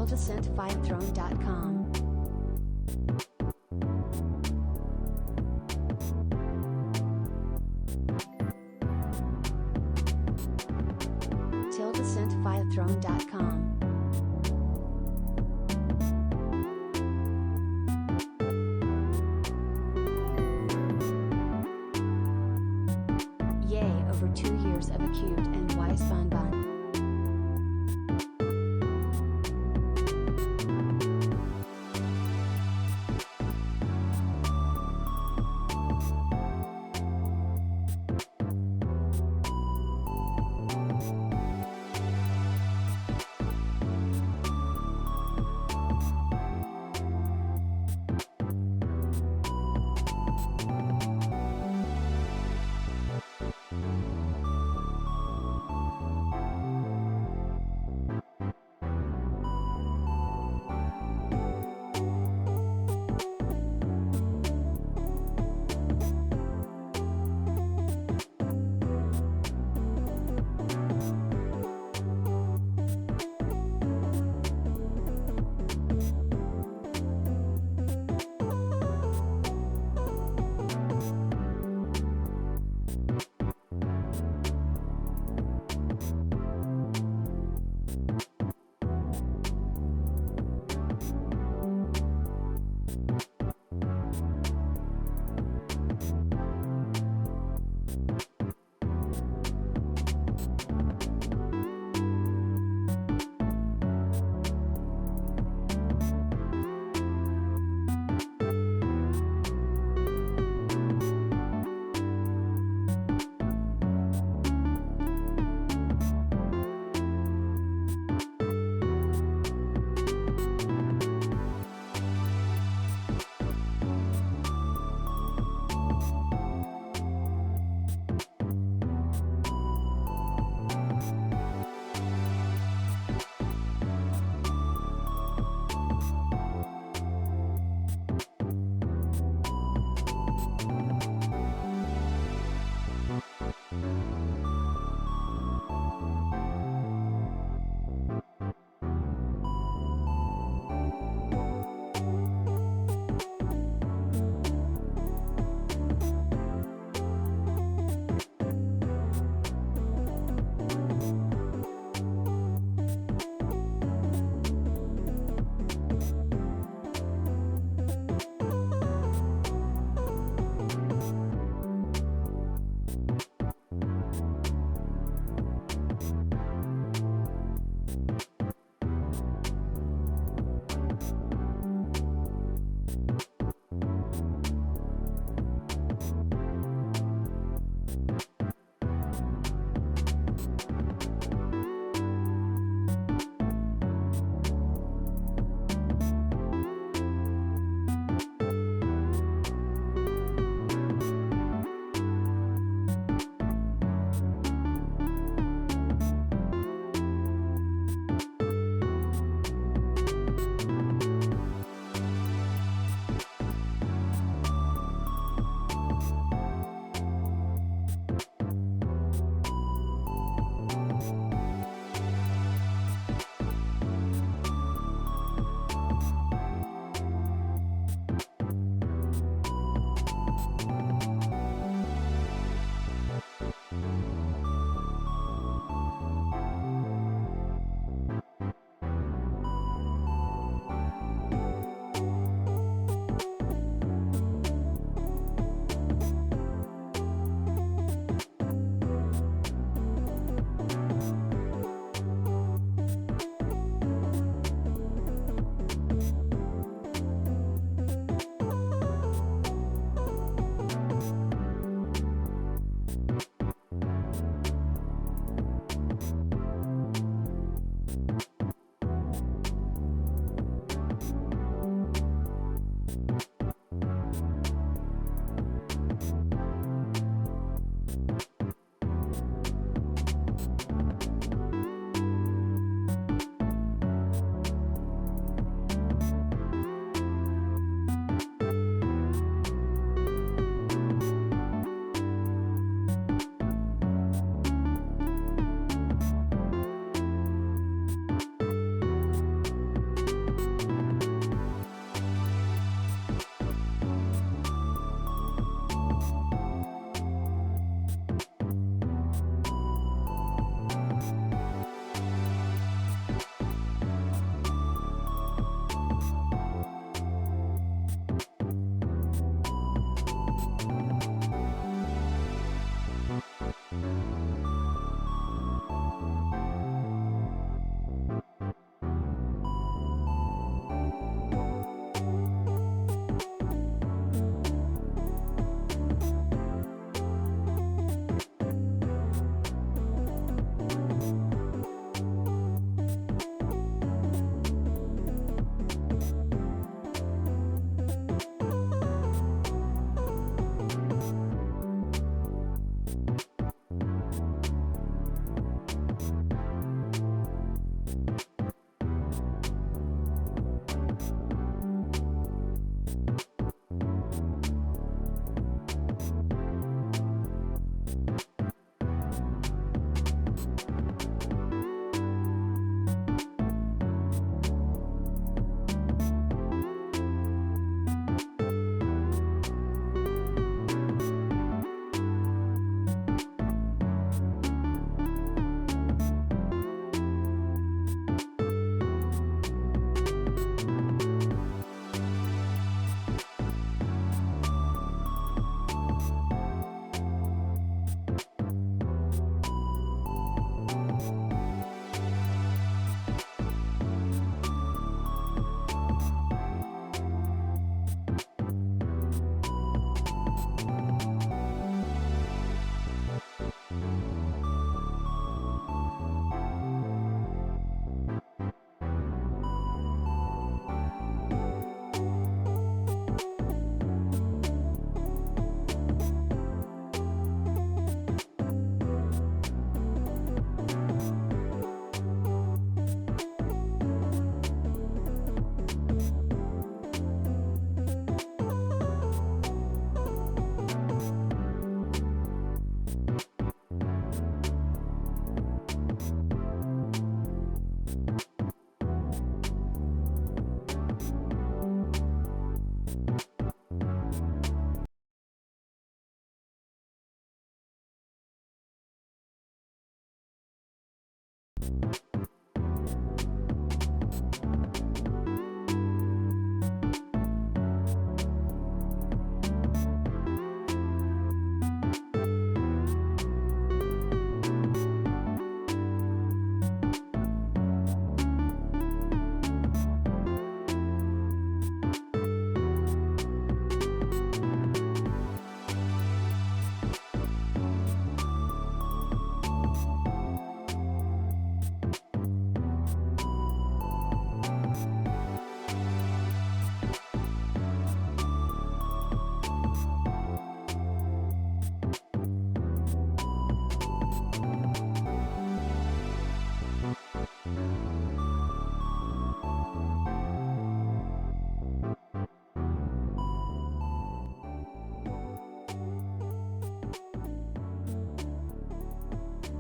tildescent5throne.com. tildescent5throne.com. Yay over 2 years of a cute and wise frogbun.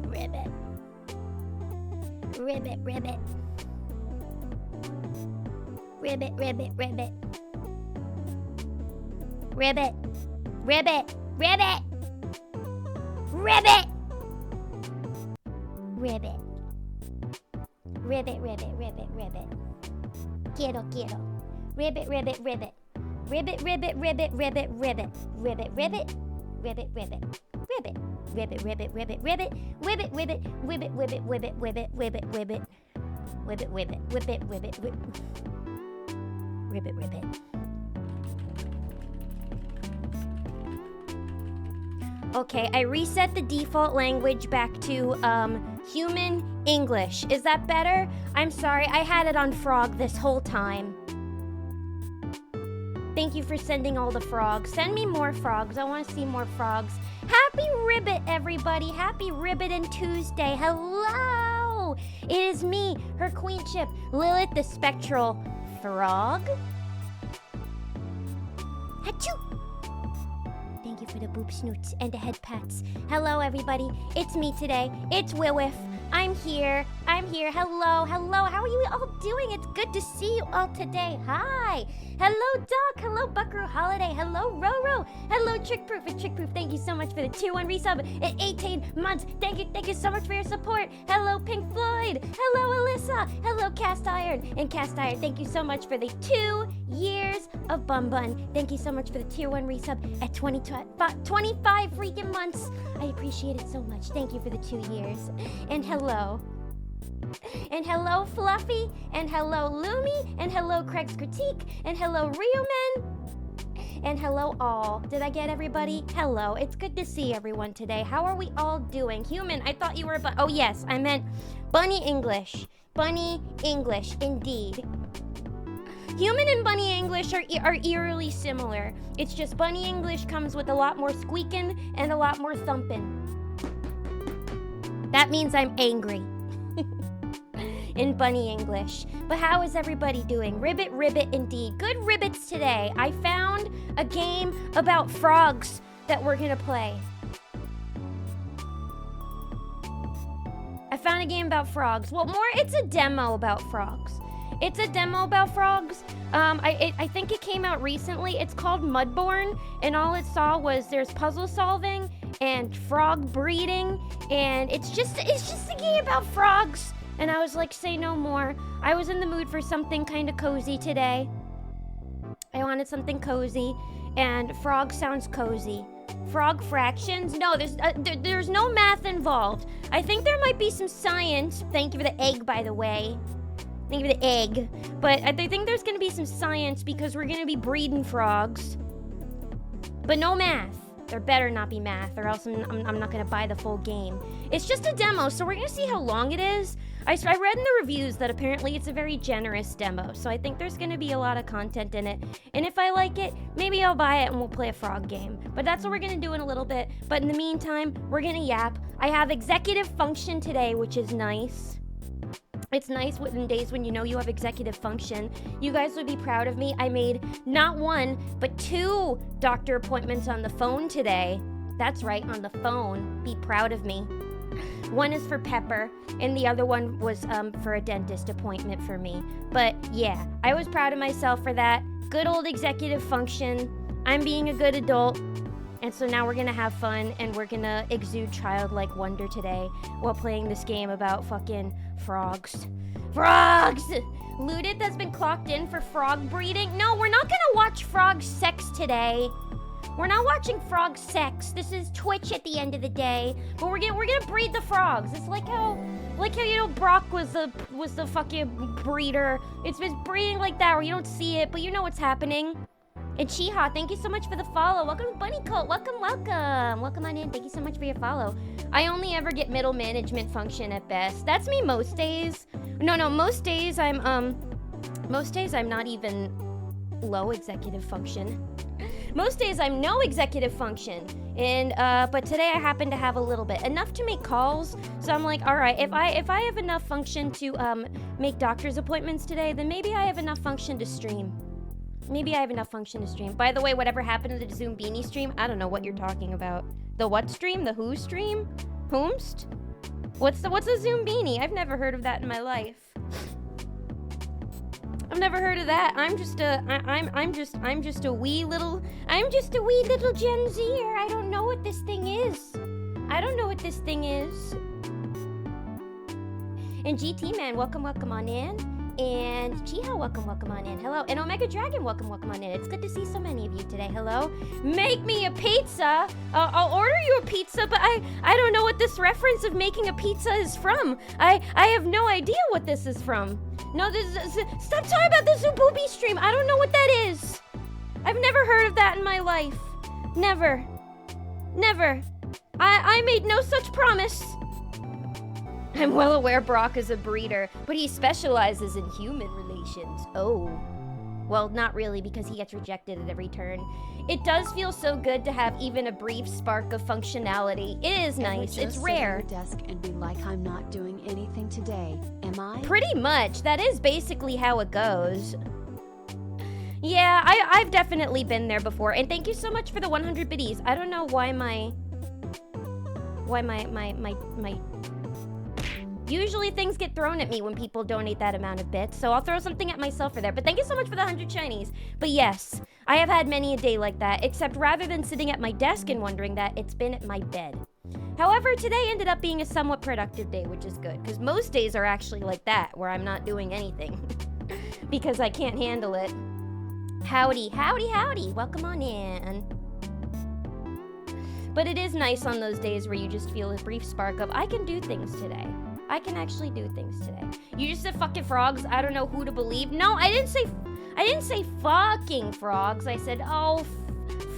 Ribbit. Ribbit, ribbit. Ribbit, ribbit, ribbit. Ribbit. Ribbit. Ribbit. Ribbit. Ribbit. Ribbit, ribbit, ribbit, ribbit. Quiero, quiero. Ribbit, ribbit, ribbit. Ribbit, ribbit, ribbit, ribbit, ribbit. Ribbit, ribbit. Ribbit, ribbit. Ribbit. Ribbit, ribbit, ribbit, ribbit. Ribbit, ribbit, ribbit, ribbit, ribbit, ribbit, ribbit, ribbit. Ribbit, ribbit, ribbit, ribbit, ribbit. Ribbit, ribbit. Okay, I reset the default language back to human English. Is that better? I'm sorry, I had it on frog this whole time. Thank you for sending all the frogs. Send me more frogs. I want to see more frogs. Happy Ribbit, everybody. Happy Ribbit and Tuesday. Hello. It is me, her queenship, Lilith the Spectral Frog. Achoo. Thank you for the boop snoots and the head pats. Hello, everybody. It's me today. It's Wiwif. I'm here. Hello. How are you all doing? It's good to see you all today. Hi. Hello, Doc. Hello, Buckaroo Holiday. Hello, Roro. Hello, Trickproof and Trickproof. Thank you so much for the 2-1 resub in 18 months. Thank you so much for your support. Hello, Pink Floyd. Hello, Alyssa. Hello, Cast Iron. And Cast Iron, thank you so much for the 2 years of Bum Bun. Thank you so much for the tier 1 resub at 25 freaking months. I appreciate it so much. Thank you for the 2 years. And hello. And hello, Fluffy. And hello, Lumi. And hello, Craig's Critique. And hello, Rioman. And hello, all. Did I get everybody? Hello. It's good to see everyone today. How are we all doing? Human, I thought you were oh, yes. I meant Bunny English. Bunny English, indeed. Human and Bunny English are eerily similar. It's just Bunny English comes with a lot more squeaking and a lot more thumping. That means I'm angry. In Bunny English. But how is everybody doing? Ribbit, indeed. Good ribbits today. I found a game about frogs that we're gonna play. I found a game about frogs. Well, it's a demo about frogs. I think it came out recently. It's called Mudborn, and all it saw was there's puzzle solving and frog breeding, and it's just a game about frogs. And I was like, say no more. I was in the mood for something kind of cozy today. I wanted something cozy, and frog sounds cozy. Frog fractions? No, there's no math involved. I think there might be some science. Thank you for the egg, by the way. Thank you for the egg. But I think there's going to be some science because we're going to be breeding frogs. But no math. There better not be math, or else I'm not going to buy the full game. It's just a demo, so we're going to see how long it is. I read in the reviews that apparently it's a very generous demo, so I think there's going to be a lot of content in it. And if I like it, maybe I'll buy it and we'll play a frog game. But that's what we're going to do in a little bit. But in the meantime, we're going to yap. I have executive function today, which is nice. It's nice in days when you know you have executive function. You guys would be proud of me. I made not 1, but 2 doctor appointments on the phone today. That's right, on the phone. Be proud of me. One is for Pepper, and the other one was for a dentist appointment for me. But yeah, I was proud of myself for that. Good old executive function. I'm being a good adult. And so now we're gonna have fun and we're gonna exude childlike wonder today while playing this game about fucking frogs. Frogs! Looted that's been clocked in for frog breeding. No, we're not gonna watch frog sex today. We're not watching frog sex. This is Twitch at the end of the day. But we're gonna breed the frogs. It's like how you know Brock was the fucking breeder. It's breeding like that where you don't see it, but you know what's happening. And Chiha, thank you so much for the follow. Welcome to Bunny Cult. Welcome, welcome. Welcome on in. Thank you so much for your follow. I only ever get middle management function at best. That's me most days. No, most days I'm not even low executive function. Most days I'm no executive function. And but today I happen to have a little bit. Enough to make calls. So I'm like, all right, if I have enough function to make doctor's appointments today, then maybe I have enough function to stream. Maybe I have enough function to stream. By the way, whatever happened to the Zoom Beanie stream, I don't know what you're talking about. The what stream? The who stream? Whomst? What's a Zoom Beanie? I've never heard of that in my life. I've never heard of that. I'm just a wee little Gen Zer. I don't know what this thing is. And GT Man, welcome on in. And Chiha, welcome on in. Hello. And Omega Dragon, welcome on in. It's good to see so many of you today. Hello. Make me a pizza. I'll order you a pizza, but I don't know what this reference of making a pizza is from. I have no idea what this is from. No, stop talking about the Zububi stream. I don't know what that is. I've never heard of that in my life. Never. I made no such promise. I'm well aware Brock is a breeder, but he specializes in human relations. Oh. Well, not really, because he gets rejected at every turn. It does feel so good to have even a brief spark of functionality. It is nice. It's rare. Sit at your desk and be like, I'm not doing anything today, am I? Pretty much. That is basically how it goes. Yeah, I've definitely been there before. And thank you so much for the 100 biddies. I don't know why my usually things get thrown at me when people donate that amount of bits, so I'll throw something at myself for there. But thank you so much for the 100 shinies. But yes, I have had many a day like that, except rather than sitting at my desk and wondering that, it's been at my bed. However, today ended up being a somewhat productive day, which is good, because most days are actually like that, where I'm not doing anything, because I can't handle it. Howdy. Welcome on in. But it is nice on those days where you just feel a brief spark of, I can do things today. I can actually do things today. You just said fucking frogs. I don't know who to believe. No, I didn't say fucking frogs. I said, oh,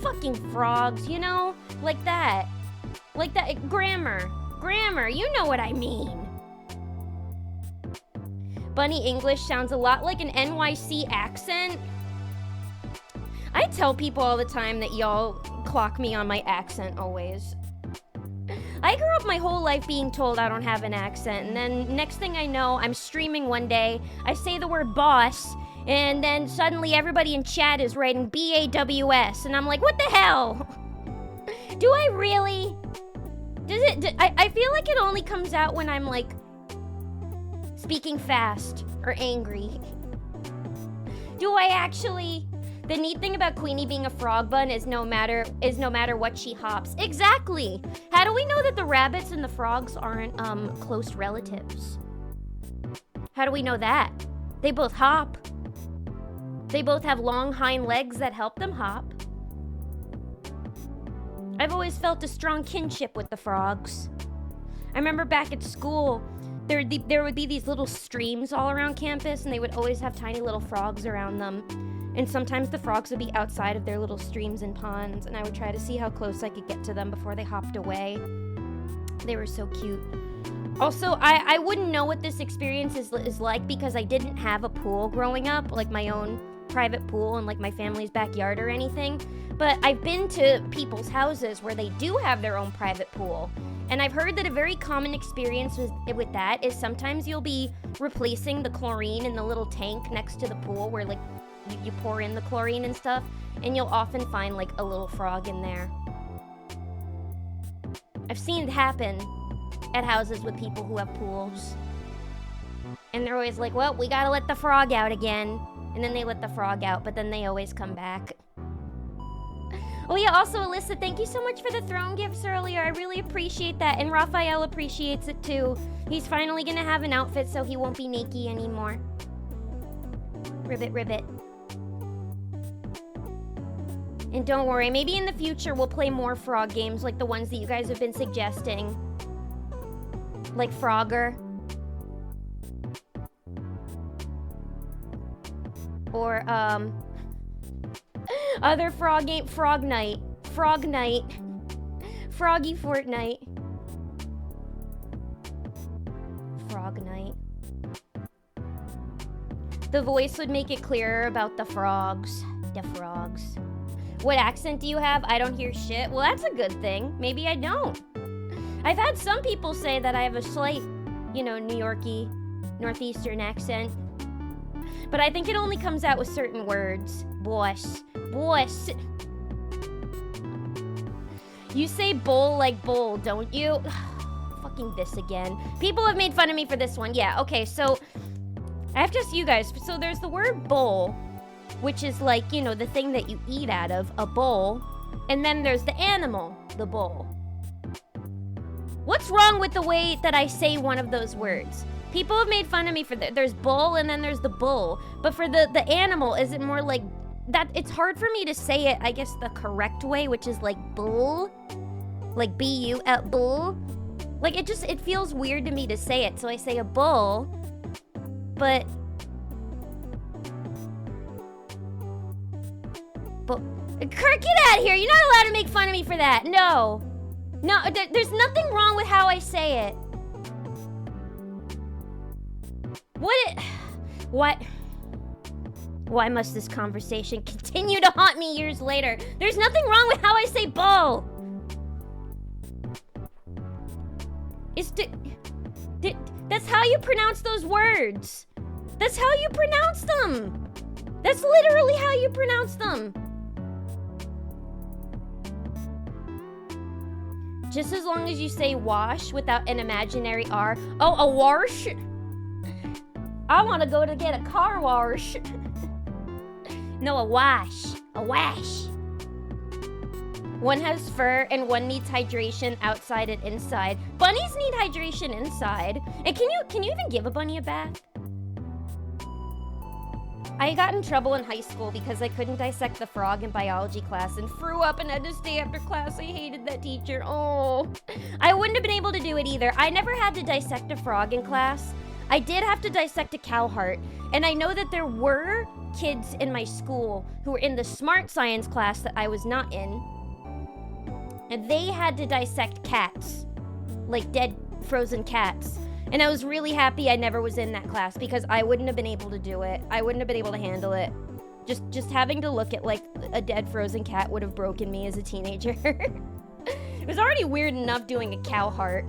fucking frogs, you know? Like that. Grammar. You know what I mean. Bunny English sounds a lot like an NYC accent. I tell people all the time that y'all clock me on my accent always. I grew up my whole life being told I don't have an accent, and then next thing I know, I'm streaming one day, I say the word boss, and then suddenly everybody in chat is writing BAWS, and I'm like, what the hell? Do I really? I feel like it only comes out when I'm like speaking fast or angry. Do I actually? The neat thing about Queenie being a frog bun is no matter what she hops. Exactly. How do we know that the rabbits and the frogs aren't close relatives? How do we know that? They both hop. They both have long hind legs that help them hop. I've always felt a strong kinship with the frogs. I remember back at school, there would be these little streams all around campus, and they would always have tiny little frogs around them. And sometimes the frogs would be outside of their little streams and ponds, and I would try to see how close I could get to them before they hopped away. They were so cute. Also, I wouldn't know what this experience is like because I didn't have a pool growing up, like my own private pool in like my family's backyard or anything. But I've been to people's houses where they do have their own private pool. And I've heard that a very common experience with that is sometimes you'll be replacing the chlorine in the little tank next to the pool where like you pour in the chlorine and stuff, and you'll often find like a little frog in there. I've seen it happen at houses with people who have pools. And they're always like, well, we gotta let the frog out again. And then they let the frog out, but then they always come back. Oh yeah, also Alyssa, thank you so much for the throne gifts earlier. I really appreciate that. And Raphael appreciates it too. He's finally gonna have an outfit so he won't be naked anymore. Ribbit, ribbit. And don't worry, maybe in the future we'll play more frog games like the ones that you guys have been suggesting. Like Frogger. Or, other frog game, Frog Night. Frog Night. Froggy Fortnite. Frog Night. The voice would make it clearer about the frogs. The frogs. What accent do you have? I don't hear shit. Well, that's a good thing. Maybe I don't. I've had some people say that I have a slight, New Yorkie, Northeastern accent. But I think it only comes out with certain words. Boss. Boss. You say bowl like bowl, don't you? Fucking this again. People have made fun of me for this one. Yeah, okay, so I have to ask you guys. So there's the word bowl, which is like, the thing that you eat out of, a bowl. And then there's the animal, the bull. What's wrong with the way that I say one of those words? People have made fun of me for there's bull and then there's the bull. But for the animal, is it more like that? It's hard for me to say it, I guess, the correct way, which is like bull. Like B-U-L, bull. Like it feels weird to me to say it. So I say a bull, but Kurt, get out of here. You're not allowed to make fun of me for that. No, there's nothing wrong with how I say it. What? Why must this conversation continue to haunt me years later? There's nothing wrong with how I say bull. That's how you pronounce those words. That's how you pronounce them. That's literally how you pronounce them. Just as long as you say wash without an imaginary R. Oh, a wash? I want to go to get a car wash. No, a wash. A wash. One has fur and one needs hydration outside and inside. Bunnies need hydration inside. And can you even give a bunny a bath? I got in trouble in high school because I couldn't dissect the frog in biology class and threw up and had to stay after class. I hated that teacher. Oh, I wouldn't have been able to do it either. I never had to dissect a frog in class. I did have to dissect a cow heart, and I know that there were kids in my school who were in the smart science class that I was not in, and they had to dissect cats, like dead frozen cats. And I was really happy I never was in that class because I wouldn't have been able to do it. I wouldn't have been able to handle it. Just having to look at like a dead frozen cat would have broken me as a teenager. It was already weird enough doing a cow heart.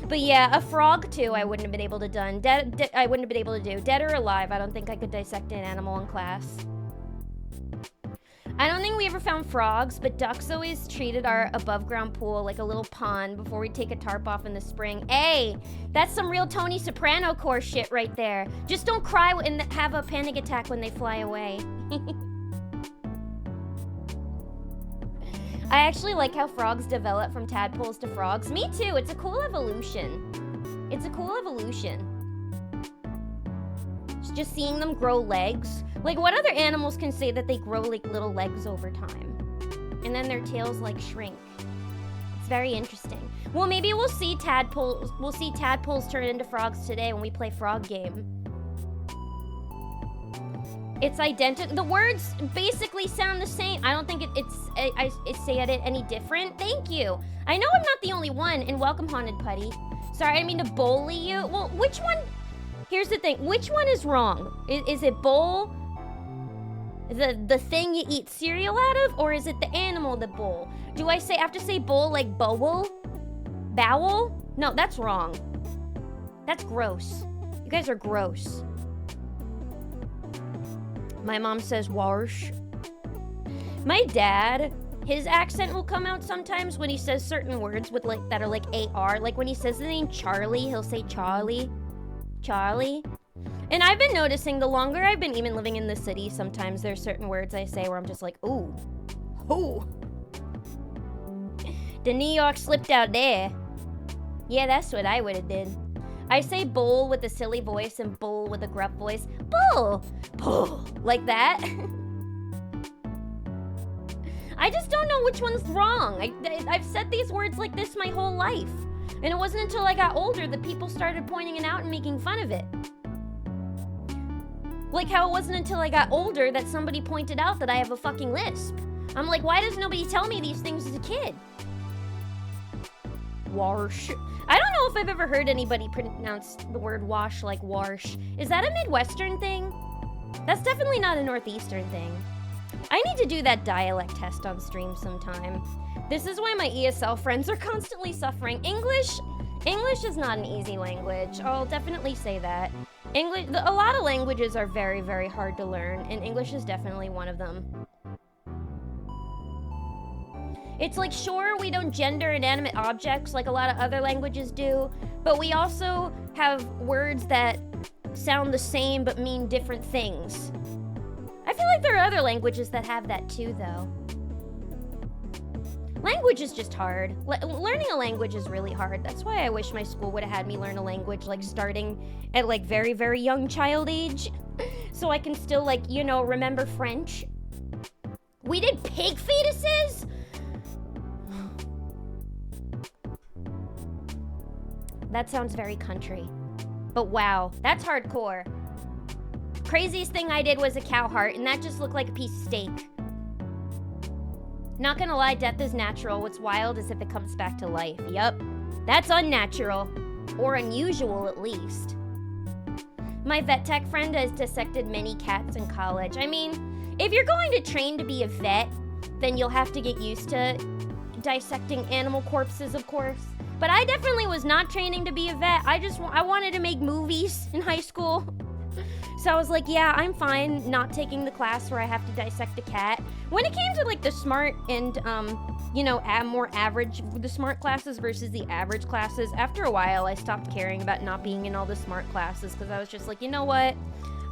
But yeah, a frog too I wouldn't have been able to done. I wouldn't have been able to do. Dead or alive, I don't think I could dissect an animal in class. I don't think we ever found frogs, but ducks always treated our above ground pool like a little pond before we'd take a tarp off in the spring. Hey, that's some real Tony Soprano core shit right there. Just don't cry and have a panic attack when they fly away. I actually like how frogs develop from tadpoles to frogs. Me too, it's a cool evolution. It's a cool evolution. Just seeing them grow legs. Like, what other animals can say that they grow like little legs over time? And then their tails like shrink. It's very interesting. Well, maybe we'll see tadpoles turn into frogs today when we play frog game. It's identical. The words basically sound the same. I don't think I say it any different. Thank you. I know I'm not the only one, and welcome, Haunted Putty. Sorry, I didn't mean to bully you. Well, which one? Here's the thing. Which one is wrong? Is it bowl? The thing you eat cereal out of? Or is it the animal, the bowl? Do I have to say bowl like bowl? Bowel? No, that's wrong. That's gross. You guys are gross. My mom says wash. My dad, his accent will come out sometimes when he says certain words with like that are like AR. Like when he says the name Charlie, he'll say Charlie. Charlie. And I've been noticing the longer I've been even living in the city, sometimes there's certain words I say where I'm just like, ooh. Ooh. The New York slipped out there. Yeah, that's what I would have did. I say bull with a silly voice and bull with a gruff voice. Bull! Bull! Like that. I just don't know which one's wrong. I've said these words like this my whole life. And it wasn't until I got older that people started pointing it out and making fun of it. Like how it wasn't until I got older that somebody pointed out that I have a fucking lisp. I'm like, why does nobody tell me these things as a kid? Warsh. I don't know if I've ever heard anybody pronounce the word wash like warsh. Is that a Midwestern thing? That's definitely not a Northeastern thing. I need to do that dialect test on stream sometime. This is why my ESL friends are constantly suffering. English is not an easy language. I'll definitely say that. A lot of languages are very, very hard to learn, and English is definitely one of them. It's like, sure, we don't gender inanimate objects like a lot of other languages do, but we also have words that sound the same but mean different things. I feel like there are other languages that have that too, though. Language is just hard. Learning a language is really hard. That's why I wish my school would have had me learn a language, like, starting at, like, very, very young child age. So I can still, like, you know, remember French. We did pig fetuses? That sounds very country. But wow, that's hardcore. Craziest thing I did was a cow heart, and that just looked like a piece of steak. Not gonna lie, death is natural. What's wild is if it comes back to life. Yup, that's unnatural. Or unusual, at least. My vet tech friend has dissected many cats in college. I mean, if you're going to train to be a vet, then you'll have to get used to dissecting animal corpses, of course. But I definitely was not training to be a vet. I wanted to make movies in high school. So I was like, yeah, I'm fine not taking the class where I have to dissect a cat. When it came to like the smart and, you know, more average, the smart classes versus the average classes, after a while I stopped caring about not being in all the smart classes because I was just like, you know what?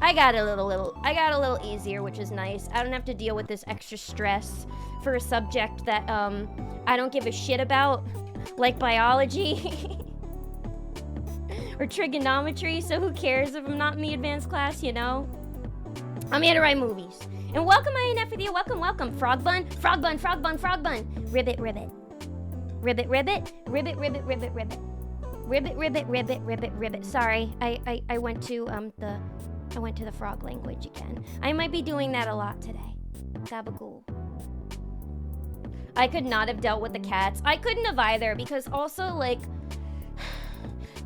I got a little easier, which is nice. I don't have to deal with this extra stress for a subject that I don't give a shit about, like biology. Or trigonometry, so who cares if I'm not in the advanced class, you know? I'm here to write movies. And welcome, INF with you. Welcome, welcome. Frogbun, frogbun, frogbun, frogbun. Ribbit, ribbit. Ribbit, ribbit. Ribbit, ribbit, ribbit, ribbit. Ribbit, ribbit, ribbit, ribbit, ribbit. Sorry, I went to the frog language again. I might be doing that a lot today. Gabagool. I could not have dealt with the cats. I couldn't have either, because also, like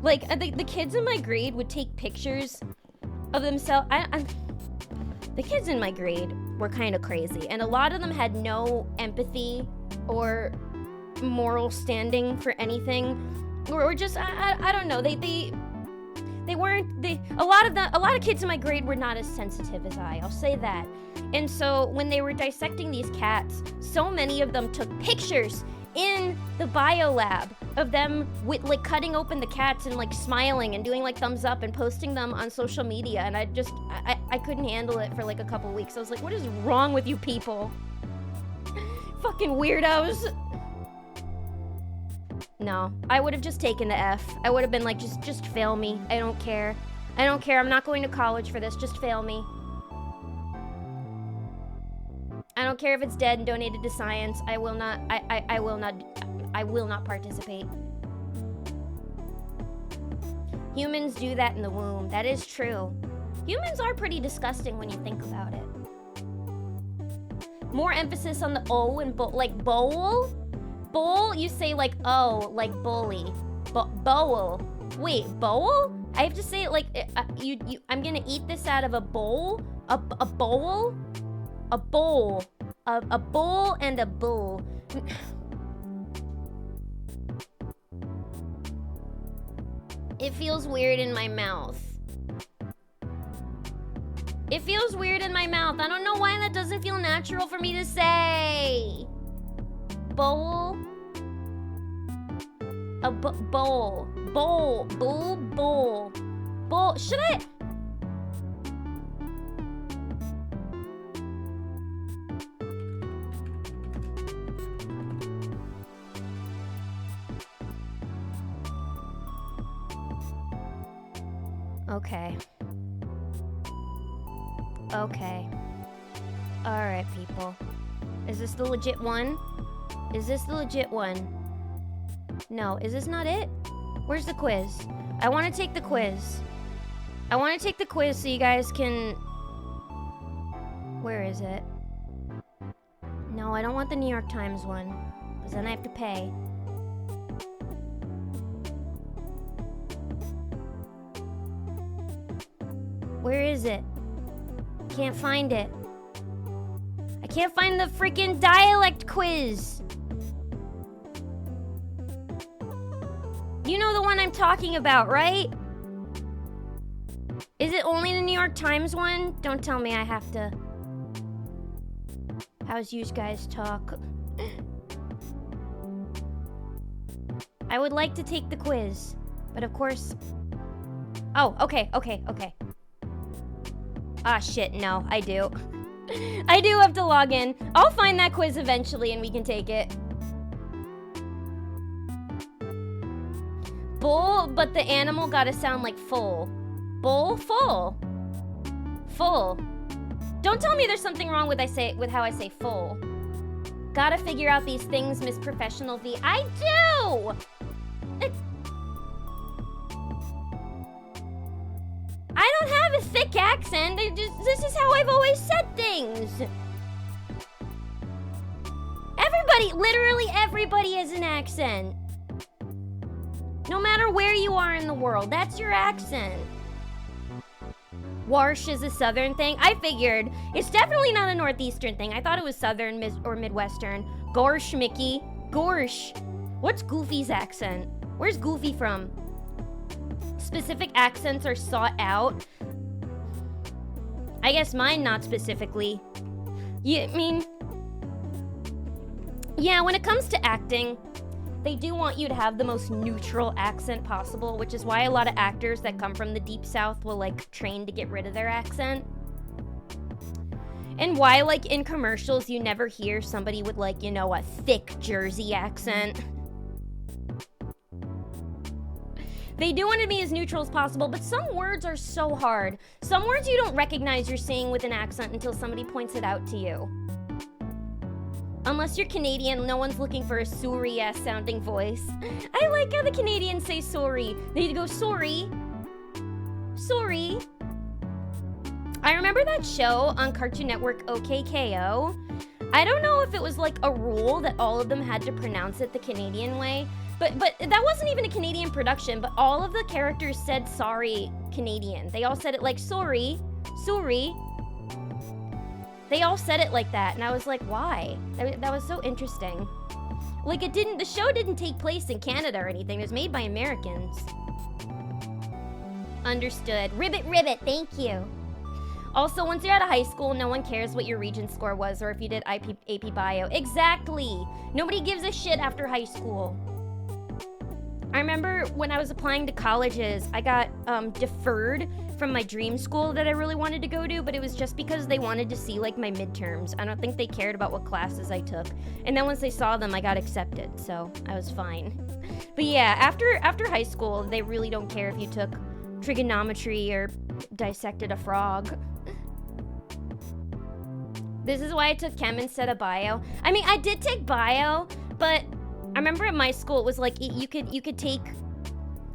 the kids in my grade would take pictures of themselves. The kids in my grade were kind of crazy, and a lot of them had no empathy or moral standing for anything, or just I don't know. They weren't. A lot of kids in my grade were not as sensitive as I'll say that. And so when they were dissecting these cats, so many of them took pictures in the bio lab of them with like cutting open the cats and like smiling and doing like thumbs up and posting them on social media, and I couldn't handle it for like a couple weeks. I was like, what is wrong with you people? Fucking weirdos. No, I would have just taken the F. I would have been like, just fail me. I don't care. I'm not going to college for this. Just fail me. I don't care if it's dead and donated to science. I will not participate. Humans do that in the womb. That is true. Humans are pretty disgusting when you think about it. More emphasis on the O and like bowl. Bowl, you say like O, like bully. Bowl. Wait, bowl? I have to say it like I'm gonna eat this out of a bowl. A bowl. A bowl. A bowl and a bull. It feels weird in my mouth. It feels weird in my mouth. I don't know why that doesn't feel natural for me to say. Bowl. A bowl. Bowl. Bull. Bowl. Bowl. Should I? Okay. Okay. Alright, people. Is this the legit one? Is this the legit one? No, is this not it? Where's the quiz? I want to take the quiz. I want to take the quiz so you guys can... Where is it? No, I don't want the New York Times one, because then I have to pay. Where is it? Can't find it. I can't find the freaking dialect quiz. You know the one I'm talking about, right? Is it only the New York Times one? Don't tell me I have to. How's you guys talk? I would like to take the quiz, but of course... Oh, okay. Ah, shit, no, I do. I do have to log in. I'll find that quiz eventually and we can take it. Bull, but the animal gotta sound like full. Bull, full. Full. Don't tell me there's something wrong with how I say full. Gotta figure out these things, Miss Professional V. I do! I don't have a thick accent. This is how I've always said things. Everybody, literally everybody has an accent. No matter where you are in the world, that's your accent. Warsh is a southern thing. I figured. It's definitely not a northeastern thing. I thought it was southern or midwestern. Gorsh, Mickey. Gorsh. What's Goofy's accent? Where's Goofy from? Specific accents are sought out. I guess mine not specifically. Yeah, I mean... Yeah, when it comes to acting, they do want you to have the most neutral accent possible, which is why a lot of actors that come from the Deep South will, like, train to get rid of their accent. And why, like, in commercials, you never hear somebody with, like, you know, a thick Jersey accent. They do want to be as neutral as possible, but some words are so hard. Some words you don't recognize you're saying with an accent until somebody points it out to you. Unless you're Canadian, no one's looking for a sorry-ass sounding voice. I like how the Canadians say sorry. They go, sorry. Sorry. I remember that show on Cartoon Network, OKKO. I don't know if it was like a rule that all of them had to pronounce it the Canadian way, but that wasn't even a Canadian production, but all of the characters said sorry Canadian. They all said it like sorry, sorry. They all said it like that, and I was like, why? That was so interesting. Like, the show didn't take place in Canada or anything. It was made by Americans. Understood. Ribbit, thank you. Also, once you're out of high school, no one cares what your Regent score was or if you did AP Bio. Exactly. Nobody gives a shit after high school. I remember when I was applying to colleges, I got deferred from my dream school that I really wanted to go to, but it was just because they wanted to see, like, my midterms. I don't think they cared about what classes I took. And then once they saw them, I got accepted, so I was fine. But yeah, after high school, they really don't care if you took trigonometry or dissected a frog. This is why I took chem instead of bio. I mean, I did take bio, but I remember at my school it was like you could take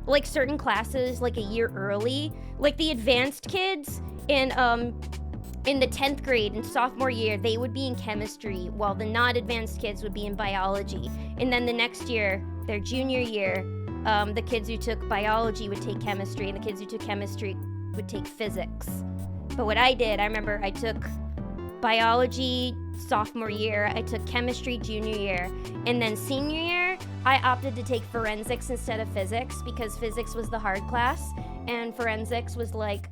like certain classes like a year early. Like the advanced kids in the 10th grade and sophomore year, they would be in chemistry, while the not advanced kids would be in biology. And then the next year, their junior year, the kids who took biology would take chemistry, and the kids who took chemistry would take physics. But what I did, I remember I took biology sophomore year, I took chemistry junior year, and then senior year, I opted to take forensics instead of physics because physics was the hard class, and forensics was like,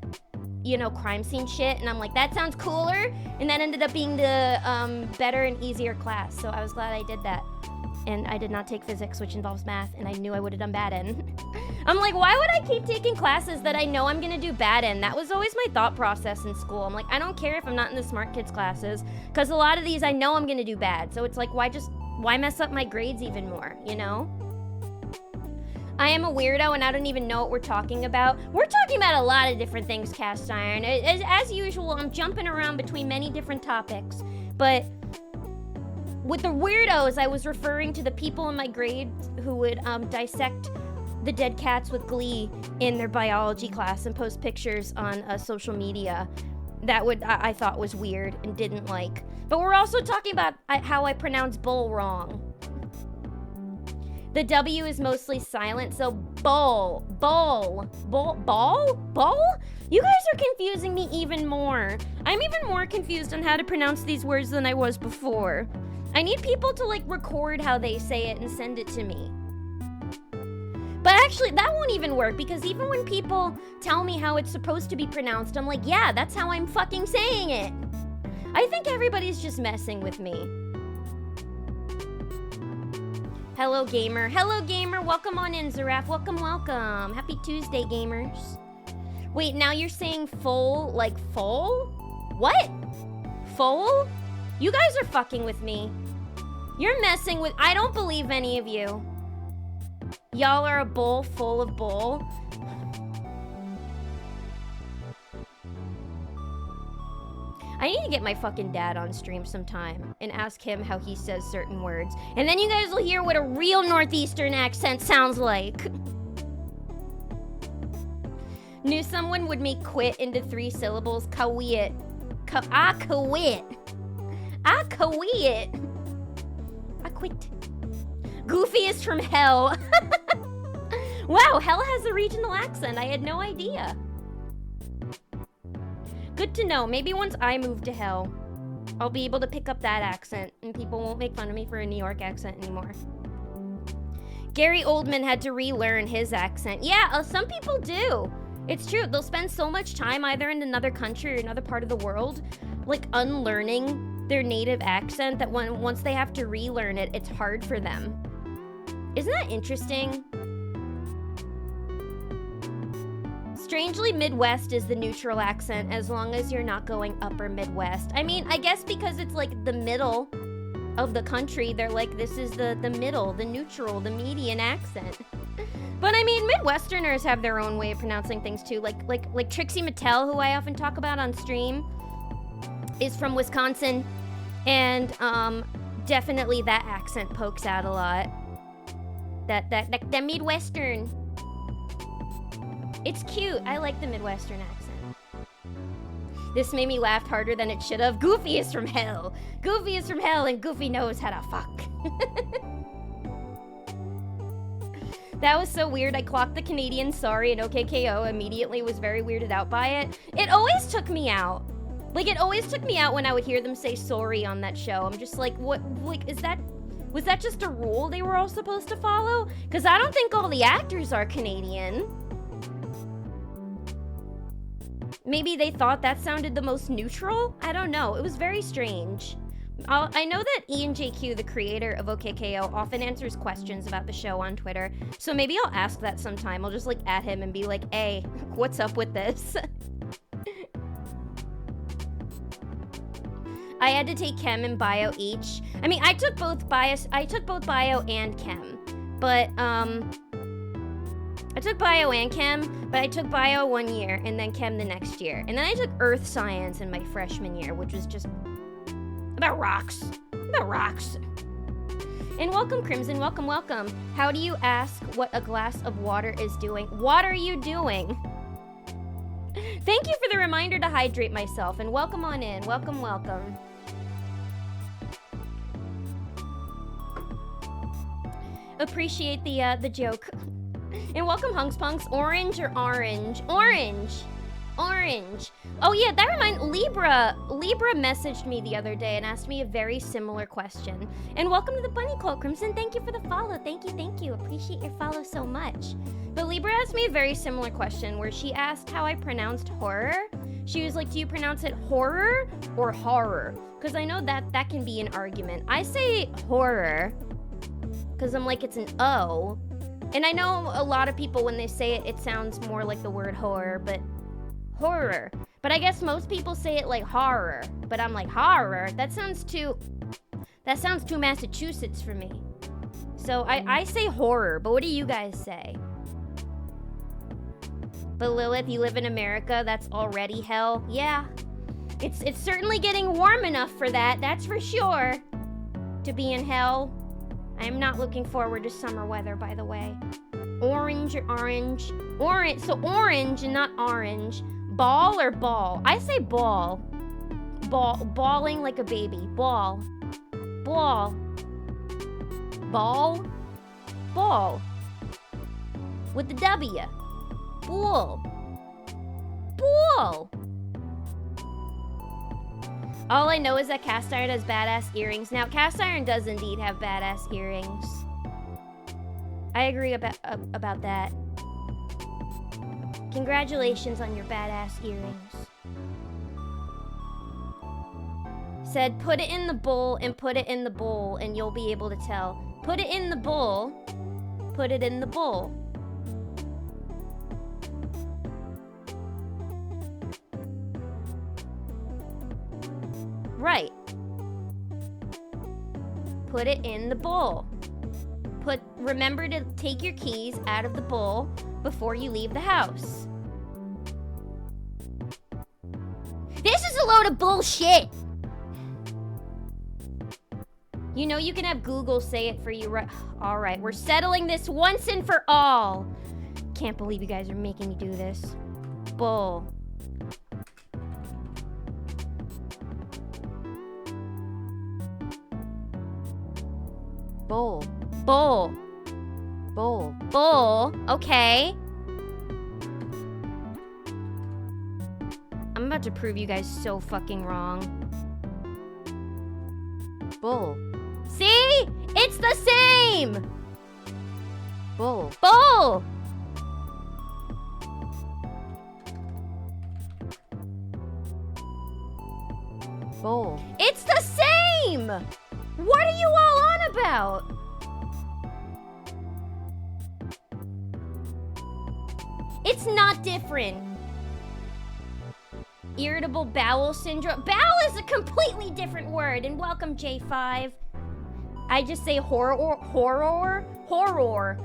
you know, crime scene shit, and I'm like, that sounds cooler, and that ended up being the better and easier class, so I was glad I did that. And I did not take physics, which involves math, and I knew I would have done bad in. I'm like, why would I keep taking classes that I know I'm gonna do bad in? That was always my thought process in school. I'm like, I don't care if I'm not in the smart kids classes, because a lot of these I know I'm gonna do bad. So it's like, why mess up my grades even more, you know? I am a weirdo and I don't even know what we're talking about. We're talking about a lot of different things, Cast Iron. As usual, I'm jumping around between many different topics. But with the weirdos, I was referring to the people in my grade who would dissect the dead cats with glee in their biology class and post pictures on social media. That I thought was weird and didn't like. But we're also talking about how I pronounce bull wrong. The W is mostly silent, so bull. You guys are confusing me even more. I'm even more confused on how to pronounce these words than I was before. I need people to like record how they say it and send it to me. But actually, that won't even work because even when people tell me how it's supposed to be pronounced, I'm like, yeah, that's how I'm fucking saying it. I think everybody's just messing with me. Hello, gamer. Hello, gamer. Welcome on in, Zaraf. Welcome, welcome. Happy Tuesday, gamers. Wait, now you're saying full, like full? What? Full? You guys are fucking with me. You're messing with... I don't believe any of you. Y'all are a bowl full of bull. I need to get my fucking dad on stream sometime and ask him how he says certain words. And then you guys will hear what a real Northeastern accent sounds like. Knew someone would make quit into 3 syllables. Kawit. I quit. I quit. I quit. Goofy is from hell. Wow, hell has a regional accent. I had no idea. Good to know. Maybe once I move to hell, I'll be able to pick up that accent and people won't make fun of me for a New York accent anymore. Gary Oldman had to relearn his accent. Yeah, some people do. It's true. They'll spend so much time either in another country or another part of the world, like unlearning their native accent that once they have to relearn it, it's hard for them. Isn't that interesting? Strangely, Midwest is the neutral accent as long as you're not going upper Midwest. I mean, I guess because it's like the middle of the country, they're like, this is the middle, the neutral, the median accent. But I mean, Midwesterners have their own way of pronouncing things too. Like Trixie Mattel, who I often talk about on stream, is from Wisconsin, and definitely that accent pokes out a lot. That Midwestern. It's cute. I like the Midwestern accent. This made me laugh harder than it should have. Goofy is from hell. Goofy is from hell, and Goofy knows how to fuck. That was so weird. I clocked the Canadian sorry and OKKO, immediately was very weirded out by it. It always took me out. Like, it always took me out when I would hear them say sorry on that show. I'm just like, what, like, was that just a rule they were all supposed to follow? Because I don't think all the actors are Canadian. Maybe they thought that sounded the most neutral? I don't know. It was very strange. I know that Ian JQ, the creator of OKKO, often answers questions about the show on Twitter. So maybe I'll ask that sometime. I'll just like at him and be like, hey, what's up with this? I had to take chem and bio each. I mean, I took both bio and chem. But I took bio and chem, but I took bio 1 year and then chem the next year. And then I took earth science in my freshman year, which was just about rocks. About rocks. And welcome, Crimson. Welcome, welcome. How do you ask what a glass of water is doing? What are you doing? Thank you for the reminder to hydrate myself. And welcome on in. Welcome, welcome. Appreciate the joke. And welcome, Hunks Punks. Orange or orange? Orange. Orange. Oh yeah, that reminds Libra messaged me the other day and asked me a very similar question. And welcome to the Bunny Cult, Crimson. Thank you for the follow. Thank you. Appreciate your follow so much. But Libra asked me a very similar question where she asked how I pronounced horror. She was like, do you pronounce it horror or horror? Because I know that can be an argument. I say horror because I'm like, it's an O. And I know a lot of people, when they say it, it sounds more like the word horror, but horror. But I guess most people say it like horror. But I'm like, horror? That sounds too Massachusetts for me. So I say horror, but what do you guys say? But Lilith, you live in America, that's already hell. Yeah. It's certainly getting warm enough for that, that's for sure. To be in hell. I am not looking forward to summer weather, by the way. Orange or orange? Orange, so orange and not orange. Ball or ball? I say ball. Bawling like a baby. Ball. Ball. Ball? Ball. With the W. Ball. Ball. All I know is that cast iron has badass earrings. Now, cast iron does indeed have badass earrings. I agree about that. Congratulations on your badass earrings. Said, put it in the bowl and put it in the bowl and you'll be able to tell. Put it in the bowl. Put it in the bowl. Right. Put it in the bowl. Remember to take your keys out of the bowl before you leave the house. This is a load of bullshit. You know you can have Google say it for you, right? All right, we're settling this once and for all. Can't believe you guys are making me do this. Bull. Bowl. Bull. Bowl. Bull. Okay. I'm about to prove you guys so fucking wrong. Bull. See? It's the same! Bull. Bull! Bowl. It's the same! What are you all on about? It's not different. Irritable bowel syndrome. Bowel is a completely different word. And welcome, J5. I just say horror.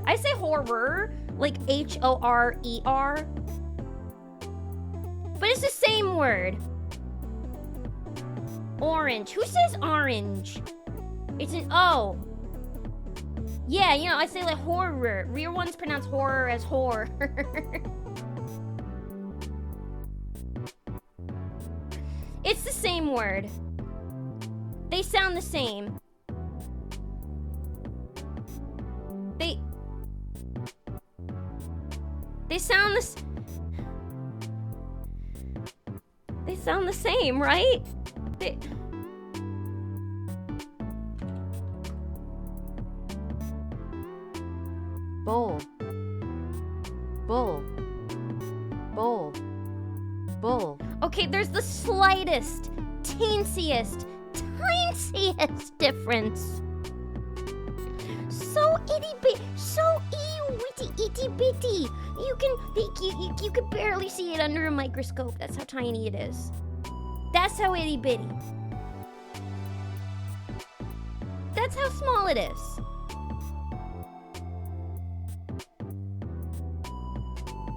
I say horror, like H-O-R-E-R. But it's the same word. Orange. Who says orange? It's an O. Yeah, you know, I say like horror. Real ones pronounce horror as horror. It's the same word. They sound the same. They sound They sound the same, right? Bowl. Bull. Bowl. Bull. Okay, there's the slightest, teensiest difference. So itty bitty. You can barely see it under a microscope. That's how tiny it is. That's how itty bitty. That's how small it is.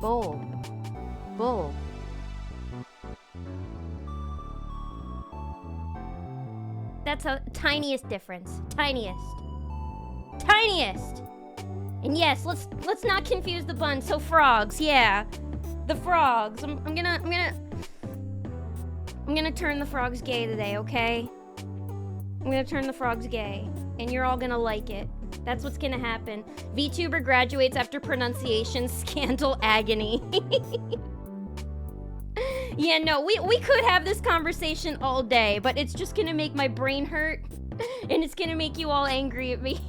Bowl. Bull. That's how tiniest difference. Tiniest. And yes, let's not confuse the bun. So frogs, yeah. The frogs. I'm gonna turn the frogs gay today, okay? I'm gonna turn the frogs gay. And you're all gonna like it. That's what's gonna happen. VTuber graduates after pronunciation scandal agony. Yeah, no, we could have this conversation all day, but it's just gonna make my brain hurt, and it's gonna make you all angry at me.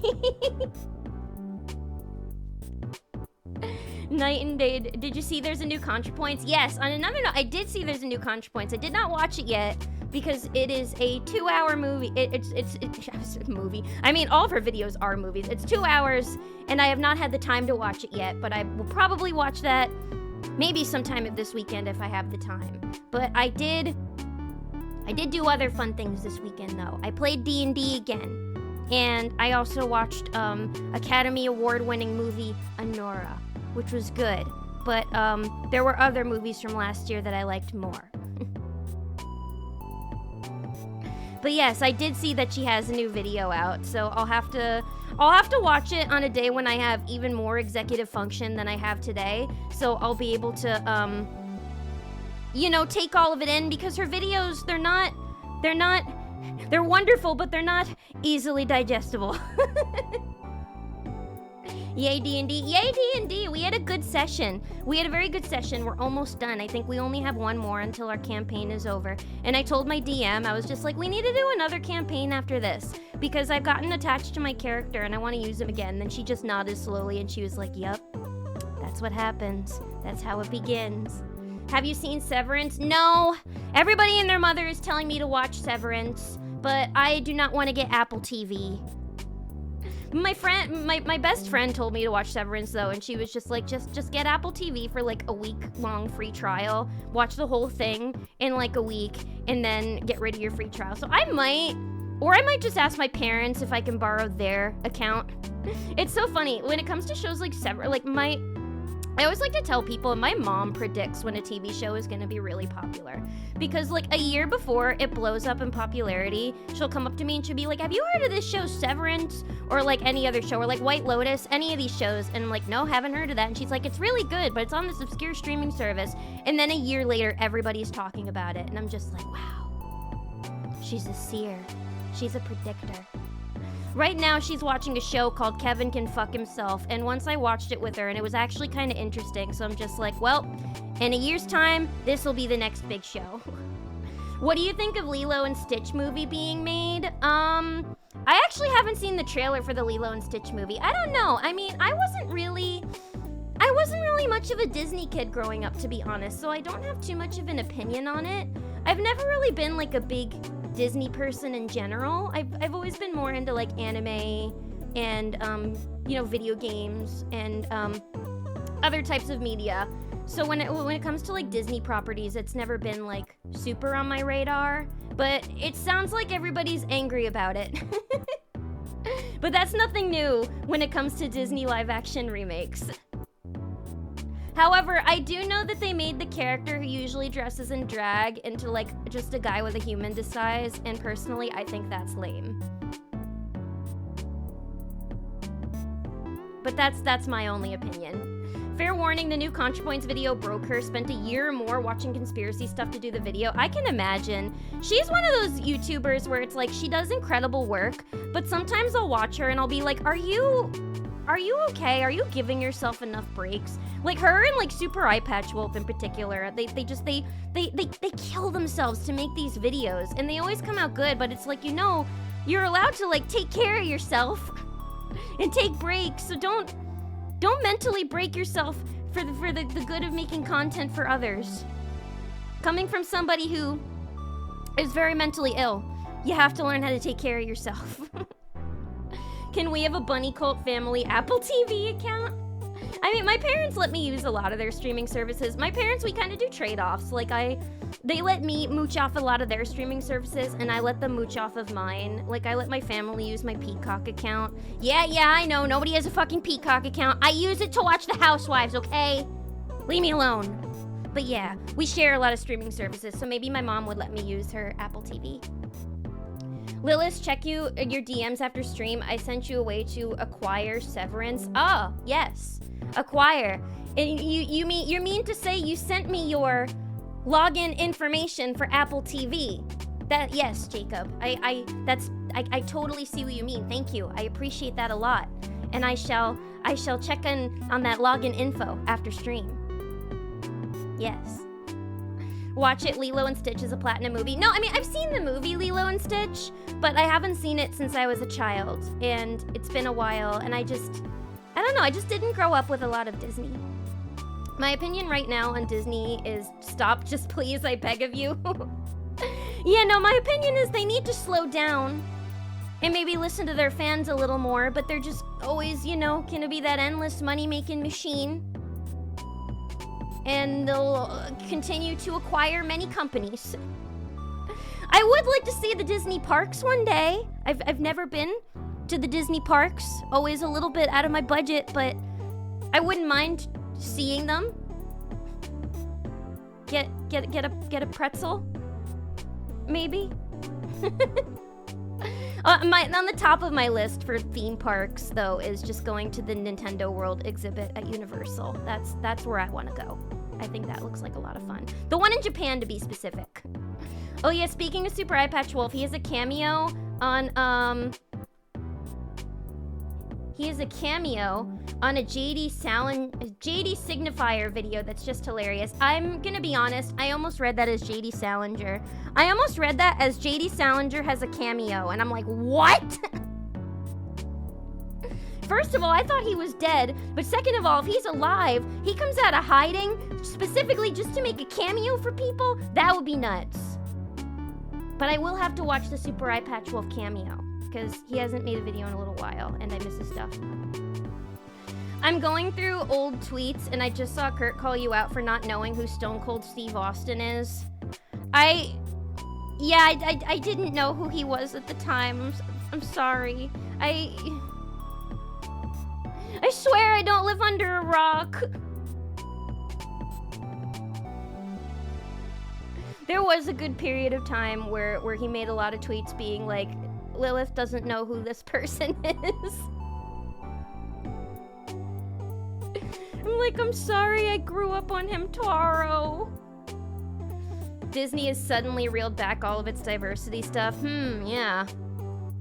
Night and Day, did you see there's a new ContraPoints? Yes, on another note, I did see there's a new ContraPoints. I did not watch it yet, because it is a 2-hour movie. It's a movie. I mean, all of her videos are movies. It's 2 hours, and I have not had the time to watch it yet, but I will probably watch that maybe sometime this weekend if I have the time. But I did do other fun things this weekend, though. I played D&D again, and I also watched Academy Award-winning movie Anora, which was good. but there were other movies from last year that I liked more. But yes, I did see that she has a new video out, so I'll have to watch it on a day when I have even more executive function than I have today. So I'll be able to, take all of it in, because her videos, they're wonderful, but they're not easily digestible. Yay D&D, yay D&D, we had a good session. We had a very good session, we're almost done. I think we only have one more until our campaign is over. And I told my DM, I was just like, we need to do another campaign after this, because I've gotten attached to my character and I want to use him again. Then she just nodded slowly and she was like, yup, that's what happens. That's how it begins. Have you seen Severance? No, everybody and their mother is telling me to watch Severance, but I do not want to get Apple TV. My best friend told me to watch Severance though, and she was just like, just get Apple TV for like a week-long free trial, watch the whole thing in like a week, and then get rid of your free trial. So I might just ask my parents if I can borrow their account. It's so funny when it comes to shows like Severance. I always like to tell people, my mom predicts when a TV show is going to be really popular. Because like a year before it blows up in popularity, she'll come up to me and she'll be like, have you heard of this show Severance? Or like any other show, or like White Lotus, any of these shows. And I'm like, no, haven't heard of that. And she's like, it's really good, but it's on this obscure streaming service. And then a year later, everybody's talking about it. And I'm just like, wow, she's a seer. She's a predictor. Right now, she's watching a show called Kevin Can Fuck Himself, and once I watched it with her, and it was actually kind of interesting, so I'm just like, well, in a year's time, this will be the next big show. What do you think of Lilo and Stitch movie being made? I actually haven't seen the trailer for the Lilo and Stitch movie. I don't know. I mean, I wasn't really much of a Disney kid growing up, to be honest, so I don't have too much of an opinion on it. I've never really been like a big Disney person in general. I've always been more into like anime and video games and other types of media. So when it comes to like Disney properties, it's never been like super on my radar, but it sounds like everybody's angry about it. But that's nothing new when it comes to Disney live action remakes. However, I do know that they made the character who usually dresses in drag into like just a guy with a human disguise, and personally, I think that's lame. But that's my only opinion. Fair warning, the new ContraPoints video broke her, spent a year or more watching conspiracy stuff to do the video. I can imagine. She's one of those YouTubers where it's like she does incredible work, but sometimes I'll watch her and I'll be like, are you okay? Are you giving yourself enough breaks? Like her and like Super Eye Patch Wolf in particular, they kill themselves to make these videos, and they always come out good, but it's like, you're allowed to like take care of yourself and take breaks, so don't mentally break yourself for the good of making content for others. Coming from somebody who is very mentally ill, you have to learn how to take care of yourself. Can we have a Bunny Cult Family Apple TV account? I mean, my parents let me use a lot of their streaming services. My parents, we kind of do trade-offs. Like, they let me mooch off a lot of their streaming services, and I let them mooch off of mine. Like, I let my family use my Peacock account. Yeah, I know, nobody has a fucking Peacock account. I use it to watch The Housewives, okay? Leave me alone. But yeah, we share a lot of streaming services, so maybe my mom would let me use her Apple TV. Lilith, check your DMs after stream. I sent you a way to acquire Severance. Oh, yes. Acquire. And you mean to say you sent me your login information for Apple TV? Yes, Jacob. I totally see what you mean. Thank you. I appreciate that a lot. And I shall check on that login info after stream. Yes. Watch it. Lilo and Stitch is a platinum movie. No, I mean, I've seen the movie Lilo and Stitch, but I haven't seen it since I was a child, and it's been a while, and I don't know, I just didn't grow up with a lot of Disney. My opinion right now on Disney is stop, just please, I beg of you. Yeah, no, my opinion is they need to slow down and maybe listen to their fans a little more, but they're just always, gonna be that endless money-making machine. And they'll continue to acquire many companies. I would like to see the Disney parks one day. I've never been to the Disney parks. Always a little bit out of my budget, but I wouldn't mind seeing them. get a pretzel? Maybe? On the top of my list for theme parks, though, is just going to the Nintendo World exhibit at Universal. That's where I want to go. I think that looks like a lot of fun. The one in Japan, to be specific. Oh yeah, speaking of Super Eye Patch Wolf, he has a cameo on a JD Signifier video that's just hilarious. I'm gonna be honest, I almost read that as JD Salinger. I almost read that as JD Salinger has a cameo, and I'm like, what? First of all, I thought he was dead, but second of all, if he's alive, he comes out of hiding specifically just to make a cameo for people? That would be nuts. But I will have to watch the Super Eye Patch Wolf cameo, because he hasn't made a video in a little while, and I miss his stuff. I'm going through old tweets, and I just saw Kurt call you out for not knowing who Stone Cold Steve Austin is. I didn't know who he was at the time. I'm sorry. I swear I don't live under a rock. There was a good period of time where he made a lot of tweets being like, Lilith doesn't know who this person is. I'm like, I'm sorry, I grew up on Hamtaro. Disney has suddenly reeled back all of its diversity stuff. Yeah.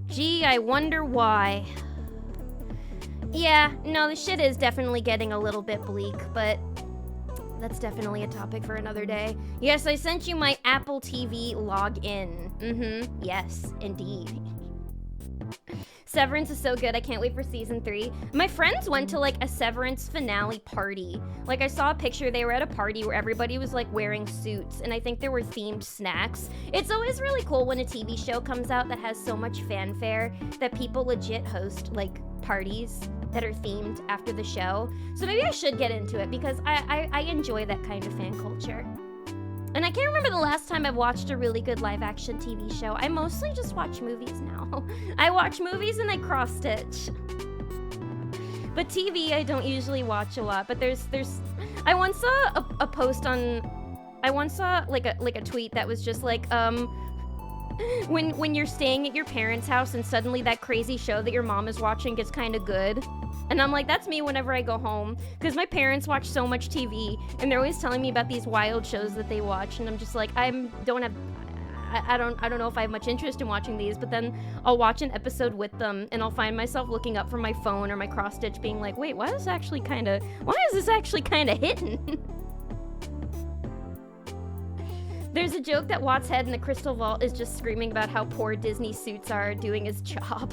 Gee, I wonder why. Yeah, no, the shit is definitely getting a little bit bleak, but that's definitely a topic for another day. Yes, I sent you my Apple TV login. Yes, indeed. Severance is so good. I can't wait for season 3. My friends went to like a Severance finale party. Like I saw a picture, they were at a party where everybody was like wearing suits, and I think there were themed snacks. It's always really cool when a TV show comes out that has so much fanfare that people legit host like parties that are themed after the show. So maybe I should get into it because I enjoy that kind of fan culture. And I can't remember the last time I've watched a really good live-action TV show. I mostly just watch movies now. I watch movies and I cross-stitch. But TV, I don't usually watch a lot. But there's. I once saw a post on. I once saw like a tweet that was just like when you're staying at your parents' house and suddenly that crazy show that your mom is watching gets kind of good. And I'm like, that's me whenever I go home, because my parents watch so much TV and they're always telling me about these wild shows that they watch, and I'm just like, I don't know if I have much interest in watching these. But then I'll watch an episode with them and I'll find myself looking up from my phone or my cross stitch being like, wait, why is this actually kind of hitting? There's a joke that Watt's head in the crystal vault is just screaming about how poor Disney suits are doing his job.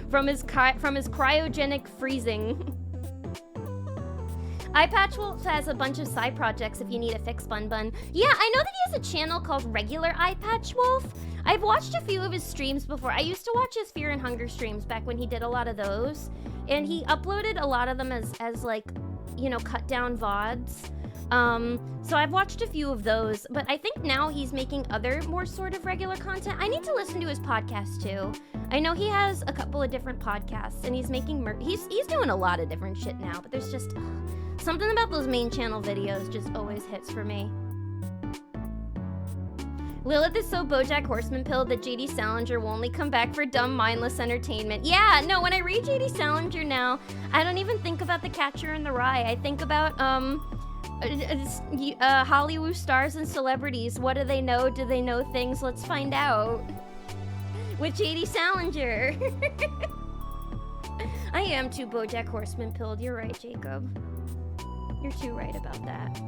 From his cryogenic freezing. Eye Patch Wolf has a bunch of side projects if you need a fix, Bun Bun. Yeah, I know that he has a channel called Regular Eye Patch Wolf. I've watched a few of his streams before. I used to watch his Fear and Hunger streams back when he did a lot of those. And he uploaded a lot of them as like, you know, cut down VODs. So I've watched a few of those, but I think now he's making other more sort of regular content. I need to listen to his podcast too. I know he has a couple of different podcasts, and he's making he's doing a lot of different shit now, but there's just something about those main channel videos just always hits for me. Lilith is so BoJack Horseman pilled that JD Salinger will only come back for dumb, mindless entertainment. Yeah, no, when I read JD Salinger now, I don't even think about The Catcher in the Rye. I think about, Hollywood stars and celebrities. What do they know? Do they know things? Let's find out. With JD Salinger. I am too BoJack Horseman pilled. You're right, Jacob. You're too right about that.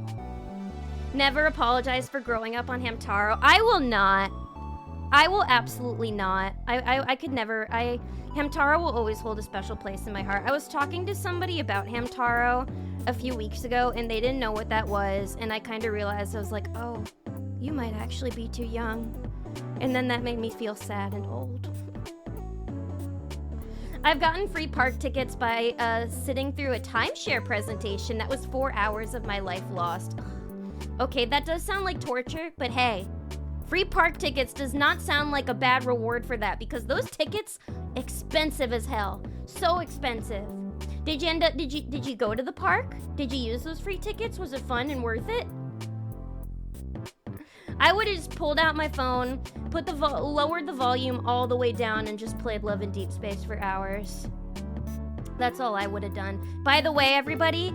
Never apologize for growing up on Hamtaro. I will not. I will absolutely not. I could never. Hamtaro will always hold a special place in my heart. I was talking to somebody about Hamtaro a few weeks ago, and they didn't know what that was, and I kind of realized, I was like, oh, you might actually be too young. And then that made me feel sad and old. I've gotten free park tickets by sitting through a timeshare presentation. That was 4 hours of my life lost. Okay, that does sound like torture, but hey, free park tickets does not sound like a bad reward for that, because those tickets, expensive as hell. So expensive. Did you go to the park? Did you use those free tickets? Was it fun and worth it? I would have just pulled out my phone, put the lowered the volume all the way down, and just played Love in Deep Space for hours. That's all I would have done. By the way, everybody,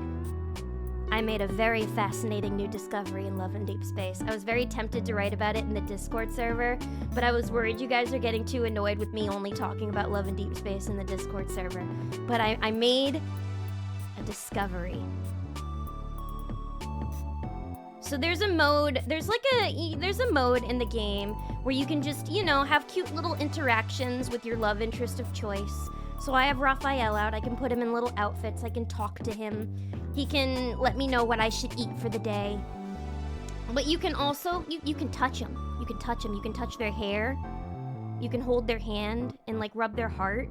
I made a very fascinating new discovery in Love in Deep Space. I was very tempted to write about it in the Discord server, but I was worried you guys are getting too annoyed with me only talking about Love in Deep Space in the Discord server. But I made a discovery. So there's a mode, there's a mode in the game where you can just, you know, have cute little interactions with your love interest of choice. So I have Raphael out, I can put him in little outfits, I can talk to him. He can let me know what I should eat for the day. But you can also, you can touch him. You can touch him, you can touch their hair. You can hold their hand and like rub their heart.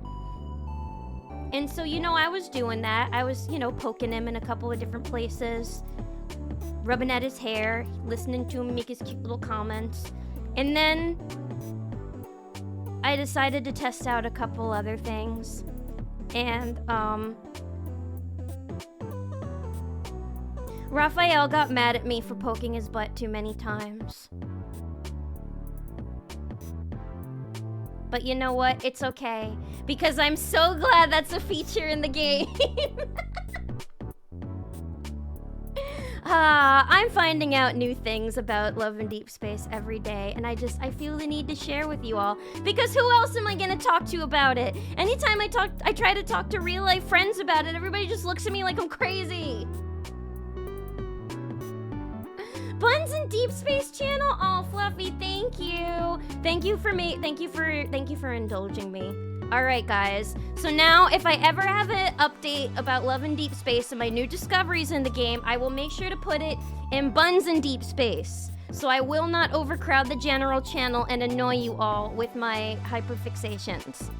And so, you know, I was doing that. I was, you know, poking him in a couple of different places. Rubbing at his hair, listening to him make his cute little comments. And then I decided to test out a couple other things. And, Raphael got mad at me for poking his butt too many times. But you know what? It's okay. Because I'm so glad that's a feature in the game. I'm finding out new things about Love in Deep Space every day, and I feel the need to share with you all, because who else am I gonna talk to about it? Anytime I try to talk to real life friends about it, everybody just looks at me like I'm crazy. Buns in Deep Space channel? Oh, Fluffy, thank you. Thank you for indulging me. Alright guys, so now if I ever have an update about Love in Deep Space and my new discoveries in the game, I will make sure to put it in Buns in Deep Space. So I will not overcrowd the general channel and annoy you all with my hyperfixations.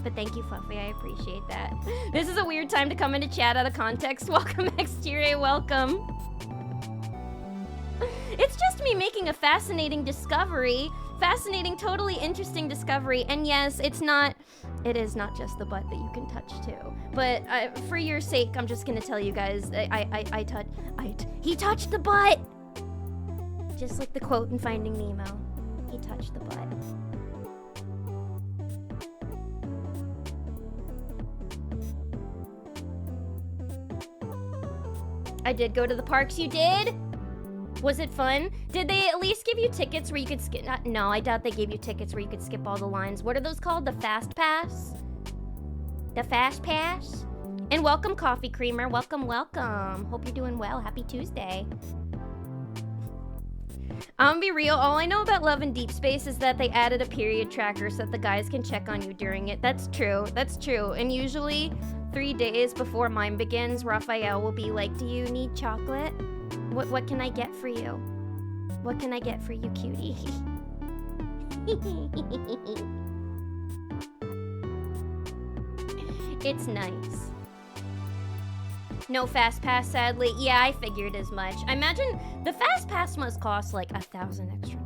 But thank you, Fluffy, I appreciate that. This is a weird time to come into chat out of context. Welcome, Exterior, welcome. It's just me making a fascinating discovery. Fascinating, totally interesting discovery. And yes, it is not just the butt that you can touch too. But for your sake, I'm just gonna tell you guys, he touched the butt! Just like the quote in Finding Nemo. He touched the butt. I did go to the parks, you did? Was it fun? Did they at least give you tickets where you could skip? No, I doubt they gave you tickets where you could skip all the lines. What are those called? The Fast Pass? The Fast Pass? And welcome, Coffee Creamer. Welcome, welcome. Hope you're doing well. Happy Tuesday. I'm gonna be real. All I know about Love in Deep Space is that they added a period tracker so that the guys can check on you during it. That's true. That's true. And usually 3 days before mine begins, Raphael will be like, do you need chocolate? What can I get for you? What can I get for you, cutie? It's nice. No Fast Pass, sadly. Yeah, I figured as much. I imagine the Fast Pass must cost like $1,000 extra.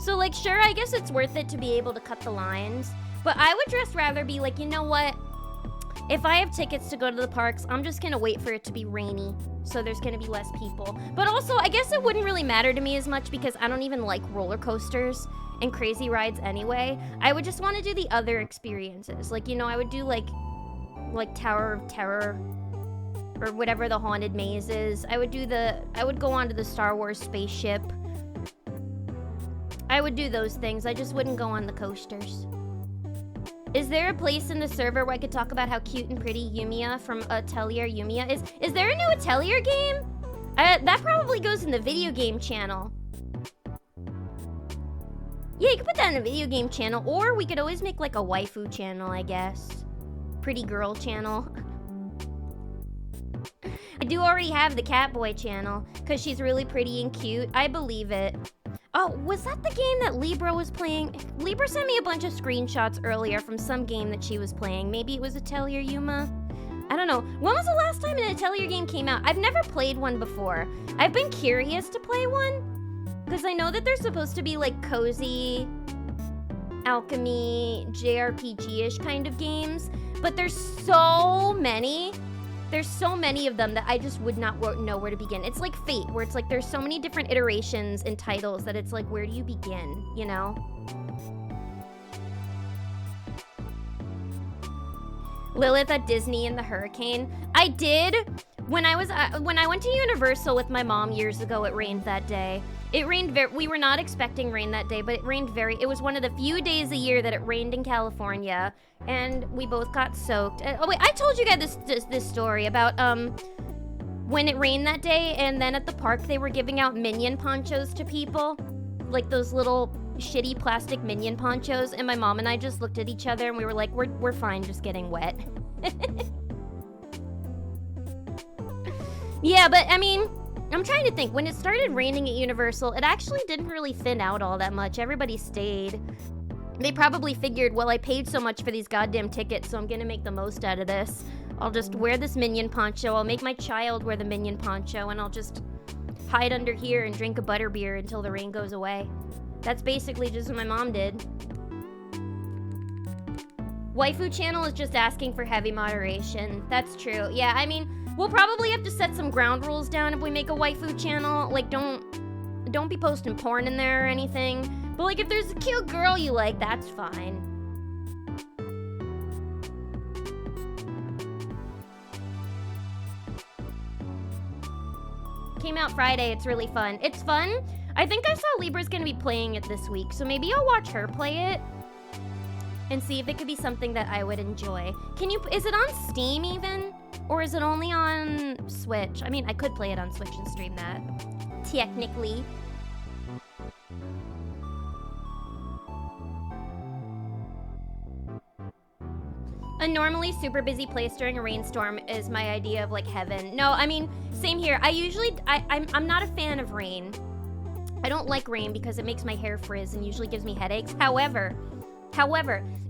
So like, sure, I guess it's worth it to be able to cut the lines. But I would just rather be like, you know what? If I have tickets to go to the parks, I'm just gonna wait for it to be rainy, so there's gonna be less people. But also, I guess it wouldn't really matter to me as much because I don't even like roller coasters and crazy rides anyway. I would just want to do the other experiences. Like, you know, I would do like Tower of Terror or whatever the haunted maze is. I would go onto the Star Wars spaceship. I would do those things. I just wouldn't go on the coasters. Is there a place in the server where I could talk about how cute and pretty Yumiya from Atelier Yumiya is? Is there a new Atelier game? That probably goes in the video game channel. Yeah, you could put that in the video game channel, or we could always make like a waifu channel, I guess. Pretty girl channel. I do already have the Catboy channel, because she's really pretty and cute. I believe it. Oh, was that the game that Libra was playing? Libra sent me a bunch of screenshots earlier from some game that she was playing. Maybe it was Atelier Yuma? I don't know. When was the last time an Atelier game came out? I've never played one before. I've been curious to play one, because I know that they're supposed to be like cozy, alchemy, JRPG-ish kind of games, but there's so many There's so many of them that I just would not know where to begin. It's like Fate, where it's like there's so many different iterations and titles that it's like, where do you begin, you know? Lilith at Disney and the hurricane. I did. When I went to Universal with my mom years ago, it rained that day. It rained we were not expecting rain that day, but it rained it was one of the few days a year that it rained in California, and we both got soaked. Oh wait, I told you guys this story about when it rained that day, and then at the park they were giving out Minion ponchos to people, like those little shitty plastic Minion ponchos, and my mom and I just looked at each other and we were like, we're fine just getting wet. Yeah, but I mean, I'm trying to think. When it started raining at Universal, it actually didn't really thin out all that much. Everybody stayed. They probably figured, well, I paid so much for these goddamn tickets, so I'm gonna make the most out of this. I'll just wear this Minion poncho. I'll make my child wear the Minion poncho, and I'll just hide under here and drink a butterbeer until the rain goes away. That's basically just what my mom did. Waifu Channel is just asking for heavy moderation. That's true. Yeah, I mean, we'll probably have to set some ground rules down if we make a waifu channel. Like, don't be posting porn in there or anything. But like, if there's a cute girl you like, that's fine. Came out Friday. It's really fun. It's fun. I think I saw Libra's gonna be playing it this week, so maybe I'll watch her play it and see if it could be something that I would enjoy. Is it on Steam even? Or is it only on Switch? I mean, I could play it on Switch and stream that, technically. A normally super busy place during a rainstorm is my idea of like heaven. No, I mean, same here. I'm not a fan of rain. I don't like rain because it makes my hair frizz and usually gives me headaches. However,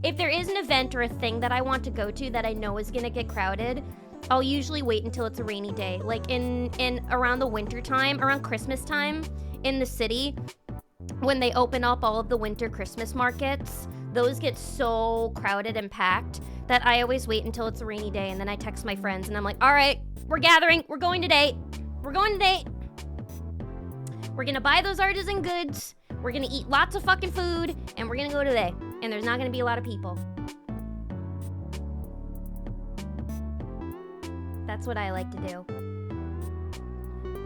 if there is an event or a thing that I want to go to that I know is gonna get crowded, I'll usually wait until it's a rainy day. Like in around the winter time, around Christmas time in the city, when they open up all of the winter Christmas markets, those get so crowded and packed that I always wait until it's a rainy day, and then I text my friends and I'm like, all right, we're gathering, we're going today. We're gonna buy those artisan goods, we're gonna eat lots of fucking food, and we're gonna go today. And there's not gonna be a lot of people. That's what I like to do.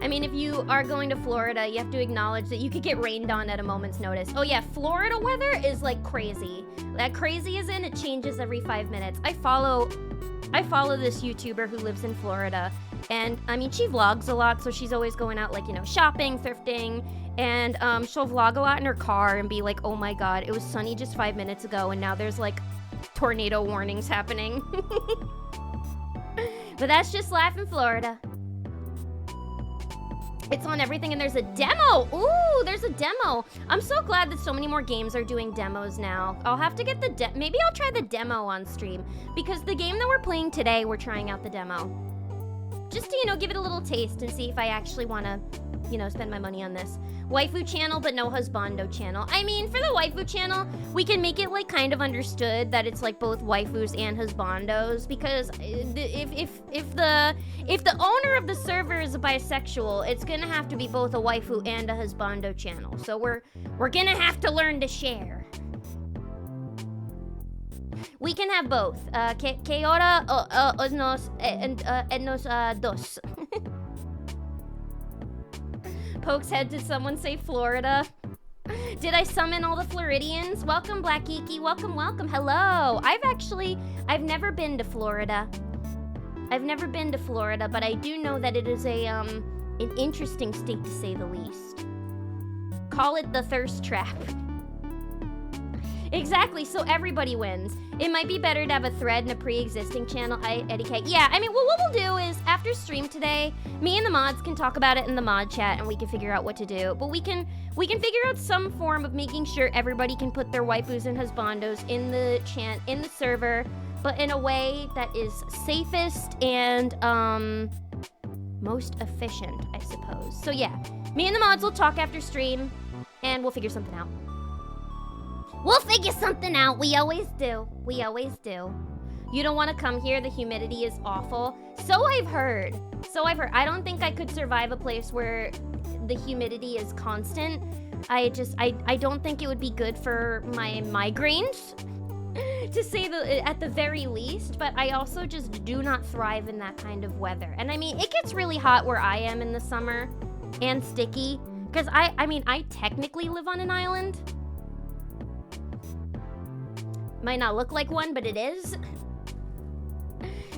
I mean, if you are going to Florida, you have to acknowledge that you could get rained on at a moment's notice. Oh yeah, Florida weather is like crazy. That crazy is in, it changes every 5 minutes. I follow this YouTuber who lives in Florida, and I mean, she vlogs a lot, so she's always going out, like, you know, shopping, thrifting, and she'll vlog a lot in her car and be like, oh my god, it was sunny just 5 minutes ago, and now there's like tornado warnings happening. But that's just life in Florida. It's on everything, and there's a demo. Ooh, there's a demo. I'm so glad that so many more games are doing demos now. I'll have to get maybe I'll try the demo on stream, because the game that we're playing today, we're trying out the demo. Just to, you know, give it a little taste and see if I actually want to, you know, spend my money on this. Waifu channel, but no husbando channel. I mean, for the waifu channel, we can make it like kind of understood that it's like both waifus and husbandos, because if the owner of the server is a bisexual, it's gonna have to be both a waifu and a husbando channel. So we're gonna have to learn to share. We can have both. Que hora nos dos. Pokes head, did someone say Florida? Did I summon all the Floridians? Welcome, Black Geeky. Welcome, welcome. Hello. I've never been to Florida. But I do know that it is an interesting state, to say the least. Call it the thirst trap. Exactly, so everybody wins. It might be better to have a thread in a pre-existing channel, Eddie K. Yeah, I mean, well, what we'll do is, after stream today, me and the mods can talk about it in the mod chat, and we can figure out what to do. But we can figure out some form of making sure everybody can put their waifus and husbandos in the server, but in a way that is safest and, most efficient, I suppose. So yeah, me and the mods will talk after stream, and we'll figure something out. We'll figure something out. We always do. You don't want to come here. The humidity is awful. So I've heard. I don't think I could survive a place where the humidity is constant. I don't think it would be good for my migraines, to say at the very least. But I also just do not thrive in that kind of weather. And I mean, it gets really hot where I am in the summer, and sticky. Because I technically live on an island. Might not look like one, but it is.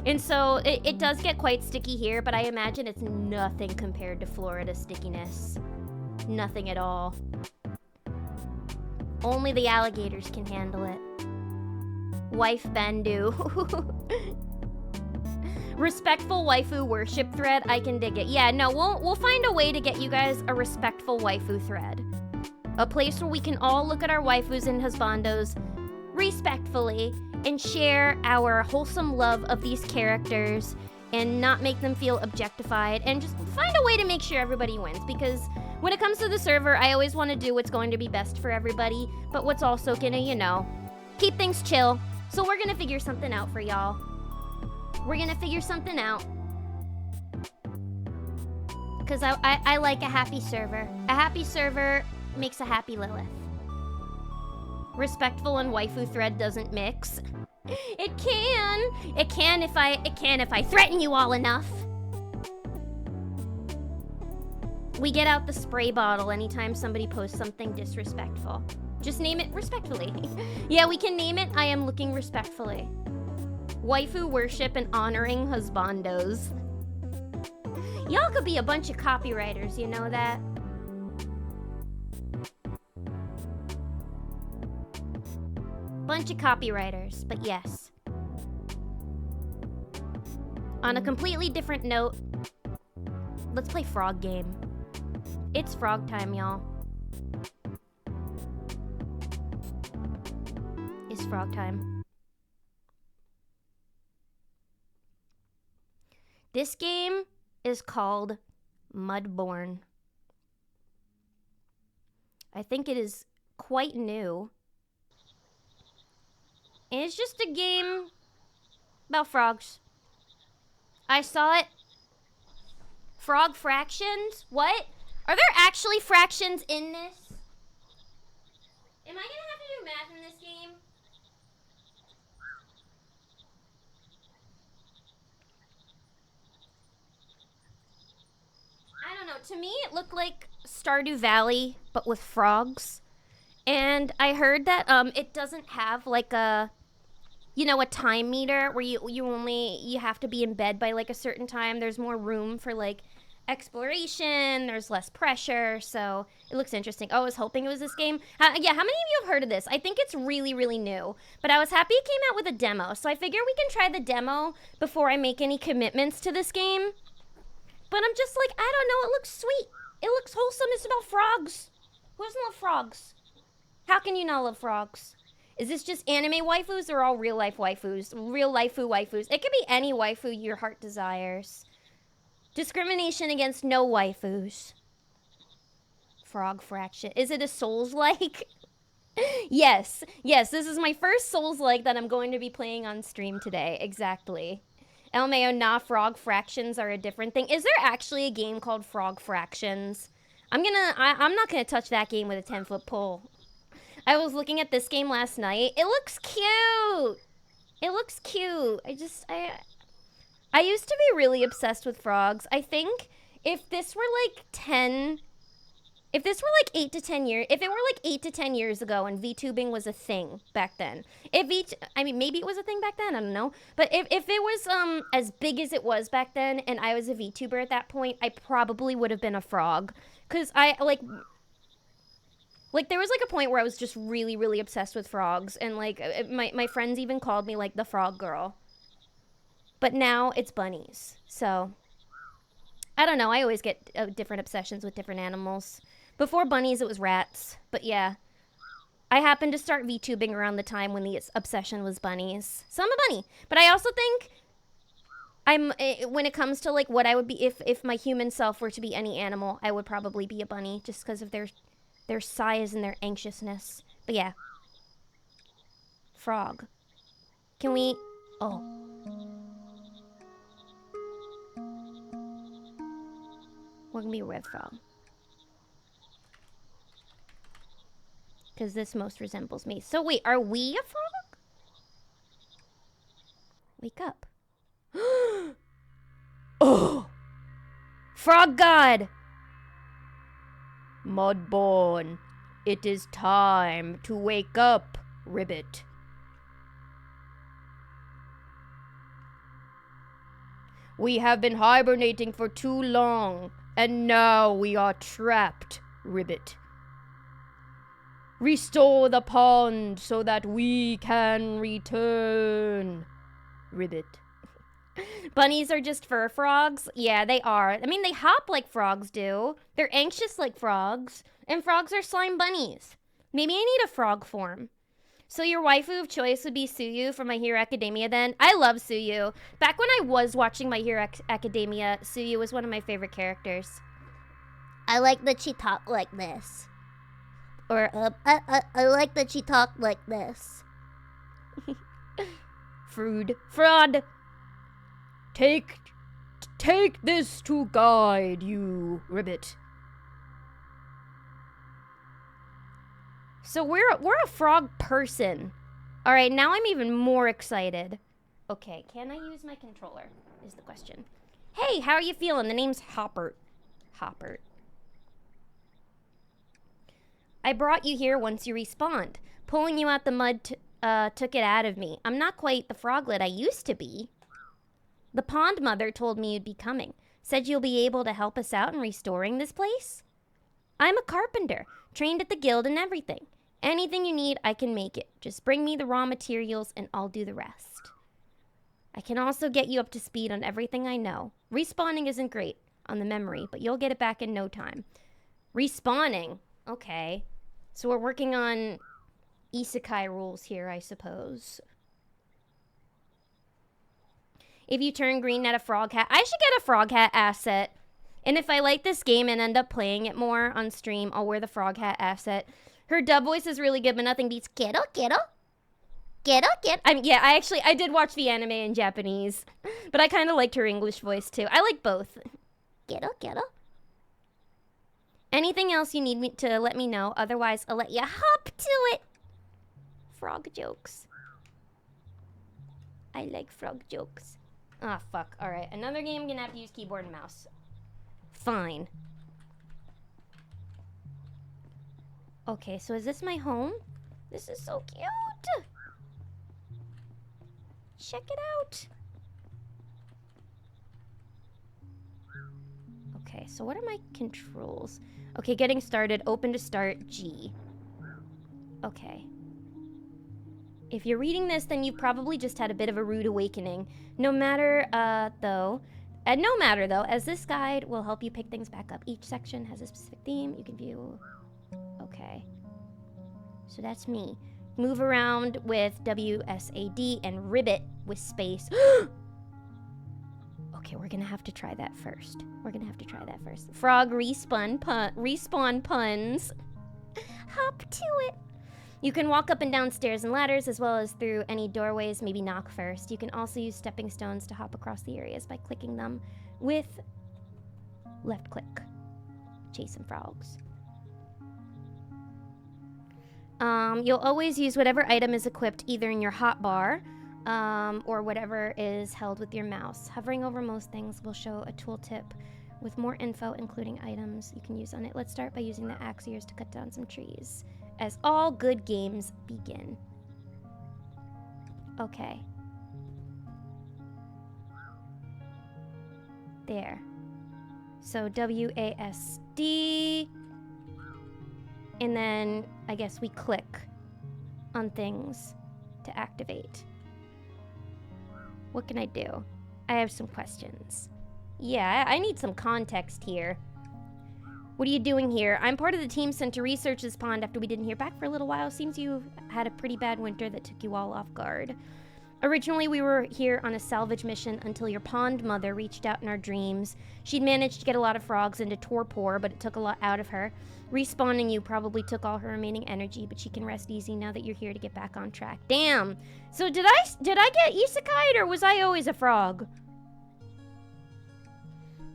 And so it does get quite sticky here, but I imagine it's nothing compared to Florida stickiness. Nothing at all. Only the alligators can handle it. Wife Bendu. Respectful waifu worship thread, I can dig it. Yeah, no, we'll find a way to get you guys a respectful waifu thread. A place where we can all look at our waifus and husbandos respectfully and share our wholesome love of these characters and not make them feel objectified, and just find a way to make sure everybody wins. Because when it comes to the server, I always want to do what's going to be best for everybody, but what's also gonna, keep things chill. So we're gonna figure something out for y'all. We're gonna figure something out. Because I like a happy server. A happy server makes a happy Lilith. Respectful and waifu thread doesn't mix. It can. It can if I threaten you all enough. We get out the spray bottle anytime somebody posts something disrespectful. Just name it respectfully. Yeah, we can name it I am looking respectfully. Waifu worship and honoring husbandos. Y'all could be a bunch of copywriters, you know that? Bunch of copywriters, but yes. On a completely different note, let's play frog game. It's frog time, y'all. It's frog time. This game is called Mudborn. I think it is quite new. And it's just a game about frogs. I saw it. Frog fractions? What? Are there actually fractions in this? Am I gonna have to do math in this game? I don't know. To me, it looked like Stardew Valley, but with frogs. And I heard that it doesn't have like a time meter where you have to be in bed by like a certain time. There's more room for like exploration. There's less pressure, so it looks interesting. Oh, I was hoping it was this game. Yeah, how many of you have heard of this? I think it's really, really new, but I was happy it came out with a demo, so I figure we can try the demo before I make any commitments to this game. But I'm just like, I don't know, it looks sweet. It looks wholesome. It's about frogs. Who doesn't love frogs? How can you not love frogs? Is this just anime waifus or all real life waifus? Real lifeu waifus. It could be any waifu your heart desires. Discrimination against no waifus. Frog fraction. Is it a Souls-like? Yes, this is my first Souls-like that I'm going to be playing on stream today. Exactly. LMAO, nah, frog fractions are a different thing. Is there actually a game called Frog Fractions? I'm not gonna touch that game with a 10-foot pole. I was looking at this game last night. It looks cute. It looks cute. I used to be really obsessed with frogs. I think if this were like 8 to 10 years, if it were like 8 to 10 years ago and VTubing was a thing back then, maybe it was a thing back then, I don't know. But if it was as big as it was back then and I was a VTuber at that point, I probably would have been a frog. Cause like there was like a point where I was just really, really obsessed with frogs, and like my friends even called me like the frog girl. But now it's bunnies. So I don't know. I always get different obsessions with different animals. Before bunnies, it was rats. But yeah, I happened to start VTubing around the time when the obsession was bunnies. So I'm a bunny. But I also think when it comes to like what I would be if my human self were to be any animal, I would probably be a bunny just because of their size and their anxiousness. But yeah. Frog. Can we Oh. We're gonna be a red frog. Because this most resembles me. So wait, are we a frog? Wake up. Oh! Frog God! Mudborn, it is time to wake up, Ribbit. We have been hibernating for too long, and now we are trapped, Ribbit. Restore the pond so that we can return, Ribbit. Bunnies are just fur frogs? Yeah, they are. I mean, they hop like frogs do. They're anxious like frogs. And frogs are slime bunnies. Maybe I need a frog form. So your waifu of choice would be Suyu from My Hero Academia then? I love Suyu. Back when I was watching My Hero Academia, Suyu was one of my favorite characters. I like that she talked like this. Or, I like that she talked like this. Fraud. Take this to guide you, Ribbit. So we're a frog person. All right, now I'm even more excited. Okay, can I use my controller? Is the question. Hey, how are you feeling? The name's Hoppert. I brought you here once you respawned. Pulling you out the mud took it out of me. I'm not quite the froglet I used to be. The pond mother told me you'd be coming. Said you'll be able to help us out in restoring this place. I'm a carpenter, trained at the guild and everything. Anything you need, I can make it. Just bring me the raw materials and I'll do the rest. I can also get you up to speed on everything I know. Respawning isn't great on the memory, but you'll get it back in no time. Respawning? Okay. So we're working on isekai rules here, I suppose. If you turn green at a frog hat, I should get a frog hat asset. And if I like this game and end up playing it more on stream, I'll wear the frog hat asset. Her dub voice is really good, but nothing beats kiddo. I did watch the anime in Japanese, but I kind of liked her English voice too. I like both. Kiddo. Anything else you need me to let me know, otherwise I'll let you hop to it. Frog jokes. I like frog jokes. Ah, fuck. Alright, another game I'm gonna have to use keyboard and mouse. Fine. Okay, so is this my home? This is so cute. Check it out. Okay, so what are my controls? Okay, getting started. Open to start. G. Okay. If you're reading this, then you've probably just had a bit of a rude awakening. No matter, though, as this guide will help you pick things back up. Each section has a specific theme you can view. Okay. So that's me. Move around with WSAD and ribbit with space. Okay, we're gonna have to try that first. Frog respawn puns. Hop to it. You can walk up and down stairs and ladders as well as through any doorways, maybe knock first. You can also use stepping stones to hop across the areas by clicking them with left click. Chasing frogs. You'll always use whatever item is equipped either in your hotbar or whatever is held with your mouse. Hovering over most things will show a tooltip with more info, including items you can use on it. Let's start by using the axe ears to cut down some trees. As all good games begin. Okay. There. So WASD. And then I guess we click on things to activate. What can I do? I have some questions. Yeah, I need some context here. What are you doing here? I'm part of the team sent to research this pond after we didn't hear back for a little while. Seems you had a pretty bad winter that took you all off guard. Originally, we were here on a salvage mission until your pond mother reached out in our dreams. She'd managed to get a lot of frogs into torpor, but it took a lot out of her. Respawning you probably took all her remaining energy, but she can rest easy now that you're here to get back on track. Damn. So did I get isekai'd, or was I always a frog?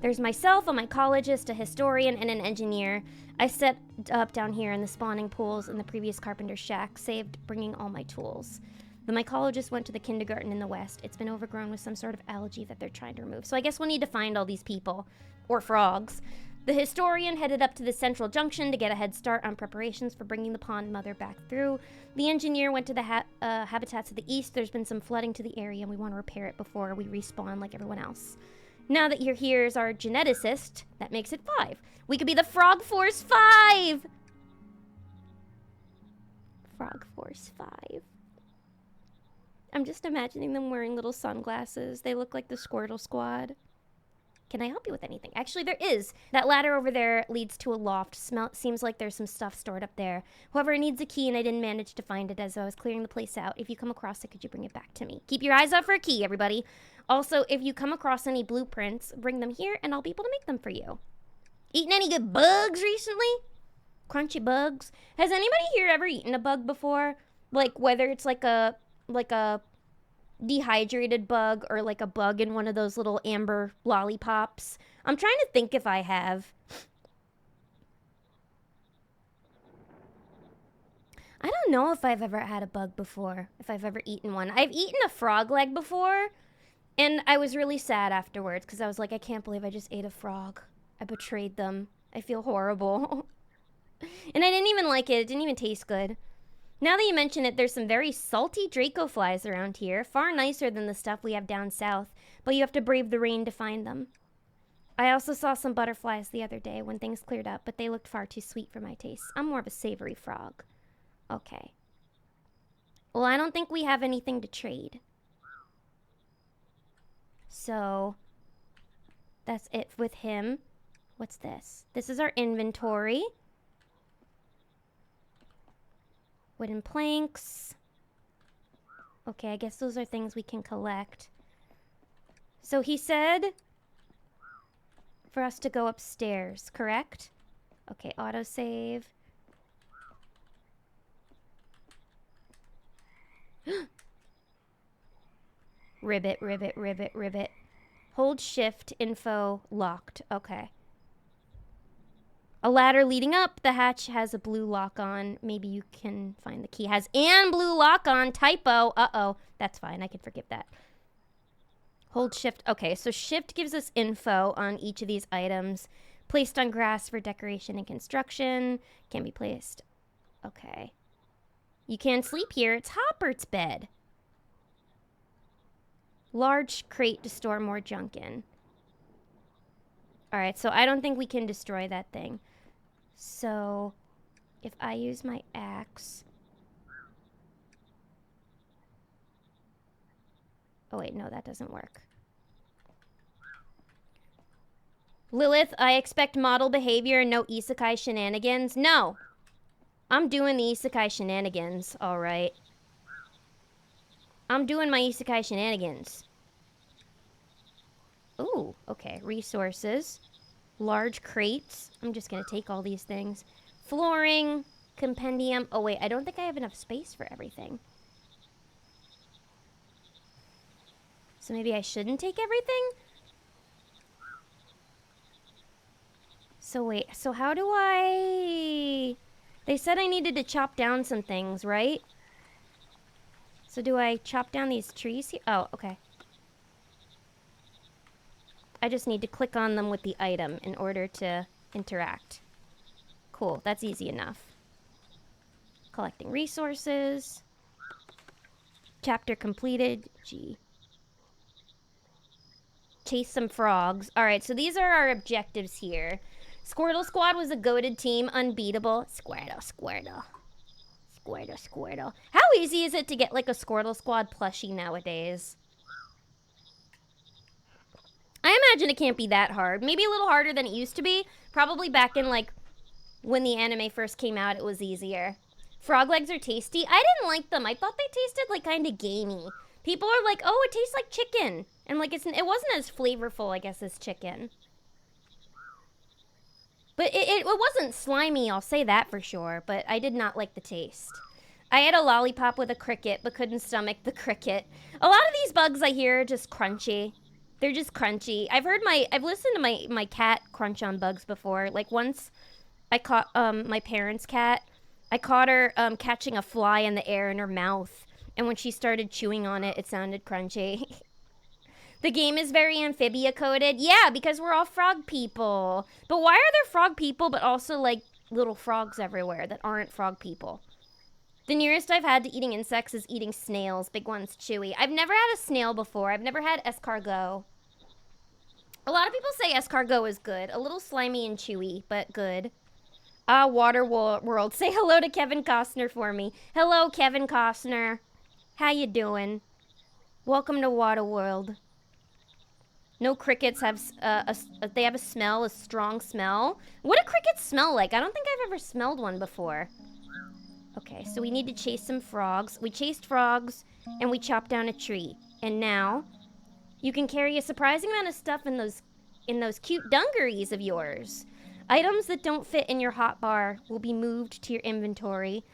There's myself, a mycologist, a historian, and an engineer. I set up down here in the spawning pools in the previous carpenter's shack, saved bringing all my tools. The mycologist went to the kindergarten in the west. It's been overgrown with some sort of algae that they're trying to remove. So I guess we'll need to find all these people. Or frogs. The historian headed up to the central junction to get a head start on preparations for bringing the pond mother back through. The engineer went to the habitats of the east. There's been some flooding to the area, and we want to repair it before we respawn like everyone else. Now that you're here as our geneticist, that makes it 5. We could be the Frog Force 5! Frog Force 5. I'm just imagining them wearing little sunglasses. They look like the Squirtle Squad. Can I help you with anything? Actually, there is. That ladder over there leads to a loft. Seems like there's some stuff stored up there. However, it needs a key, and I didn't manage to find it as I was clearing the place out. If you come across it, could you bring it back to me? Keep your eyes out for a key, everybody. Also, if you come across any blueprints, bring them here, and I'll be able to make them for you. Eaten any good bugs recently? Crunchy bugs? Has anybody here ever eaten a bug before? Like, whether it's like a dehydrated bug or like a bug in one of those little amber lollipops. I'm trying to think if I have. I don't know if I've ever had a bug before, if I've ever eaten one. I've eaten a frog leg before, and I was really sad afterwards because I was like, I can't believe I just ate a frog. I betrayed them. I feel horrible. And I didn't even like it. It didn't even taste good. Now that you mention it, there's some very salty Draco flies around here, far nicer than the stuff we have down south, but you have to brave the rain to find them. I also saw some butterflies the other day when things cleared up, but they looked far too sweet for my taste. I'm more of a savory frog. Okay. Well, I don't think we have anything to trade. So, that's it with him. What's this? This is our inventory. Wooden planks. Okay, I guess those are things we can collect. So he said for us to go upstairs, correct? Okay, autosave. Ribbit, ribbit, ribbit, ribbit. Hold shift, info, locked. Okay. A ladder leading up. The hatch has a blue lock on. Maybe you can find the key. Has and blue lock on. Typo. Uh-oh. That's fine. I can forgive that. Hold shift. Okay, so shift gives us info on each of these items. Placed on grass for decoration and construction. Can be placed. Okay. You can sleep here. It's Hoppert's bed. Large crate to store more junk in. Alright, so I don't think we can destroy that thing. So, if I use my axe... Oh wait, no, that doesn't work. Lilith, I expect model behavior and no isekai shenanigans. No! I'm doing the isekai shenanigans, alright. I'm doing my isekai shenanigans. Ooh, okay. Resources. Large crates. I'm just gonna take all these things. Flooring. Compendium. Oh wait, I don't think I have enough space for everything. So maybe I shouldn't take everything? So wait, so how do I... They said I needed to chop down some things, right? So do I chop down these trees here? Oh, okay. I just need to click on them with the item in order to interact. Cool, that's easy enough. Collecting resources. Chapter completed. G. Chase some frogs. Alright, so these are our objectives here. Squirtle Squad was a goated team, unbeatable. Squirtle, Squirtle. Squirtle, Squirtle. How easy is it to get like a Squirtle Squad plushie nowadays? I imagine it can't be that hard. Maybe a little harder than it used to be. Probably back in like when the anime first came out, it was easier. Frog legs are tasty. I didn't like them. I thought they tasted like kind of gamey. People are like, oh, it tastes like chicken. And like, it wasn't as flavorful, I guess, as chicken. But it wasn't slimy, I'll say that for sure. But I did not like the taste. I had a lollipop with a cricket, but couldn't stomach the cricket. A lot of these bugs I hear are just crunchy. They're just crunchy. I've listened to my cat crunch on bugs before. Like once I caught my parents' cat. I caught her catching a fly in the air in her mouth, and when she started chewing on it, it sounded crunchy. The game is very amphibia coded. Yeah, because we're all frog people. But why are there frog people but also like little frogs everywhere that aren't frog people? The nearest I've had to eating insects is eating snails, big ones, chewy. I've never had a snail before. I've never had escargot. A lot of people say escargot is good. A little slimy and chewy, but good. Water World. Say hello to Kevin Costner for me. Hello, Kevin Costner. How you doing? Welcome to Water World. No crickets have they have a smell, a strong smell. What do crickets smell like? I don't think I've ever smelled one before. Okay, so we need to chase some frogs. We chased frogs and we chopped down a tree. And now you can carry a surprising amount of stuff in those cute dungarees of yours. Items that don't fit in your hotbar will be moved to your inventory.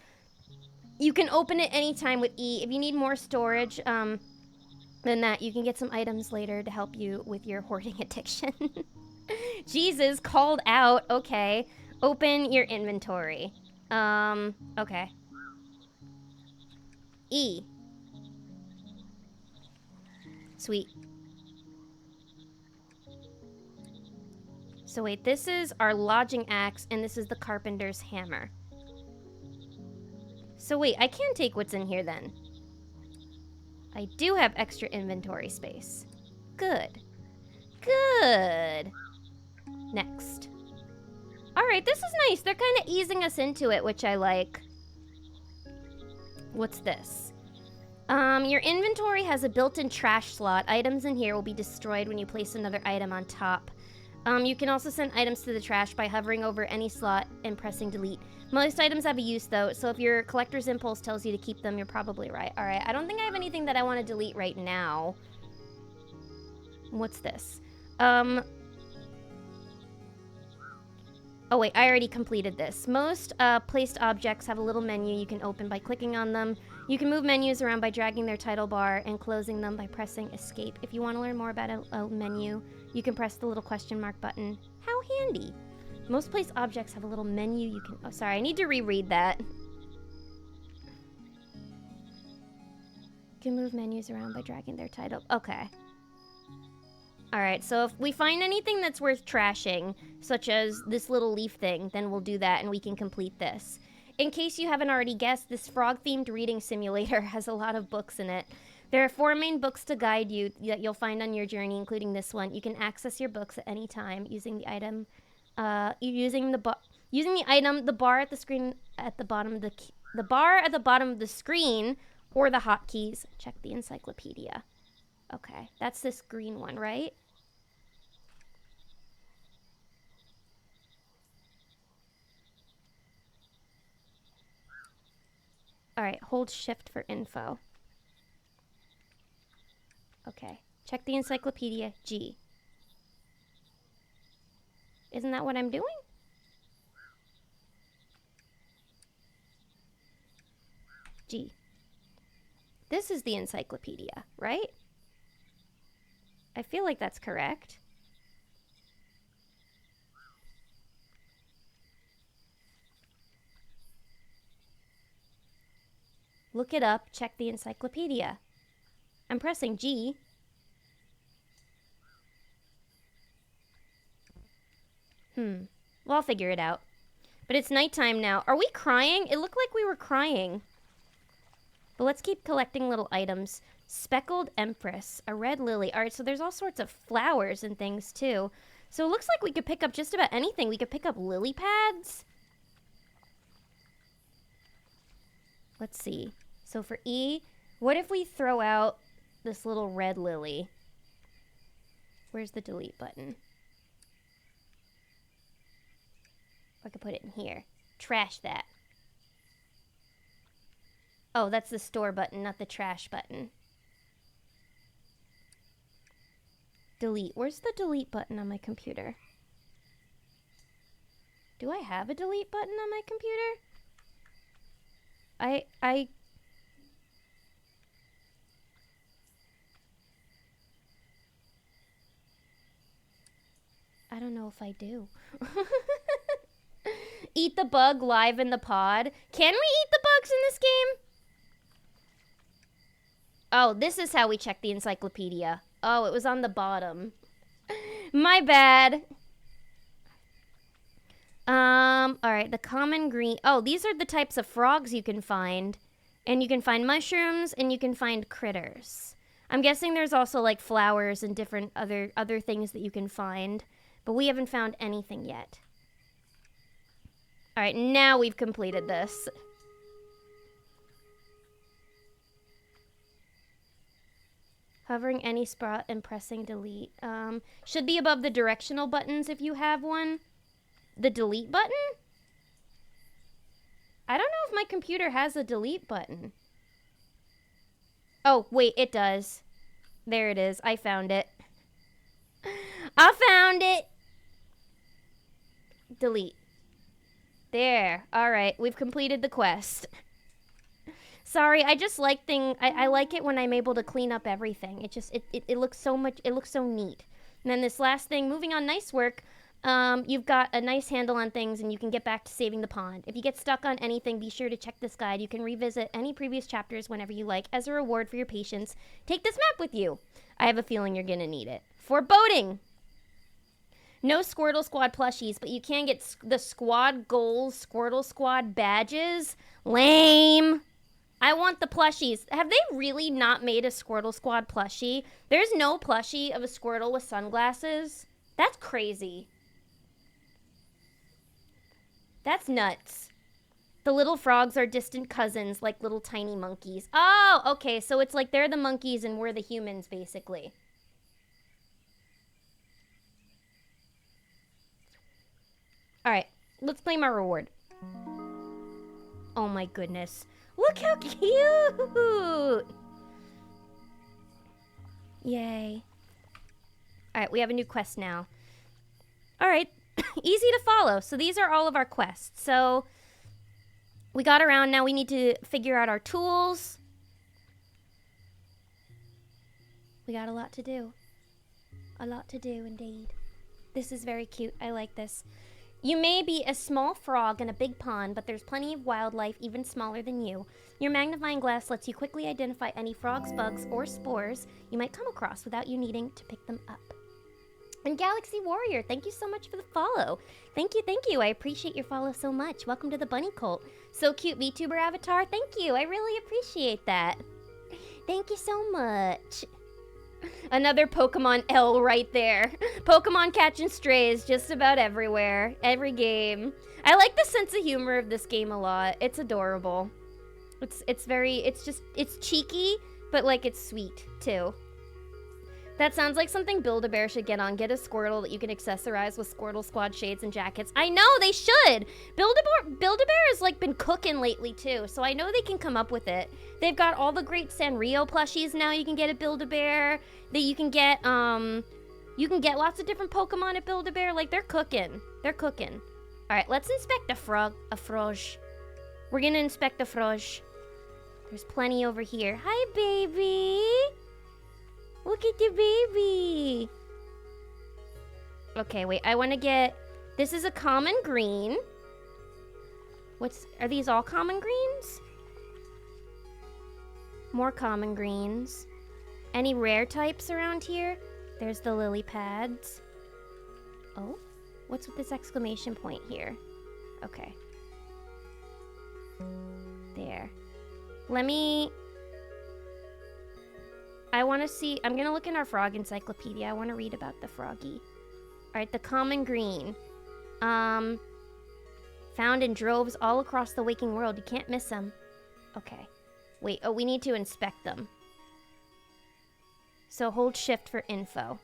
You can open it anytime with E. If you need more storage than that, you can get some items later to help you with your hoarding addiction. Jesus, called out. Okay. Open your inventory. Okay. E. Sweet. So wait, this is our lodging axe, and this is the carpenter's hammer. So wait, I can take what's in here then. I do have extra inventory space. Good. Good. Next. Alright, this is nice. They're kind of easing us into it, which I like. What's this? Your inventory has a built-in trash slot. Items in here will be destroyed when you place another item on top. You can also send items to the trash by hovering over any slot and pressing delete. Most items have a use though, so if your collector's impulse tells you to keep them, you're probably right. Alright, I don't think I have anything that I want to delete right now. What's this? Oh wait, I already completed this. Most placed objects have a little menu you can open by clicking on them. You can move menus around by dragging their title bar and closing them by pressing escape. If you want to learn more about a menu, you can press the little question mark button. How handy. Most placed objects have a little menu you can... Oh, sorry, I need to reread that. You can move menus around by dragging their title. Okay. Alright, so if we find anything that's worth trashing, such as this little leaf thing, then we'll do that and we can complete this. In case you haven't already guessed, this frog-themed reading simulator has a lot of books in it. There are 4 main books to guide you that you'll find on your journey, including this one. You can access your books at any time using the item, the bar at the screen at the bottom of the bar at the bottom of the screen, or the hotkeys. Check the encyclopedia. Okay, that's this green one, right? Alright, hold shift for info. Okay, check the encyclopedia, G. Isn't that what I'm doing? G. This is the encyclopedia, right? I feel like that's correct. Look it up, check the encyclopedia. I'm pressing G. Well, I'll figure it out. But it's nighttime now. Are we crying? It looked like we were crying. But let's keep collecting little items. Speckled Empress, a red lily. Alright, so there's all sorts of flowers and things too. So it looks like we could pick up just about anything. We could pick up lily pads. Let's see. So for E, what if we throw out this little red lily? Where's the delete button? I could put it in here. Trash that. Oh, that's the store button, not the trash button. Delete. Where's the delete button on my computer? Do I have a delete button on my computer? I don't know if I do. Eat the bug live in the pod. Can we eat the bugs in this game? Oh, this is how we check the encyclopedia. Oh, it was on the bottom. My bad. Alright, the common green. Oh, these are the types of frogs you can find. And you can find mushrooms, and you can find critters. I'm guessing there's also, like, flowers and different other things that you can find. But we haven't found anything yet. Alright, now we've completed this. Hovering any spot and pressing delete. Should be above the directional buttons if you have one. The delete button? I don't know if my computer has a delete button. Oh, wait, it does. There it is. I found it. I found it! Delete. There. Alright, we've completed the quest. Sorry, I just like I like it when I'm able to clean up everything. It looks so much, it looks so neat. And then this last thing, moving on, nice work. You've got a nice handle on things and you can get back to saving the pond. If you get stuck on anything, be sure to check this guide. You can revisit any previous chapters whenever you like. As a reward for your patience, take this map with you. I have a feeling you're gonna need it. Foreboding! No Squirtle Squad plushies, but you can get the Squad Goals Squirtle Squad badges. Lame! I want the plushies. Have they really not made a Squirtle Squad plushie? There's no plushie of a Squirtle with sunglasses? That's crazy. That's nuts. The little frogs are distant cousins, like little tiny monkeys. Oh, okay, so it's like they're the monkeys and we're the humans, basically. Alright, let's claim our reward. Oh my goodness. Look how cute! Yay. Alright, we have a new quest now. Alright, easy to follow. So these are all of our quests. So we got around. Now we need to figure out our tools. We got a lot to do. A lot to do, indeed. This is very cute. I like this. You may be a small frog in a big pond, but there's plenty of wildlife even smaller than you. Your magnifying glass lets you quickly identify any frogs, bugs, or spores you might come across without you needing to pick them up. And Galaxy Warrior, thank you so much for the follow. Thank you. I appreciate your follow so much. Welcome to the Bunny Cult. So cute, VTuber avatar. Thank you. I really appreciate that. Thank you so much. Another Pokemon L right there. Pokemon catching strays just about everywhere. Every game. I like the sense of humor of this game a lot. It's adorable. It's cheeky, but like it's sweet too. That sounds like something Build-A-Bear should get on. Get a Squirtle that you can accessorize with Squirtle Squad shades and jackets. I know, they should! Build-A-Bear has, like, been cooking lately, too, so I know they can come up with it. They've got all the great Sanrio plushies now you can get at Build-A-Bear. That you can get lots of different Pokemon at Build-A-Bear. Like, they're cooking. They're cooking. Alright, let's inspect a frog. We're gonna inspect the frog. There's plenty over here. Hi, baby! Look at the baby. Okay, wait. I want to get... This is a common green. Are these all common greens? More common greens. Any rare types around here? There's the lily pads. Oh, what's with this exclamation point here? Okay. There. I want to see... I'm going to look in our frog encyclopedia. I want to read about the froggy. Alright, the common green. Found in droves all across the waking world. You can't miss them. Okay. Wait, we need to inspect them. So hold shift for info.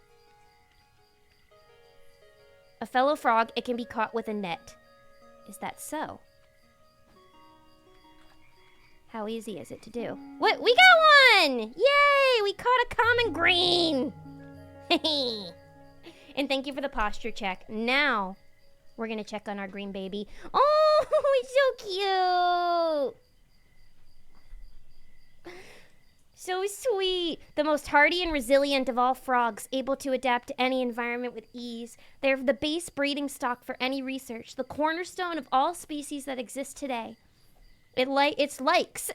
A fellow frog, it can be caught with a net. Is that so? How easy is it to do? What? We got one! Yay! We caught a common green! And thank you for the posture check. Now, we're gonna check on our green baby. Oh, he's so cute! So sweet. The most hardy and resilient of all frogs, able to adapt to any environment with ease. They're the base breeding stock for any research, the cornerstone of all species that exist today. It's likes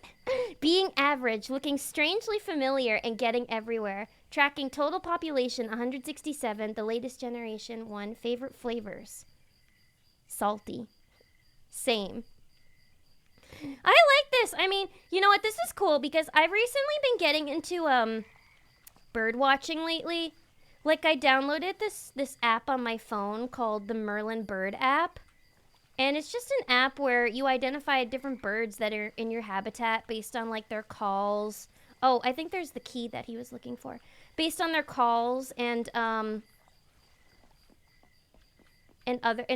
being average, looking strangely familiar, and getting everywhere. Tracking total population 167, the latest generation one. Favorite flavors: salty. Same. I like this. I mean, you know what? This is cool because I've recently been getting into bird watching lately. Like, I downloaded this app on my phone called the Merlin Bird app. And it's just an app where you identify different birds that are in your habitat based on, like, their calls. Oh, I think there's the key that he was looking for. Based on their calls and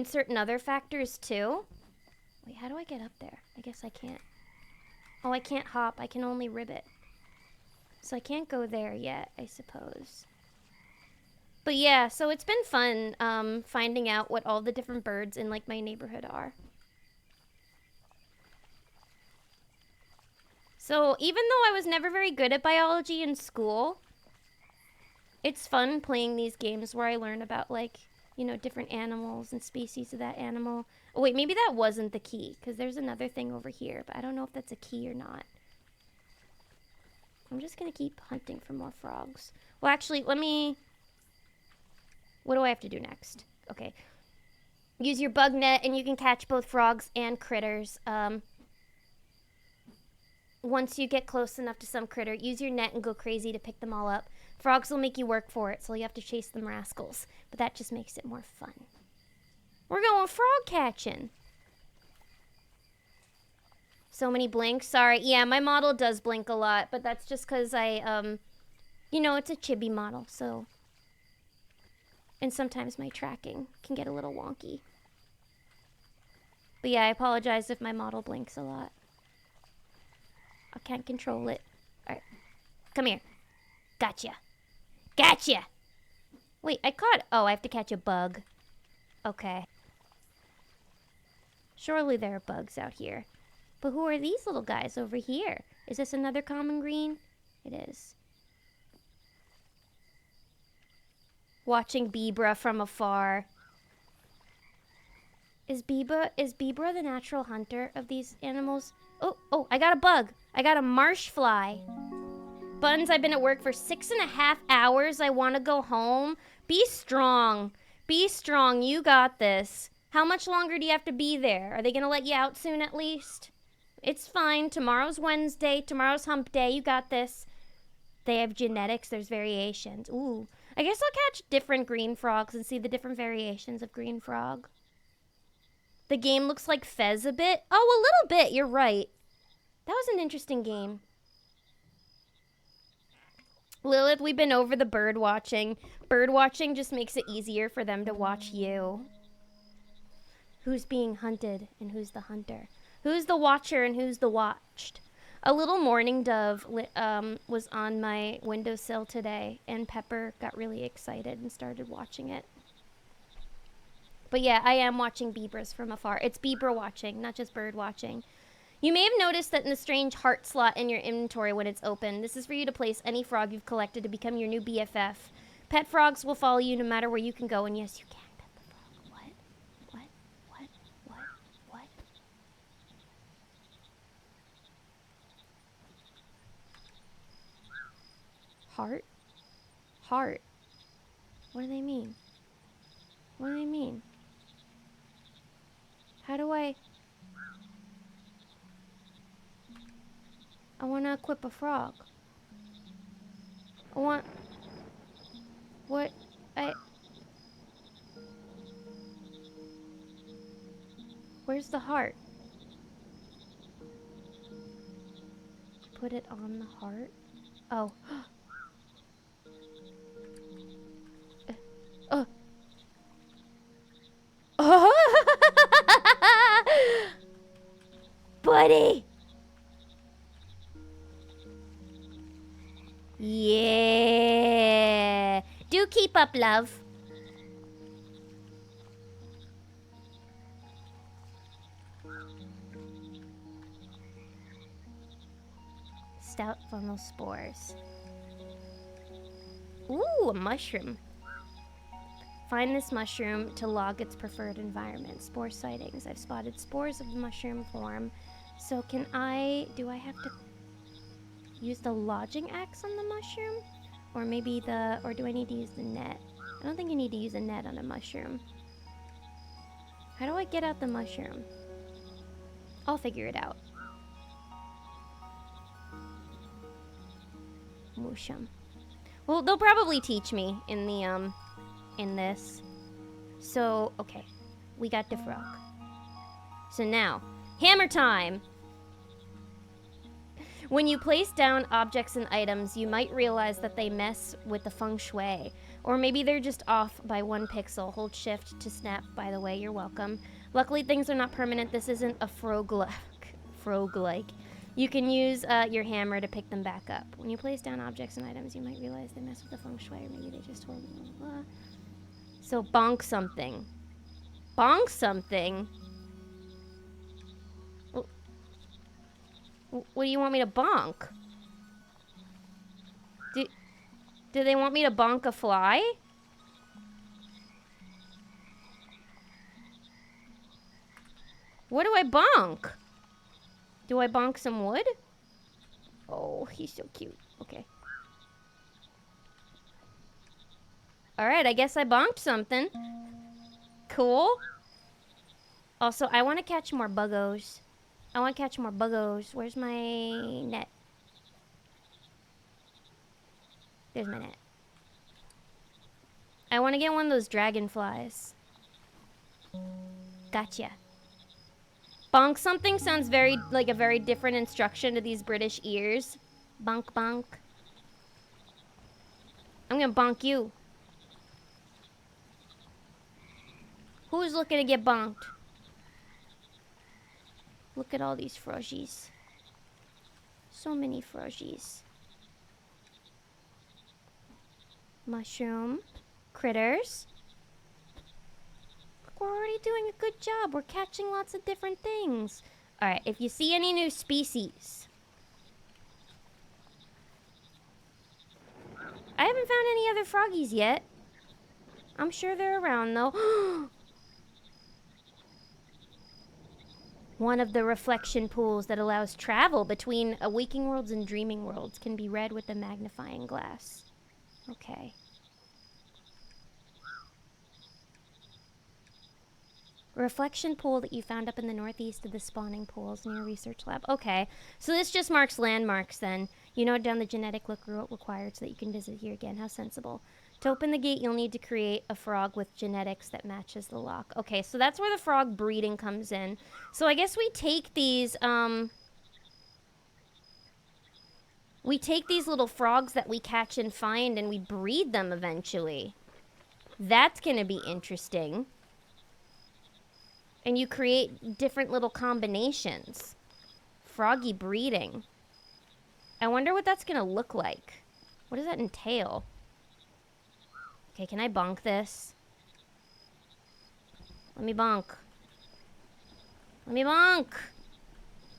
certain other factors too. Wait, how do I get up there? I guess I can't. Oh, I can't hop. I can only ribbit. So I can't go there yet, I suppose. But yeah, so it's been fun finding out what all the different birds in, like, my neighborhood are. So even though I was never very good at biology in school, it's fun playing these games where I learn about, like, you know, different animals and species of that animal. Oh, wait, maybe that wasn't the key, because there's another thing over here, but I don't know if that's a key or not. I'm just going to keep hunting for more frogs. Well, actually, let me... What do I have to do next? Okay. Use your bug net, and you can catch both frogs and critters. Once you get close enough to some critter, use your net and go crazy to pick them all up. Frogs will make you work for it, so you have to chase them rascals. But that just makes it more fun. We're going frog catching. So many blinks. Sorry. Yeah, my model does blink a lot, but that's just because I, you know, it's a chibi model, so... And sometimes my tracking can get a little wonky. But yeah, I apologize if my model blinks a lot. I can't control it. Alright. Come here. Gotcha. Gotcha! Wait, I caught... Oh, I have to catch a bug. Okay. Surely there are bugs out here. But who are these little guys over here? Is this another common green? It is. Watching Bebra from afar. Is Bebra the natural hunter of these animals? Oh, I got a bug. I got a marsh fly. Buns, I've been at work for 6.5 hours. I want to go home. Be strong. Be strong. You got this. How much longer do you have to be there? Are they going to let you out soon at least? It's fine. Tomorrow's Wednesday. Tomorrow's hump day. You got this. They have genetics. There's variations. Ooh. I guess I'll catch different green frogs and see the different variations of green frog. The game looks like Fez a bit. Oh, a little bit. You're right. That was an interesting game. Lilith, we've been over the bird watching. Bird watching just makes it easier for them to watch you. Who's being hunted and who's the hunter? Who's the watcher and who's the watched? A little mourning dove was on my windowsill today, and Pepper got really excited and started watching it. But yeah, I am watching Bebras from afar. It's Bebra watching, not just bird watching. You may have noticed that in the strange heart slot in your inventory when it's open, this is for you to place any frog you've collected to become your new BFF. Pet frogs will follow you no matter where you can go, and yes, you can pet the frog. What? Heart? Heart. What do they mean? What do they mean? How do I want to equip a frog. What? Where's the heart? Put it on the heart? Oh. Buddy! Yeah! Do keep up, love. Stout funnel spores. Ooh, a mushroom. Find this mushroom to log its preferred environment. Spore sightings. I've spotted spores of the mushroom form. So do I have to use the lodging axe on the mushroom? Or or do I need to use the net? I don't think you need to use a net on a mushroom. How do I get out the mushroom? I'll figure it out. Mushroom. Well, they'll probably teach me in the, in this. So, okay. We got the frog. So now, hammer time! When you place down objects and items, you might realize that they mess with the feng shui. Or maybe they're just off by 1 pixel. Hold shift to snap, by the way, you're welcome. Luckily, things are not permanent. This isn't a frog-like. You can use your hammer to pick them back up. When you place down objects and items, you might realize they mess with the feng shui, or maybe they just hold blah, blah, blah. So bonk something. Bonk something? What do you want me to bonk? Do they want me to bonk a fly? What do I bonk? Do I bonk some wood? Oh, he's so cute. Okay. Alright, I guess I bonked something. Cool. Also, I want to catch more buggos. Where's my net? There's my net. I want to get one of those dragonflies. Gotcha. Bonk something sounds like a very different instruction to these British ears. Bonk, bonk. I'm gonna bonk you. Who's looking to get bonked? Look at all these froggies. So many froggies. Mushroom. Critters. We're already doing a good job. We're catching lots of different things. Alright, if you see any new species. I haven't found any other froggies yet. I'm sure they're around though. One of the reflection pools that allows travel between waking worlds and dreaming worlds can be read with a magnifying glass. Okay. Reflection pool that you found up in the northeast of the spawning pools near research lab. Okay, so this just marks landmarks then. You note down the genetic look required so that you can visit here again. How sensible. To open the gate, you'll need to create a frog with genetics that matches the lock. Okay, so that's where the frog breeding comes in. So I guess we take these, little frogs that we catch and find and we breed them eventually. That's gonna be interesting. And you create different little combinations. Froggy breeding. I wonder what that's gonna look like. What does that entail? Okay, can I bonk this? Let me bonk. Let me bonk!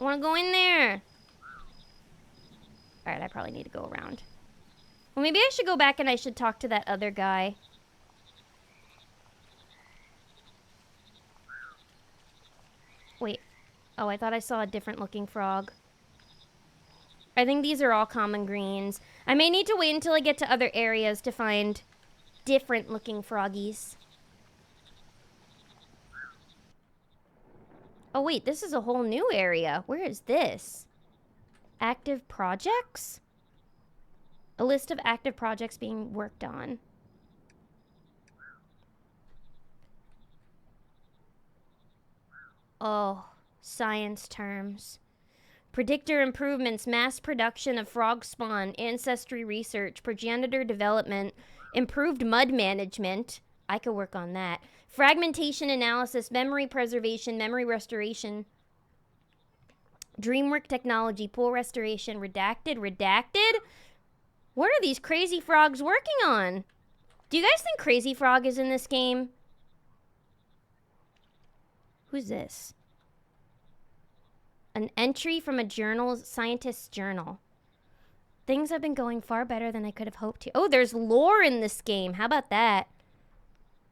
I wanna go in there! Alright, I probably need to go around. Well, maybe I should go back and I should talk to that other guy. Wait. Oh, I thought I saw a different looking frog. I think these are all common greens. I may need to wait until I get to other areas to find different looking froggies. Oh wait, this is a whole new area. Where is this? Active projects? A list of active projects being worked on. Oh, science terms. Predictor improvements, mass production of frog spawn, ancestry research, progenitor development, improved mud management. I could work on that. Fragmentation analysis, memory preservation, memory restoration, dreamwork technology, pool restoration, redacted. What are these crazy frogs working on? Do you guys think Crazy Frog is in this game? Who's this? An entry from a scientist's journal. Things have been going far better than I could have hoped to. Oh, there's lore in this game. How about that?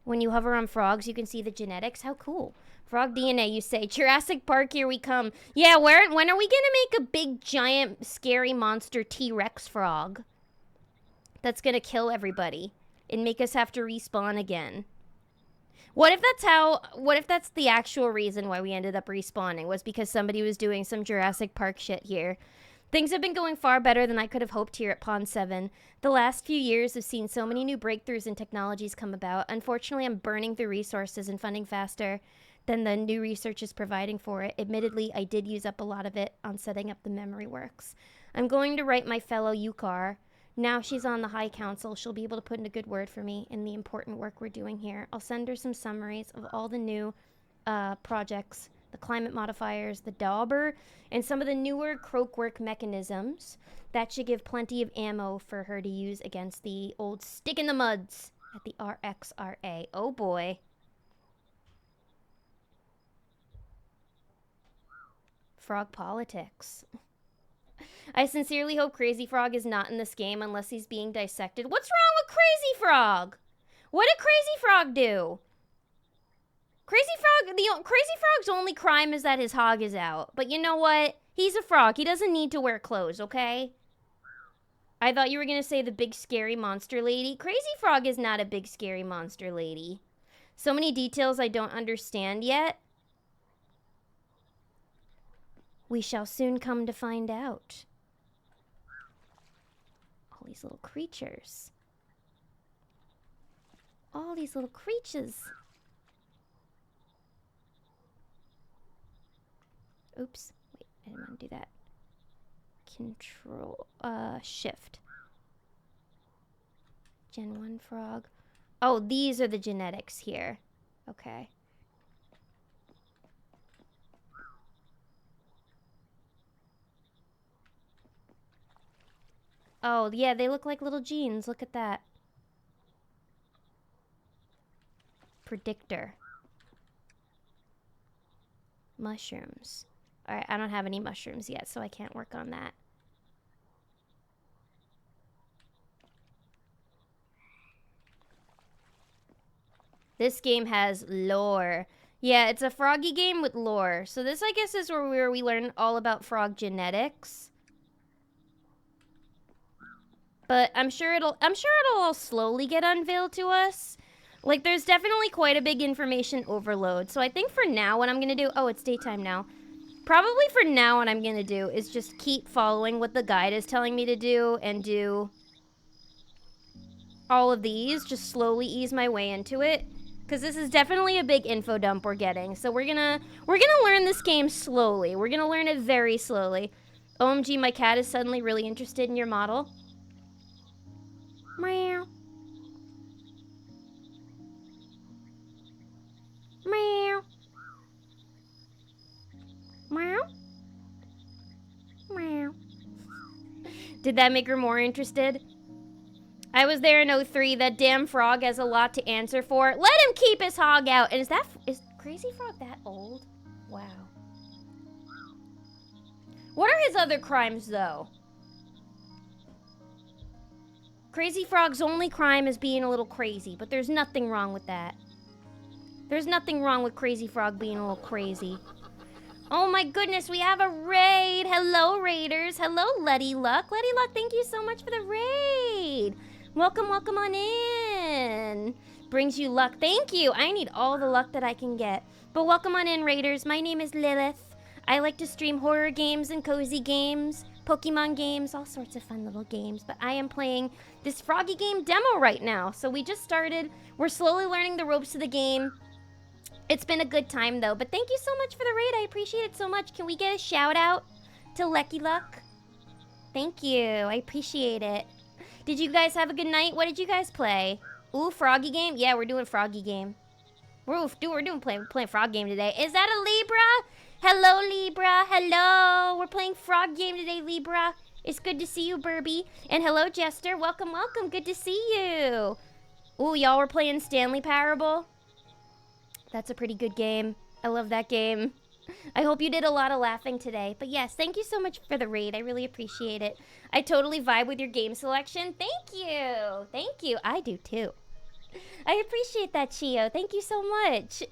When you hover on frogs, you can see the genetics. How cool. Frog DNA, you say. Jurassic Park, here we come. Yeah, when are we going to make a big, giant, scary monster T-Rex frog that's going to kill everybody and make us have to respawn again? What if that's the actual reason why we ended up respawning, was because somebody was doing some Jurassic Park shit here? Things have been going far better than I could have hoped here at Pond 7. The last few years have seen so many new breakthroughs and technologies come about. Unfortunately, I'm burning through resources and funding faster than the new research is providing for it. Admittedly, I did use up a lot of it on setting up the memory works. I'm going to write my fellow Yukar. Now she's on the High Council, she'll be able to put in a good word for me in the important work we're doing here. I'll send her some summaries of all the new projects, the climate modifiers, the dauber, and some of the newer croakwork mechanisms. That should give plenty of ammo for her to use against the old stick in the muds at the RXRA. Oh boy. Frog politics. I sincerely hope Crazy Frog is not in this game unless he's being dissected. What's wrong with Crazy Frog? What did Crazy Frog do? Crazy Frog's only crime is that his hog is out. But you know what? He's a frog. He doesn't need to wear clothes, okay? I thought you were going to say the big scary monster lady. Crazy Frog is not a big scary monster lady. So many details I don't understand yet. We shall soon come to find out. All these little creatures. All these little creatures. Oops. Wait, I didn't want to do that. Control, shift. Gen 1 frog. Oh, these are the genetics here. Okay. Oh, yeah, they look like little genes. Look at that. Predictor. Mushrooms. Alright, I don't have any mushrooms yet, so I can't work on that. This game has lore. Yeah, it's a froggy game with lore. So this, I guess, is where we learn all about frog genetics. But I'm sure it'll all slowly get unveiled to us. Like, there's definitely quite a big information overload. So I think for now what I'm gonna do, oh, it's daytime now. Probably for now what I'm gonna do is just keep following what the guide is telling me to do and do all of these, just slowly ease my way into it. Because this is definitely a big info dump we're getting. So we're gonna learn this game slowly. We're gonna learn it very slowly. OMG, my cat is suddenly really interested in your model. Meow. Meow. Meow. Meow. Did that make her more interested? I was there in 03. That damn frog has a lot to answer for. Let him keep his hog out. And is Crazy Frog that old? Wow. What are his other crimes, though? Crazy Frog's only crime is being a little crazy, but there's nothing wrong with that. There's nothing wrong with Crazy Frog being a little crazy. Oh my goodness, we have a raid. Hello, raiders. Hello, Letty Luck. Letty Luck, thank you so much for the raid. Welcome, welcome on in. Brings you luck. Thank you. I need all the luck that I can get. But welcome on in, raiders. My name is Lilith. I like to stream horror games and cozy games, Pokemon games, all sorts of fun little games. But I am playing this Froggy game demo right now. So we just started. We're slowly learning the ropes of the game. It's been a good time, though. But thank you so much for the raid. I appreciate it so much. Can we get a shout out to Lecky Luck? Thank you. I appreciate it. Did you guys have a good night? What did you guys play? Ooh, Froggy game? Yeah, we're doing Froggy game. We're playing Frog game today. Is that a Libra? Hello, Libra. Hello. We're playing Frog game today, Libra. It's good to see you, Burby. And hello, Jester. Welcome, welcome. Good to see you. Ooh, y'all were playing Stanley Parable? That's a pretty good game. I love that game. I hope you did a lot of laughing today. But yes, thank you so much for the raid. I really appreciate it. I totally vibe with your game selection. Thank you. Thank you. I do too. I appreciate that, Chio. Thank you so much.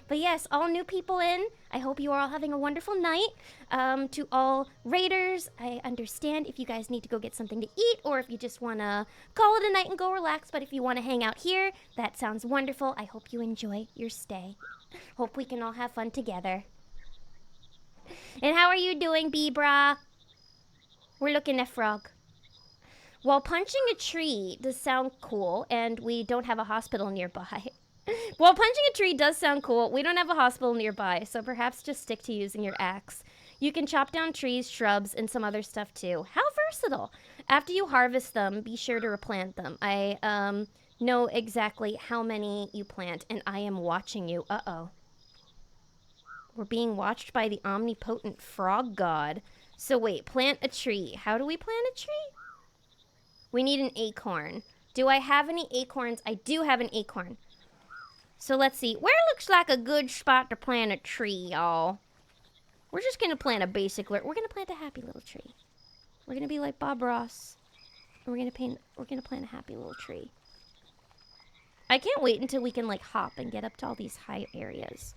But yes, all new people in. I hope you are all having a wonderful night. To all raiders, I understand if you guys need to go get something to eat or if you just want to call it a night and go relax. But if you want to hang out here, that sounds wonderful. I hope you enjoy your stay. Hope we can all have fun together. And how are you doing, Bebra? We're looking at Frog. While punching a tree does sound cool, and we don't have a hospital nearby. While punching a tree does sound cool, we don't have a hospital nearby, so perhaps just stick to using your axe. You can chop down trees, shrubs, and some other stuff too. How versatile! After you harvest them, be sure to replant them. I know exactly how many you plant, and I am watching you. Uh-oh. We're being watched by the omnipotent frog god. So wait, plant a tree. How do we plant a tree? We need an acorn. Do I have any acorns? I do have an acorn. So let's see. Where looks like a good spot to plant a tree, y'all? We're just gonna plant a basic... We're gonna plant a happy little tree. We're gonna be like Bob Ross. And we're gonna plant a happy little tree. I can't wait until we can like hop and get up to all these high areas.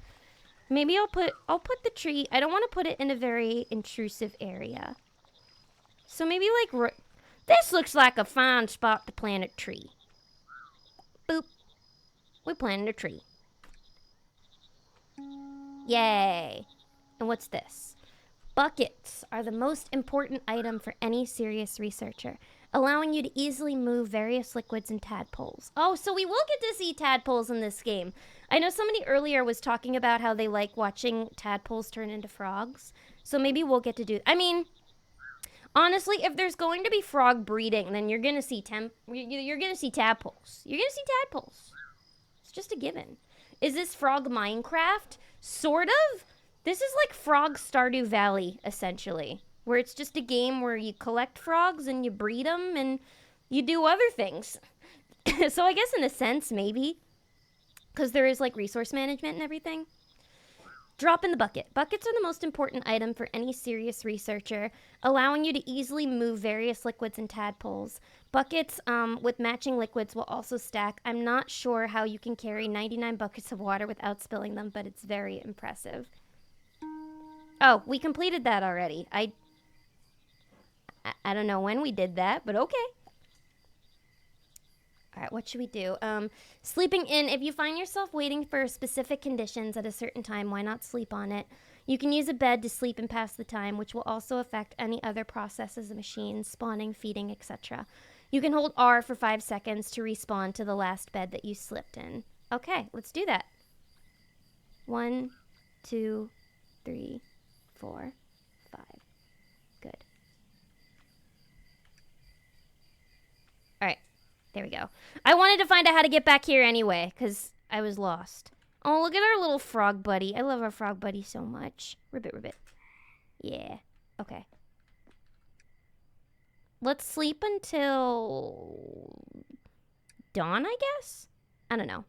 Maybe I'll put the tree... I don't want to put it in a very intrusive area. So maybe like... This looks like a fine spot to plant a tree. Boop. We planted a tree. Yay. And what's this? Buckets are the most important item for any serious researcher, allowing you to easily move various liquids and tadpoles. Oh, so we will get to see tadpoles in this game. I know somebody earlier was talking about how they like watching tadpoles turn into frogs. So maybe we'll get to do... I mean, honestly, if there's going to be frog breeding, then you're going to see you're going to see tadpoles. You're going to see tadpoles. It's just a given. Is this Frog Minecraft? Sort of. This is like Frog Stardew Valley, essentially, where it's just a game where you collect frogs and you breed them and you do other things. So I guess in a sense, maybe, because there is like resource management and everything. Drop in the bucket. Buckets are the most important item for any serious researcher, allowing you to easily move various liquids and tadpoles. Buckets with matching liquids will also stack. I'm not sure how you can carry 99 buckets of water without spilling them, but it's very impressive. Oh, we completed that already. I don't know when we did that, but okay. All right, what should we do? Sleeping in. If you find yourself waiting for specific conditions at a certain time, why not sleep on it? You can use a bed to sleep and pass the time, which will also affect any other processes of machines, spawning, feeding, etc. You can hold R for 5 seconds to respawn to the last bed that you slept in. Okay, let's do that. 1, 2, 3, 4, 5. Good. All right. There we go. I wanted to find out how to get back here anyway, because I was lost. Oh, look at our little frog buddy. I love our frog buddy so much. Ribbit, ribbit. Yeah. Okay. Let's sleep until dawn, I guess? I don't know.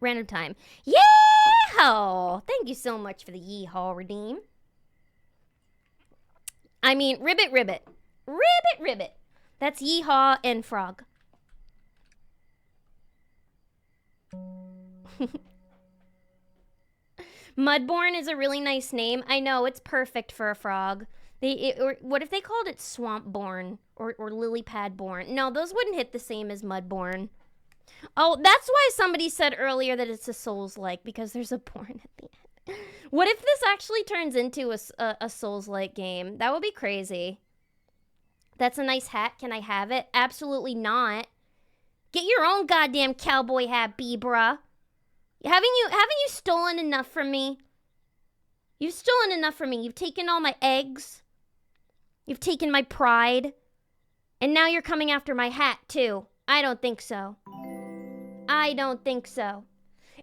Random time. Yeehaw! Thank you so much for the yeehaw, Redeem. I mean, ribbit, ribbit. Ribbit, ribbit. That's yeehaw and frog. Mudborn is a really nice name. I know, it's perfect for a frog. What if they called it Swampborn or Lilypadborn? No, those wouldn't hit the same as Mudborn. Oh, that's why somebody said earlier that it's a Souls-like, because there's a born at the end. What if this actually turns into a Souls-like game? That would be crazy. That's a nice hat. Can I have it? Absolutely not. Get your own goddamn cowboy hat, Bebra. Haven't you stolen enough from me? You've stolen enough from me. You've taken all my eggs. You've taken my pride. And now you're coming after my hat, too. I don't think so. I don't think so.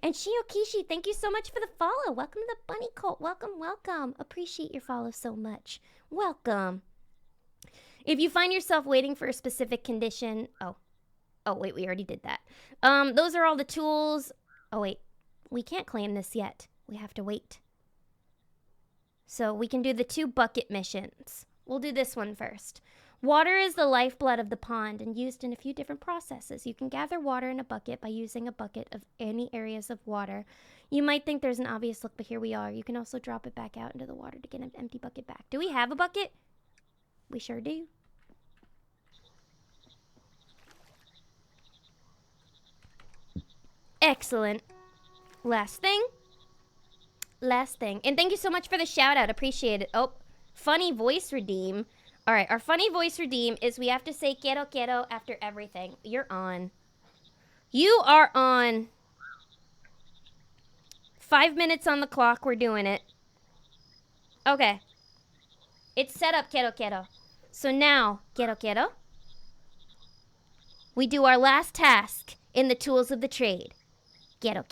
And Shiokishi, thank you so much for the follow. Welcome to the Bunny Cult. Welcome, welcome. Appreciate your follow so much. Welcome. If you find yourself waiting for a specific condition... Oh, wait, we already did that. Those are all the tools. Oh, wait. We can't claim this yet. We have to wait. So we can do the 2 bucket missions. We'll do this one first. Water is the lifeblood of the pond and used in a few different processes. You can gather water in a bucket by using a bucket of any areas of water. You might think there's an obvious look, but here we are. You can also drop it back out into the water to get an empty bucket back. Do we have a bucket? We sure do. Excellent. Last thing. And thank you so much for the shout out. Appreciate it. Oh, funny voice redeem. All right, our funny voice redeem is we have to say quiero after everything. You're on. You are on. 5 minutes on the clock. We're doing it. Okay. It's set up quiero. So now, quiero. We do our last task in the tools of the trade. Quiero.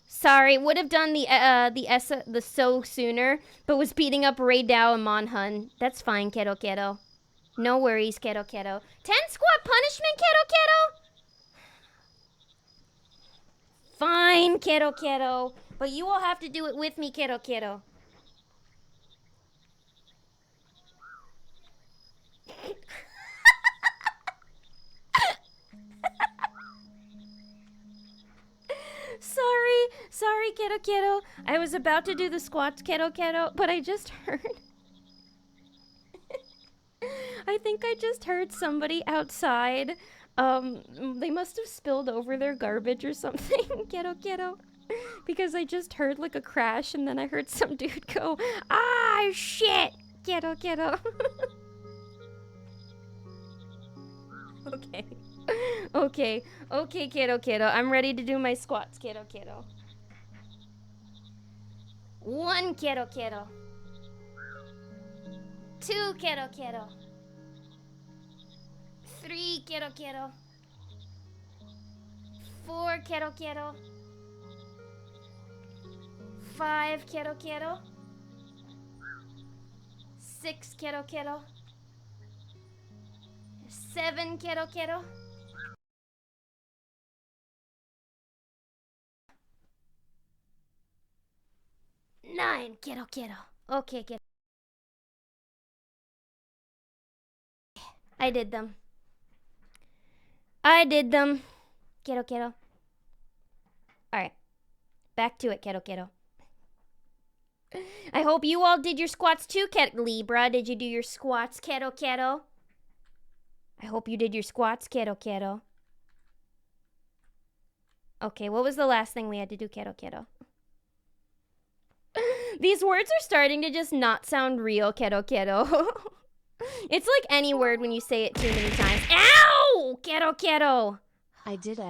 Sorry, would have done the so sooner, but was beating up Ray Dow and Monhun. That's fine, quiero. No worries, quiero. 10 squat punishment, quiero. Fine, quiero. But you will have to do it with me, quiero. Sorry, quiero. I was about to do the squats, quiero, but I just heard. I think I just heard somebody outside. They must have spilled over their garbage or something, quiero. Because I just heard like a crash and then I heard some dude go, ah, shit, quiero. Okay, quiero. I'm ready to do my squats, quiero. 1 quiero. 2 quiero. 3 quiero. 4 quiero. 5 quiero. 6 quiero. 7 quiero. 9 quiero. Okay, quiero. I did them. Quiero. Alright. Back to it, quiero. I hope you all did your squats too, Libra. Did you do your squats, quiero? I hope you did your squats, quiero. Okay, what was the last thing we had to do, quiero? These words are starting to just not sound real, quiero. It's like any word when you say it too many times. Ow! Quiero. I did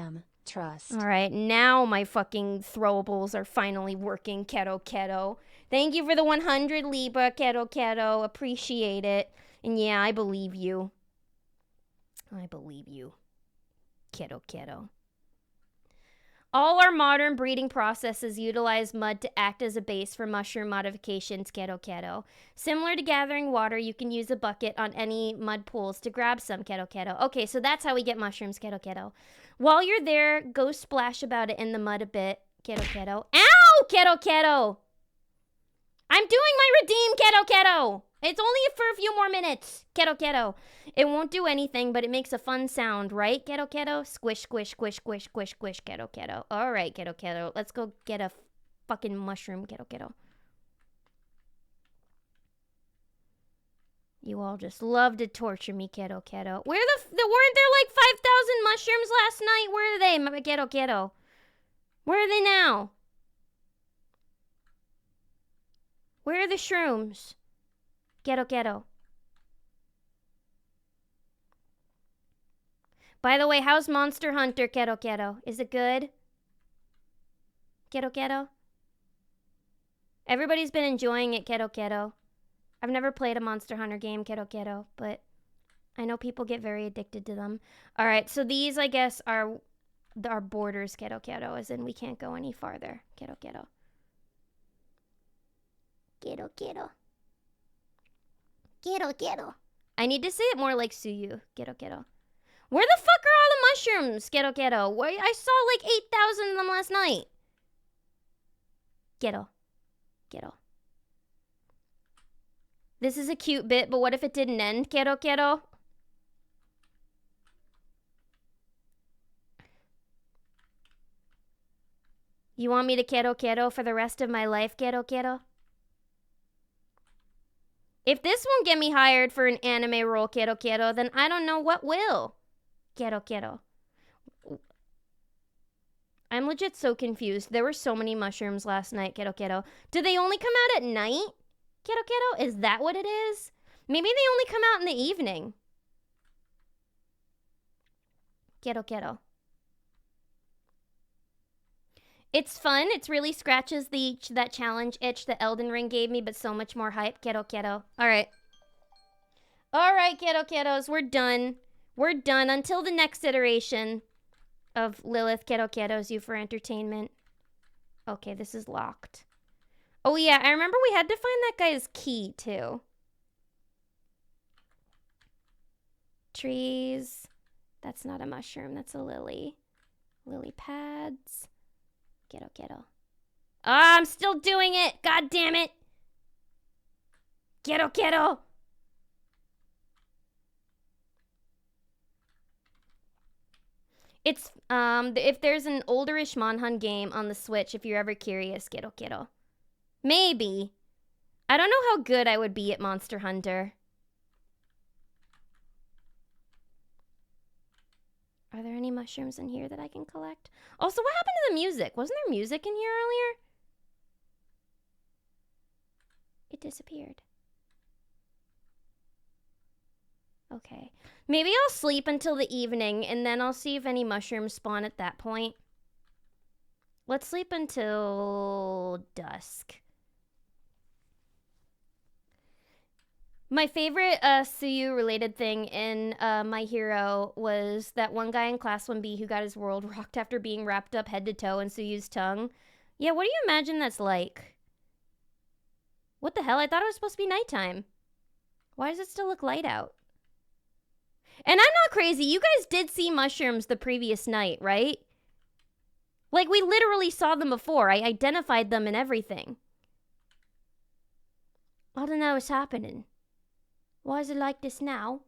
trust. All right, now my fucking throwables are finally working, quiero. Thank you for the 100 Libra, quiero. Appreciate it. And yeah, I believe you. Quiero. All our modern breeding processes utilize mud to act as a base for mushroom modifications, quiero. Similar to gathering water, you can use a bucket on any mud pools to grab some, quiero. Okay, so that's how we get mushrooms, quiero. While you're there, go splash about it in the mud a bit, quiero. Ow, quiero! I'm doing my redeem, quiero! It's only for a few more minutes, quiero. It won't do anything, but it makes a fun sound, right, quiero? Squish, quiero. All right, quiero. Let's go get a fucking mushroom, quiero. You all just love to torture me, quiero. Weren't there like 5,000 mushrooms last night? Where are they, quiero? Where are they now? Where are the shrooms? Quiero. By the way, how's Monster Hunter, quiero? Is it good? Quiero. Everybody's been enjoying it, quiero. I've never played a Monster Hunter game, quiero, but I know people get very addicted to them. All right, so these, I guess, are our borders, quiero, as in we can't go any farther, quiero. Quiero. I need to say it more like Suyu, quiero. Where the fuck are all the mushrooms, Ghetto Ghetto? I saw like 8,000 of them last night. Ghetto. Ghetto. This is a cute bit, but what if it didn't end, Ghetto Ghetto? You want me to Ghetto Ghetto for the rest of my life, Ghetto Ghetto? If this won't get me hired for an anime role, Ghetto Ghetto, then I don't know what will. Ghetto Ghetto. I'm legit so confused. There were so many mushrooms last night, Ghetto Ghetto. Do they only come out at night? Ghetto Ghetto? Is that what it is? Maybe they only come out in the evening. Ghetto Ghetto. It's fun. It really scratches that challenge itch that Elden Ring gave me, but so much more hype. Ghetto Ghetto. All right. All right, Ghetto Ghettos. We're done. We're done until the next iteration of Lilith Ghetto Ghettos You for Entertainment. Okay, this is locked. Oh, yeah. I remember we had to find that guy's key, too. Trees. That's not a mushroom. That's a lily. Lily pads. Ghetto Ghetto. Ah, I'm still doing it. God damn it. Ghetto Ghetto. It's, if there's an olderish Monhun game on the Switch, if you're ever curious, Ghetto Ghetto. Maybe. I don't know how good I would be at Monster Hunter. Are there any mushrooms in here that I can collect? Also, what happened to the music? Wasn't there music in here earlier? It disappeared. Okay. Maybe I'll sleep until the evening, and then I'll see if any mushrooms spawn at that point. Let's sleep until dusk. My favorite Suyu-related thing in My Hero was that one guy in Class 1B who got his world rocked after being wrapped up head to toe in Suyu's tongue. Yeah, what do you imagine that's like? What the hell? I thought it was supposed to be nighttime. Why does it still look light out? And I'm not crazy. You guys did see mushrooms the previous night, right? Like, we literally saw them before. I identified them and everything. I don't know what's happening. Why is it like this now?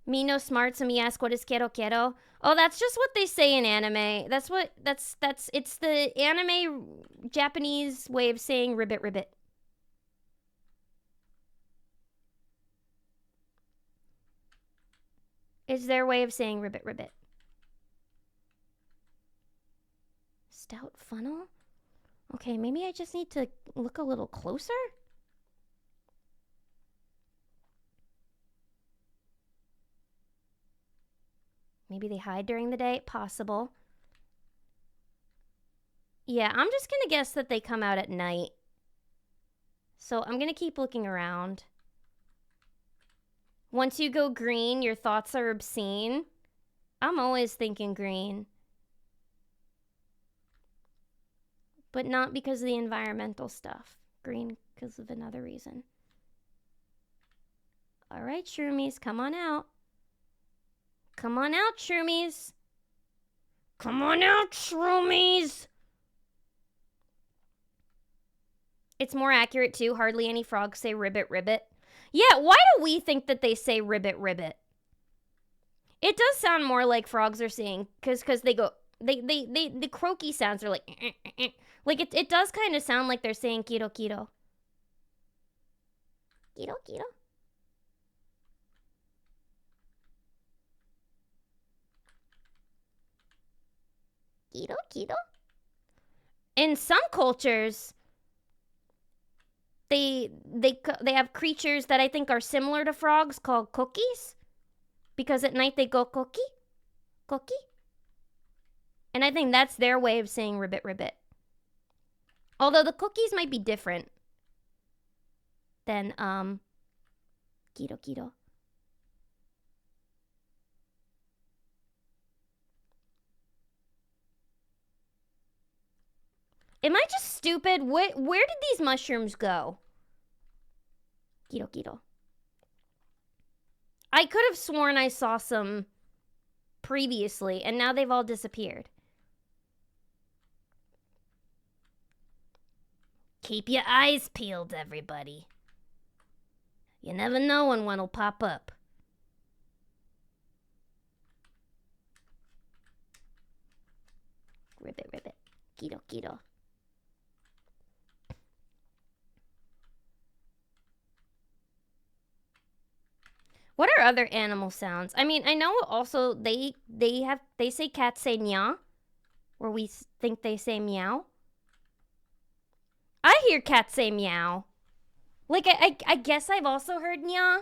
Me no smart, so me ask what is kero kero. Oh, that's just what they say in anime. It's the anime Japanese way of saying ribbit ribbit. It's their way of saying ribbit ribbit. Stout funnel? Okay, maybe I just need to look a little closer? Maybe they hide during the day? Possible. Yeah, I'm just gonna guess that they come out at night. So I'm gonna keep looking around. Once you go green, your thoughts are obscene. I'm always thinking green. But not because of the environmental stuff. Green because of another reason. All right, shroomies, come on out. Come on out, shroomies. Come on out, shroomies. It's more accurate, too. Hardly any frogs say ribbit, ribbit. Yeah, why do we think that they say ribbit, ribbit? It does sound more like frogs are saying, because they go, the croaky sounds are like, like it does kind of sound like they're saying kiro, kiro. Kiro, kiro. Kiro, kiro. In some cultures, they have creatures that I think are similar to frogs called cookies, because at night they go cookie, cookie, and I think that's their way of saying ribbit, ribbit. Although the cookies might be different than kiro, kiro. Am I just stupid? Where did these mushrooms go? Kiro, kiro. I could have sworn I saw some previously, and now they've all disappeared. Keep your eyes peeled, everybody. You never know when one will pop up. Ribbit, ribbit. Keto, keto. What are other animal sounds? I mean, I know also they say cats say nya, or we think they say meow. I hear cats say meow. Like, I guess I've also heard nya.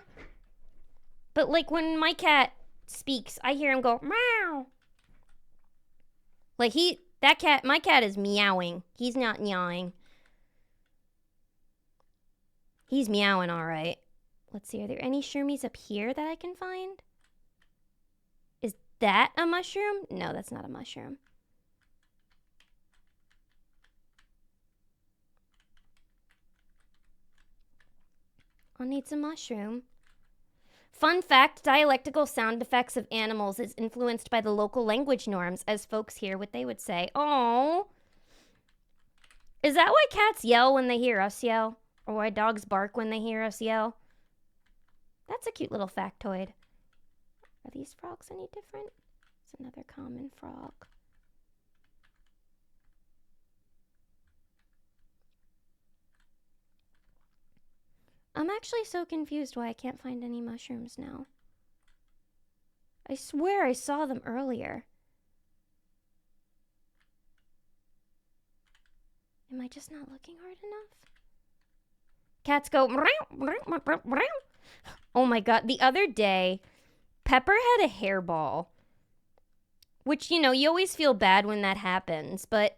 But, like, when my cat speaks, I hear him go, meow. Like, my cat is meowing. He's not nyawing. He's meowing all right. Let's see, are there any shroomies up here that I can find? Is that a mushroom? No, that's not a mushroom. I'll need some mushroom. Fun fact, dialectical sound effects of animals is influenced by the local language norms, as folks hear what they would say. Oh, is that why cats yell when they hear us yell? Or why dogs bark when they hear us yell? That's a cute little factoid. Are these frogs any different? It's another common frog. I'm actually so confused why I can't find any mushrooms now. I swear I saw them earlier. Am I just not looking hard enough? Cats go, oh my god. The other day, Pepper had a hairball. Which, you know, you always feel bad when that happens. But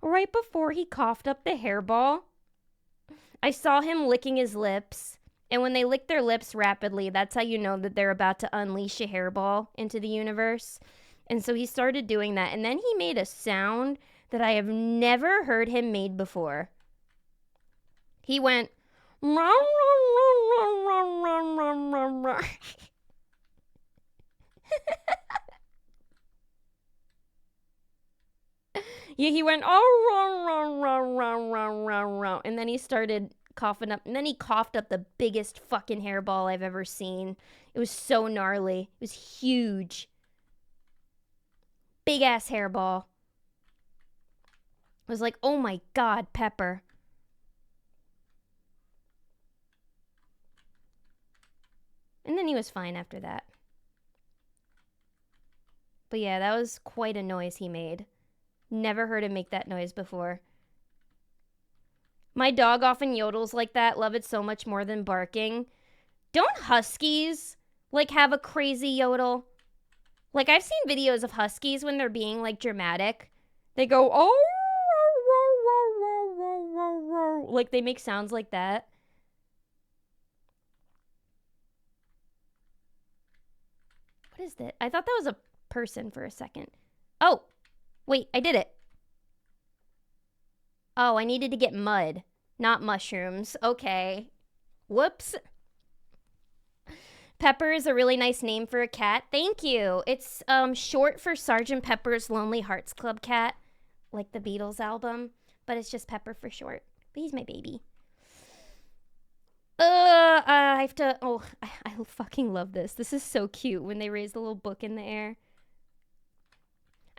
right before he coughed up the hairball, I saw him licking his lips. And when they lick their lips rapidly, that's how you know that they're about to unleash a hairball into the universe. And so he started doing that. And then he made a sound that I have never heard him made before. He went, yeah, he went, oh, and then he started coughing up, and then he coughed up the biggest fucking hairball I've ever seen. It was so gnarly. It was huge. Big ass hairball. I was like, oh my god, Pepper. And then he was fine after that. But yeah, that was quite a noise he made. Never heard him make that noise before. My dog often yodels like that. Love it so much more than barking. Don't huskies, like, have a crazy yodel? Like, I've seen videos of huskies when they're being, like, dramatic. They go, oh, like, they make sounds like that. What is that? I thought that was a person for a second. Oh, wait, I did it. Oh, I needed to get mud, not mushrooms. Okay. Whoops. Pepper is a really nice name for a cat. Thank you. It's short for Sgt. Pepper's Lonely Hearts Club Cat, like the Beatles album, but it's just Pepper for short. But he's my baby. I have to. Oh, I fucking love this. This is so cute when they raise the little book in the air.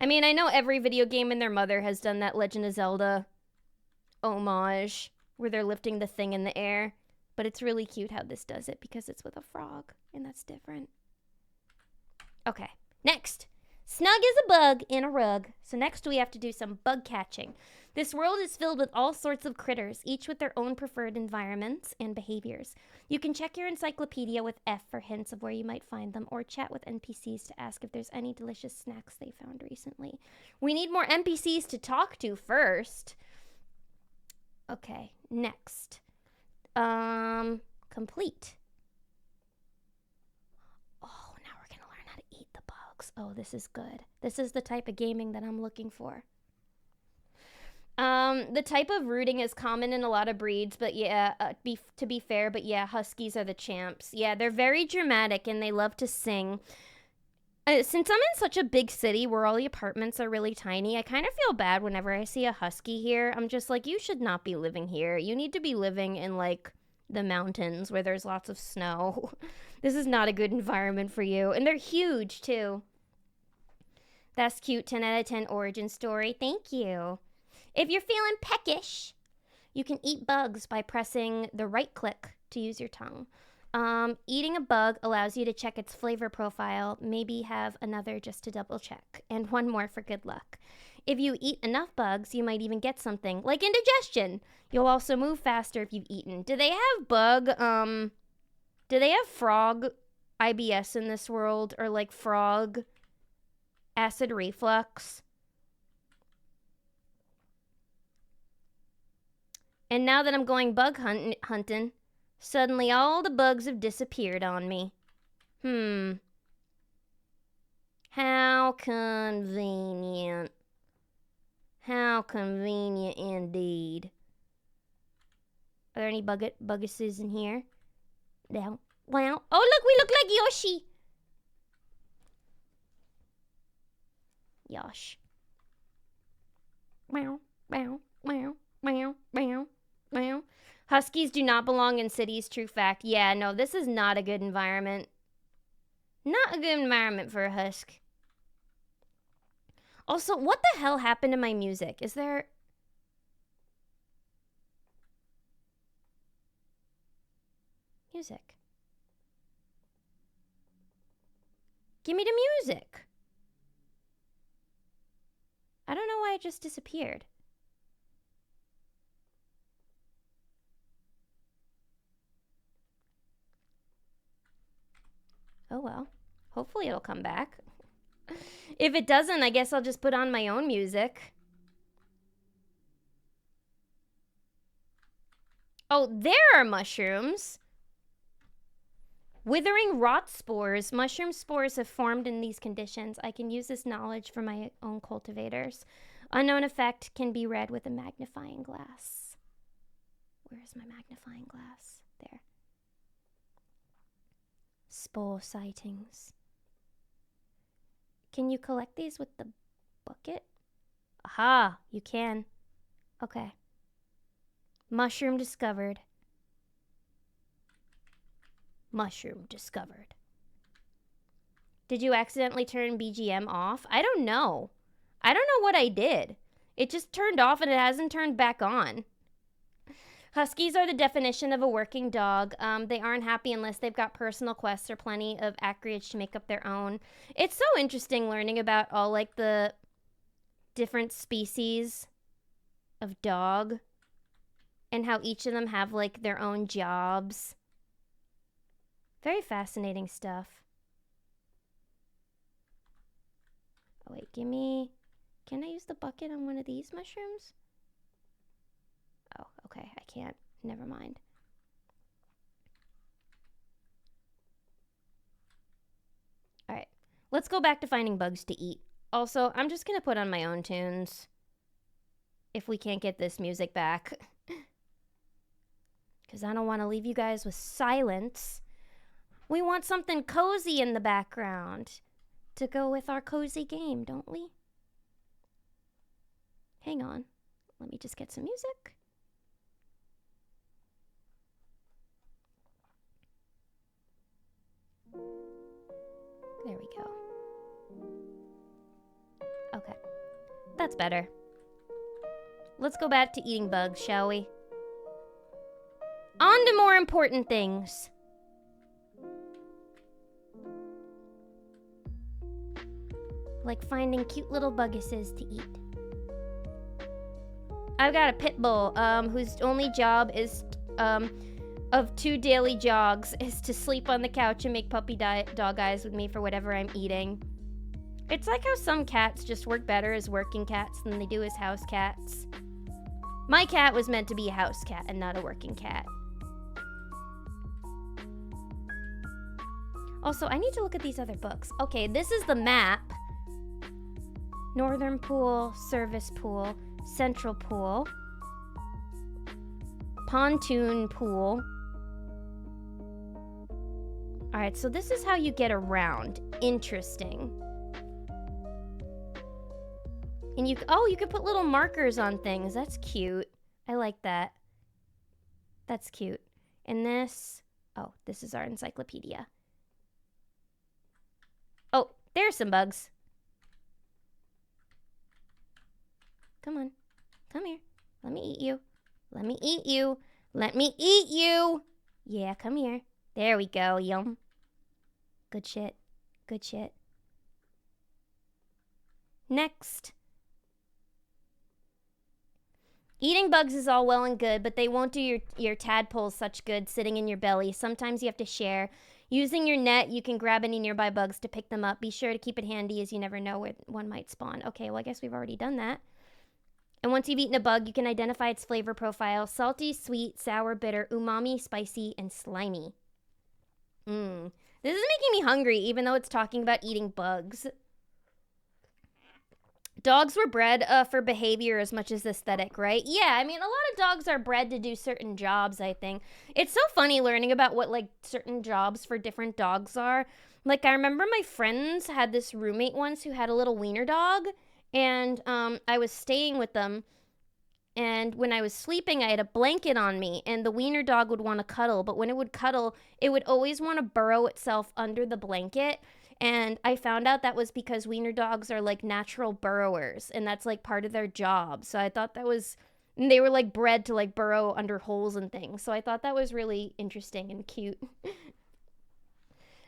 I mean, I know every video game and their mother has done that Legend of Zelda homage where they're lifting the thing in the air, but it's really cute how this does it because it's with a frog, and that's different. Okay, next. Snug is a bug in a rug. So next we have to do some bug catching. This world is filled with all sorts of critters, each with their own preferred environments and behaviors. You can check your encyclopedia with F for hints of where you might find them, or chat with NPCs to ask if there's any delicious snacks they found recently. We need more NPCs to talk to first. Okay, next. Complete. Oh, now we're gonna learn how to eat the bugs. Oh, this is good. This is the type of gaming that I'm looking for. The type of rooting is common in a lot of breeds, but yeah, to be fair, but yeah, Huskies are the champs. Yeah, they're very dramatic and they love to sing. Since I'm in such a big city where all the apartments are really tiny, I kind of feel bad whenever I see a husky here. I'm just like, you should not be living here. You need to be living in, like, the mountains where there's lots of snow. This is not a good environment for you. And they're huge, too. That's cute. 10 out of 10 origin story. Thank you. If you're feeling peckish, you can eat bugs by pressing the right click to use your tongue. Eating a bug allows you to check its flavor profile, maybe have another just to double check, and one more for good luck. If you eat enough bugs, you might even get something, like indigestion. You'll also move faster if you've eaten. Do they have frog IBS in this world, or like frog acid reflux? And now that I'm going bug hunting, suddenly all the bugs have disappeared on me. How convenient. How convenient indeed. Are there any bugguses in here? No. Well, oh look, we look like Yoshi. Yosh. Meow, meow, meow, meow, meow, meow. Huskies do not belong in cities, true fact. Yeah, no, this is not a good environment. Not a good environment for a husk. Also, what the hell happened to my music? Is there... music. Give me the music. I don't know why it just disappeared. Oh well. Hopefully it'll come back. If it doesn't, I guess I'll just put on my own music. Oh, there are mushrooms. Withering rot spores. Mushroom spores have formed in these conditions. I can use this knowledge for my own cultivators. Unknown effect can be read with a magnifying glass. Where's my magnifying glass? There. Spore sightings. Can you collect these with the bucket? Aha, you can. Okay. Mushroom discovered. Mushroom discovered. Did you accidentally turn BGM off? I don't know. I don't know what I did. It just turned off and it hasn't turned back on. Huskies are the definition of a working dog. They aren't happy unless they've got personal quests or plenty of acreage to make up their own. It's so interesting learning about all, like, the different species of dog and how each of them have, like, their own jobs. Very fascinating stuff. Oh, wait, give me... Can I use the bucket on one of these mushrooms? Oh, okay, I can't. Never mind. Alright, let's go back to finding bugs to eat. Also, I'm just gonna put on my own tunes. If we can't get this music back. Because I don't want to leave you guys with silence. We want something cozy in the background to go with our cozy game, don't we? Hang on. Let me just get some music. There we go. Okay. That's better. Let's go back to eating bugs, shall we? On to more important things. Like finding cute little bugguses to eat. I've got a pit bull, whose only job is, of 2 daily jogs, is to sleep on the couch and make puppy dog eyes with me for whatever I'm eating. It's like how some cats just work better as working cats than they do as house cats. My cat was meant to be a house cat and not a working cat. Also, I need to look at these other books. Okay, this is the map. Northern Pool, Service Pool. central pool, pontoon pool. All right, so this is how you get around. Interesting. And you could put little markers on things. That's cute. I like that. That's cute. And this is our encyclopedia. Oh, there's some bugs. Come on. Come here. Let me eat you. Let me eat you. Let me eat you. Yeah, come here. There we go. Yum. Good shit. Good shit. Next. Eating bugs is all well and good, but they won't do your tadpoles such good sitting in your belly. Sometimes you have to share. Using your net, you can grab any nearby bugs to pick them up. Be sure to keep it handy as you never know where one might spawn. Okay, well, I guess we've already done that. And once you've eaten a bug, you can identify its flavor profile. Salty, sweet, sour, bitter, umami, spicy, and slimy. This is making me hungry, even though it's talking about eating bugs. Dogs were bred for behavior as much as aesthetic, right? Yeah, I mean, a lot of dogs are bred to do certain jobs, I think. It's so funny learning about what, like, certain jobs for different dogs are. Like, I remember my friends had this roommate once who had a little wiener dog, and I was staying with them, and when I was sleeping, I had a blanket on me, and the wiener dog would want to cuddle, but when it would cuddle, it would always want to burrow itself under the blanket. And I found out that was because wiener dogs are like natural burrowers, and that's like part of their job. So I thought they were like bred to like burrow under holes and things. So I thought that was really interesting and cute.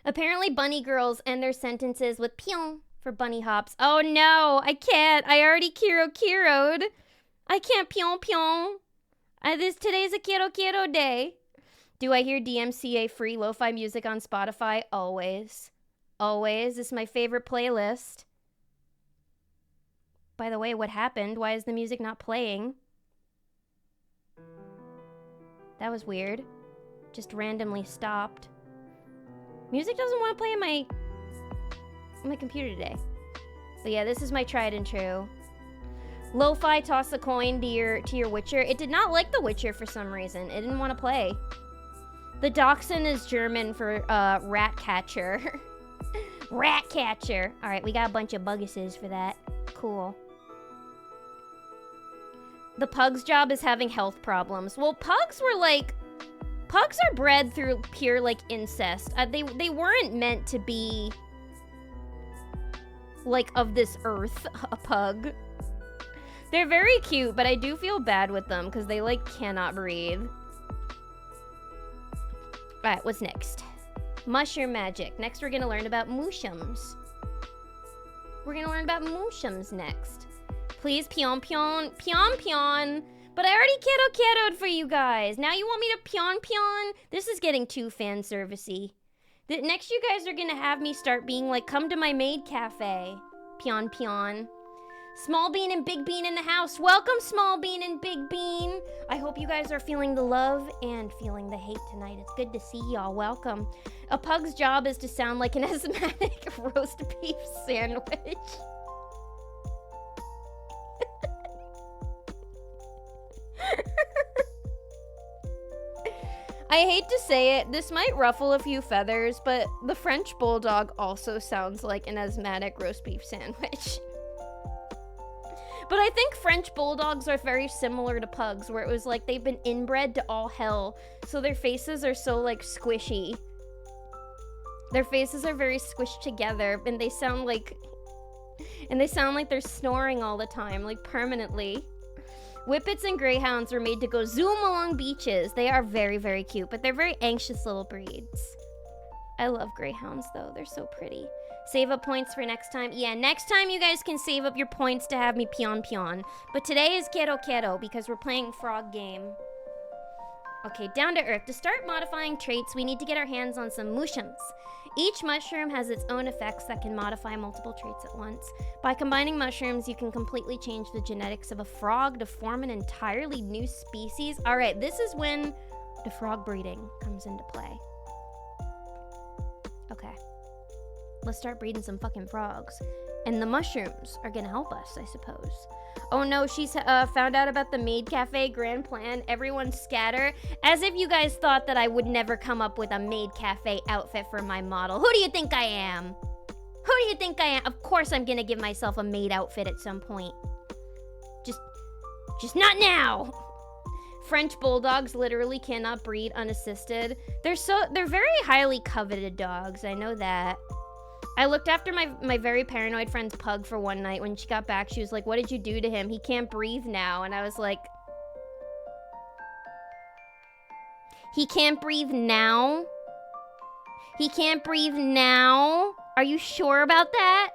Apparently bunny girls end their sentences with pion for bunny hops. Oh no, I can't. I already kiro'd. I can't pion. Today's a kiro day. Do I hear DMCA free lo-fi music on Spotify? Always. Always. This is my favorite playlist. By the way, what happened? Why is the music not playing? That was weird. Just randomly stopped. Music doesn't want to play on my computer today. So yeah, this is my tried and true. Lo-fi, toss a coin to your Witcher. It did not like the Witcher for some reason. It didn't want to play. The dachshund is German for rat catcher. Rat catcher. All right, we got a bunch of bugguses for that. Cool. The pug's job is having health problems. Well, pugs are bred through pure like incest. They weren't meant to be like of this earth, a pug. They're very cute, but I do feel bad with them because they like cannot breathe. All right, what's next? Mushroom magic. Next, we're gonna learn about mooshums. We're gonna learn about mooshums next. Please, pion. But I already kiddo-kiddoed for you guys. Now you want me to pion? This is getting too fan servicey. Next, you guys are gonna have me start being like, come to my maid cafe. Pion. Small Bean and Big Bean in the house. Welcome, Small Bean and Big Bean. I hope you guys are feeling the love and feeling the hate tonight. It's good to see y'all. Welcome. A pug's job is to sound like an asthmatic roast beef sandwich. I hate to say it, this might ruffle a few feathers, but the French Bulldog also sounds like an asthmatic roast beef sandwich. But I think French Bulldogs are very similar to pugs, where it was like they've been inbred to all hell, so their faces are so like squishy. Their faces are very squished together, and they sound like they're snoring all the time, like permanently. Whippets and greyhounds are made to go zoom along beaches. They are very, very cute, but they're very anxious little breeds. I love greyhounds though, they're so pretty. Save up points for next time. Yeah, next time you guys can save up your points to have me pion. But today is quiero because we're playing frog game. Okay, down to earth. To start modifying traits, we need to get our hands on some mushrooms. Each mushroom has its own effects that can modify multiple traits at once. By combining mushrooms, you can completely change the genetics of a frog to form an entirely new species. All right, this is when the frog breeding comes into play. Okay. Let's start breeding some fucking frogs. And the mushrooms are gonna help us, I suppose. Oh no, she's found out about the Maid Cafe grand plan. Everyone scatter. As if you guys thought that I would never come up with a Maid Cafe outfit for my model. Who do you think I am? Who do you think I am? Of course I'm gonna give myself a maid outfit at some point. Just not now. French bulldogs literally cannot breed unassisted. They're very highly coveted dogs. I know that. I looked after my very paranoid friend's pug for one night. When she got back, she was like, "What did you do to him? He can't breathe now." And I was like, "He can't breathe now? He can't breathe now? Are you sure about that?"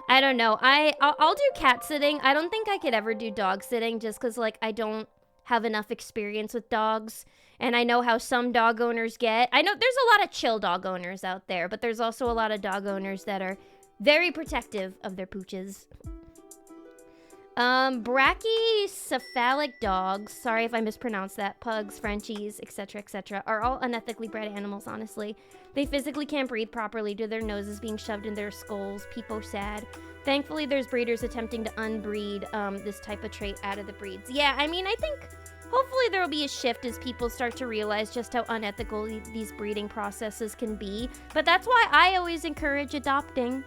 I don't know. I'll do cat sitting. I don't think I could ever do dog sitting just because, like, I don't have enough experience with dogs. And I know how some dog owners get. I know there's a lot of chill dog owners out there, but there's also a lot of dog owners that are very protective of their pooches. Brachycephalic dogs, sorry if I mispronounced that, pugs, Frenchies, etc., are all unethically bred animals, honestly. They physically can't breathe properly due to their noses being shoved in their skulls. Peepo sad. Thankfully, there's breeders attempting to unbreed this type of trait out of the breeds. Yeah, I mean, I think hopefully there will be a shift as people start to realize just how unethical these breeding processes can be. But that's why I always encourage adopting.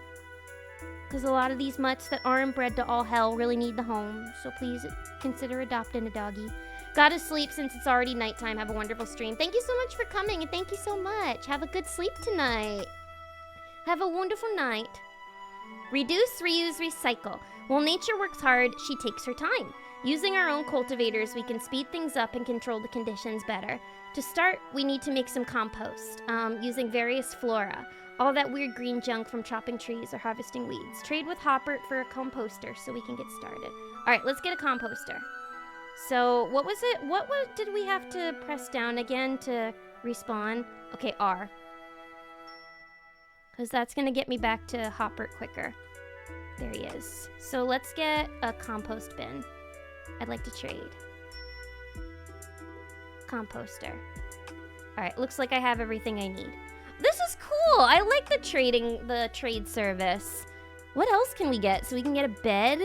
Because a lot of these mutts that aren't bred to all hell really need the home. So please consider adopting a doggy. Gotta sleep since it's already nighttime. Have a wonderful stream. Thank you so much for coming, and thank you so much. Have a good sleep tonight. Have a wonderful night. Reduce, reuse, recycle. While nature works hard, she takes her time. Using our own cultivators, we can speed things up and control the conditions better. To start, we need to make some compost, using various flora. All that weird green junk from chopping trees or harvesting weeds. Trade with Hopper for a composter so we can get started. Alright, let's get a composter. So, what was it? What did we have to press down again to respawn? Okay, R. Because that's going to get me back to Hopper quicker. There he is. So let's get a compost bin. I'd like to trade. Composter. Alright, looks like I have everything I need. This is cool! I like the trade service. What else can we get? So we can get a bed,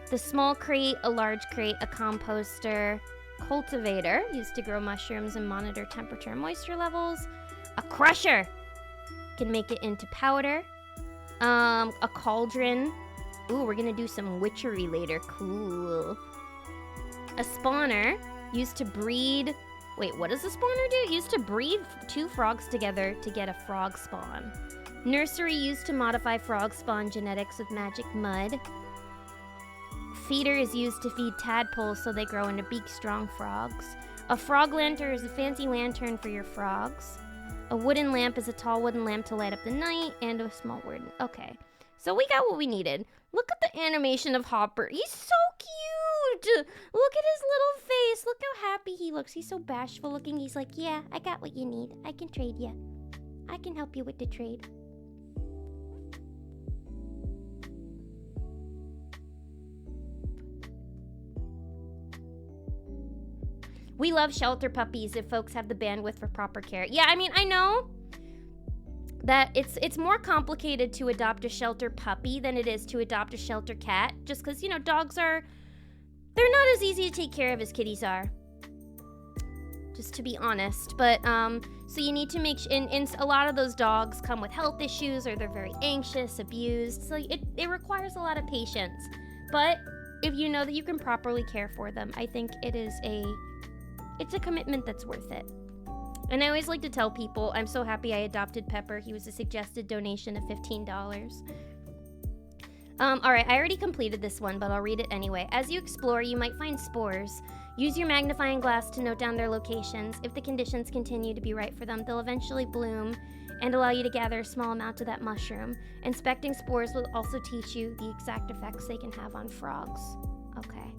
the small crate, a large crate, a composter, cultivator, used to grow mushrooms and monitor temperature and moisture levels, a crusher, can make it into powder, a cauldron. Ooh, we're gonna do some witchery later. Cool. A spawner, used to breed... Wait, what does the spawner do? Used to breed 2 frogs together to get a frog spawn. Nursery used to modify frog spawn genetics with magic mud. Feeder is used to feed tadpoles so they grow into big, strong frogs. A frog lantern is a fancy lantern for your frogs. A wooden lamp is a tall wooden lamp to light up the night, and a small wooden... Okay, so we got what we needed. Look at the animation of Hopper. He's so cute! Look at his little face. Look how happy he looks. He's so bashful looking. He's like, yeah, I got what you need. I can trade you. I can help you with the trade. We love shelter puppies if folks have the bandwidth for proper care. Yeah, I mean, I know that it's more complicated to adopt a shelter puppy than it is to adopt a shelter cat, just because, you know, dogs are, they're not as easy to take care of as kitties are, just to be honest. But so you need to make in a lot of those dogs come with health issues, or they're very anxious, abused, so it requires a lot of patience. But if you know that you can properly care for them, I think it's a commitment that's worth it. And I always like to tell people, I'm so happy I adopted Pepper. He was a suggested donation of $15. Alright, I already completed this one, but I'll read it anyway. As you explore, you might find spores. Use your magnifying glass to note down their locations. If the conditions continue to be right for them, they'll eventually bloom and allow you to gather a small amount of that mushroom. Inspecting spores will also teach you the exact effects they can have on frogs. Okay.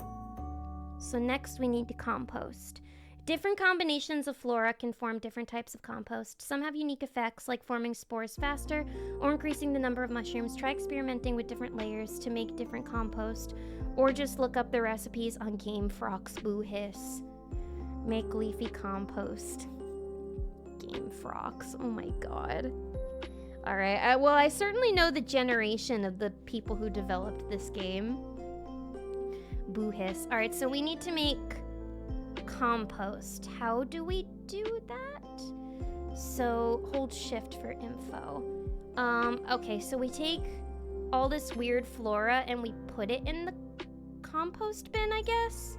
So next we need to compost. Different combinations of flora can form different types of compost. Some have unique effects, like forming spores faster or increasing the number of mushrooms. Try experimenting with different layers to make different compost, or just look up the recipes on Game Frogs Boo Hiss. Make leafy compost. Game Frogs, oh my god. All right. Well, I certainly know the generation of the people who developed this game. Boo hiss. All right, so we need to make compost. How do we do that? So hold shift for info. Okay, so we take all this weird flora and we put it in the compost bin, I guess.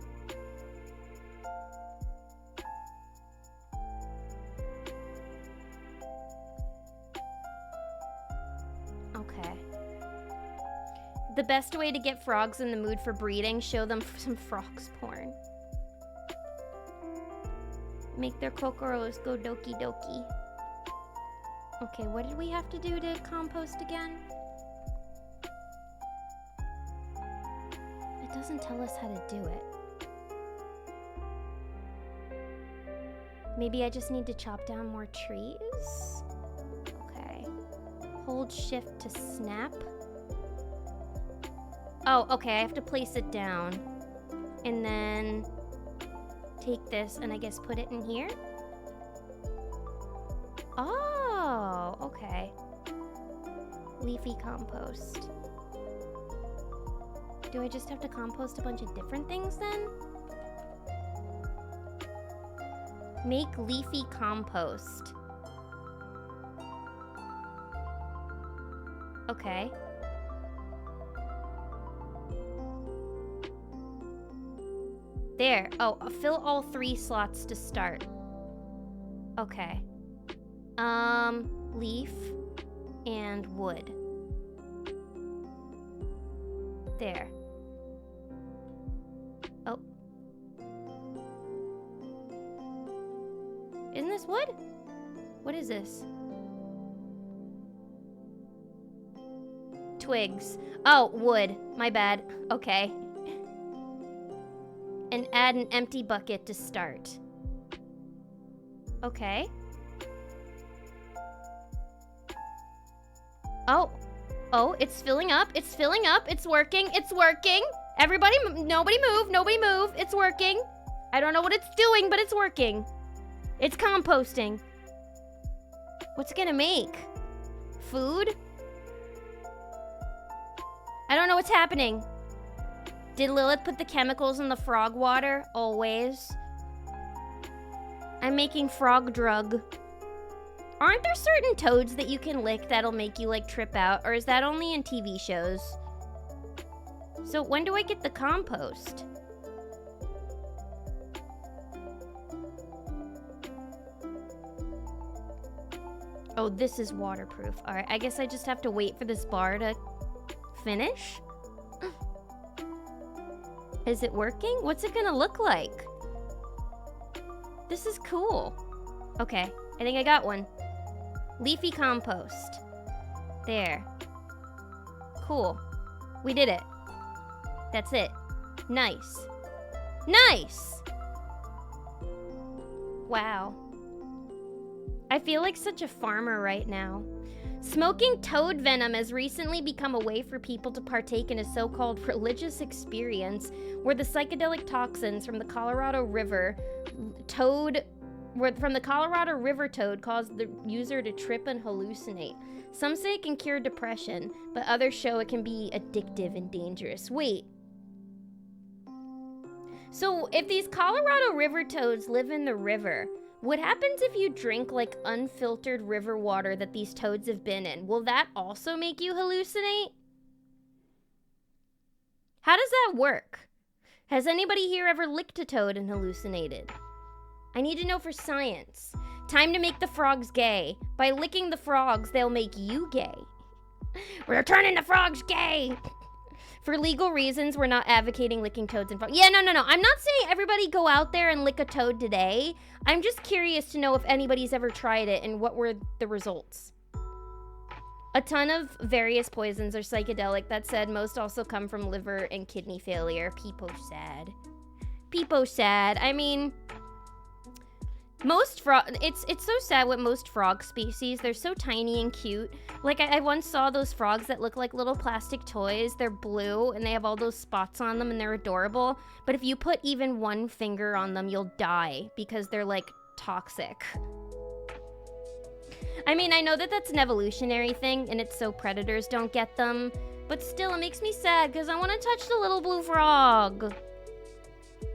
Okay. The best way to get frogs in the mood for breeding, show them some frogs porn. Make their kokoros go doki doki. Okay, what did we have to do to compost again? It doesn't tell us how to do it. Maybe I just need to chop down more trees? Okay. Hold shift to snap. Oh, okay, I have to place it down. And then take this and I guess put it in here? Oh, okay. Leafy compost. Do I just have to compost a bunch of different things then? Make leafy compost. Okay. There. Oh, fill all 3 slots to start. Okay. Leaf and wood. There. Oh. Isn't this wood? What is this? Twigs. Oh, wood. My bad. Okay. And add an empty bucket to start. Okay. Oh. Oh, it's filling up. It's filling up. It's working. It's working. Everybody, nobody move. Nobody move. It's working. I don't know what it's doing, but it's working. It's composting. What's it gonna make? Food? I don't know what's happening. Did Lilith put the chemicals in the frog water? Always. I'm making frog drug. Aren't there certain toads that you can lick that'll make you, like, trip out? Or is that only in TV shows? So when do I get the compost? Oh, this is waterproof. All right, I guess I just have to wait for this bar to finish. Is it working? What's it gonna look like? This is cool. Okay, I think I got one. Leafy compost. There. Cool. We did it. That's it. Nice. Nice! Wow. I feel like such a farmer right now. Smoking toad venom has recently become a way for people to partake in a so-called religious experience where the psychedelic toxins from the Colorado River toad cause the user to trip and hallucinate. Some say it can cure depression, but others show it can be addictive and dangerous. Wait. So if these Colorado River toads live in the river, what happens if you drink, like, unfiltered river water that these toads have been in? Will that also make you hallucinate? How does that work? Has anybody here ever licked a toad and hallucinated? I need to know for science. Time to make the frogs gay. By licking the frogs, they'll make you gay. We're turning the frogs gay! For legal reasons, we're not advocating licking toads and frogs. Yeah, no. I'm not saying everybody go out there and lick a toad today. I'm just curious to know if anybody's ever tried it and what were the results. A ton of various poisons are psychedelic. That said, most also come from liver and kidney failure. Peepo sad. Peepo sad. I mean, it's so sad with most frog species. They're so tiny and cute. Like, I once saw those frogs that look like little plastic toys. They're blue and they have all those spots on them and they're adorable. But if you put even one finger on them, you'll die because they're, like, toxic. I mean, I know that that's an evolutionary thing, and it's so predators don't get them, but still, it makes me sad because I want to touch the little blue frog.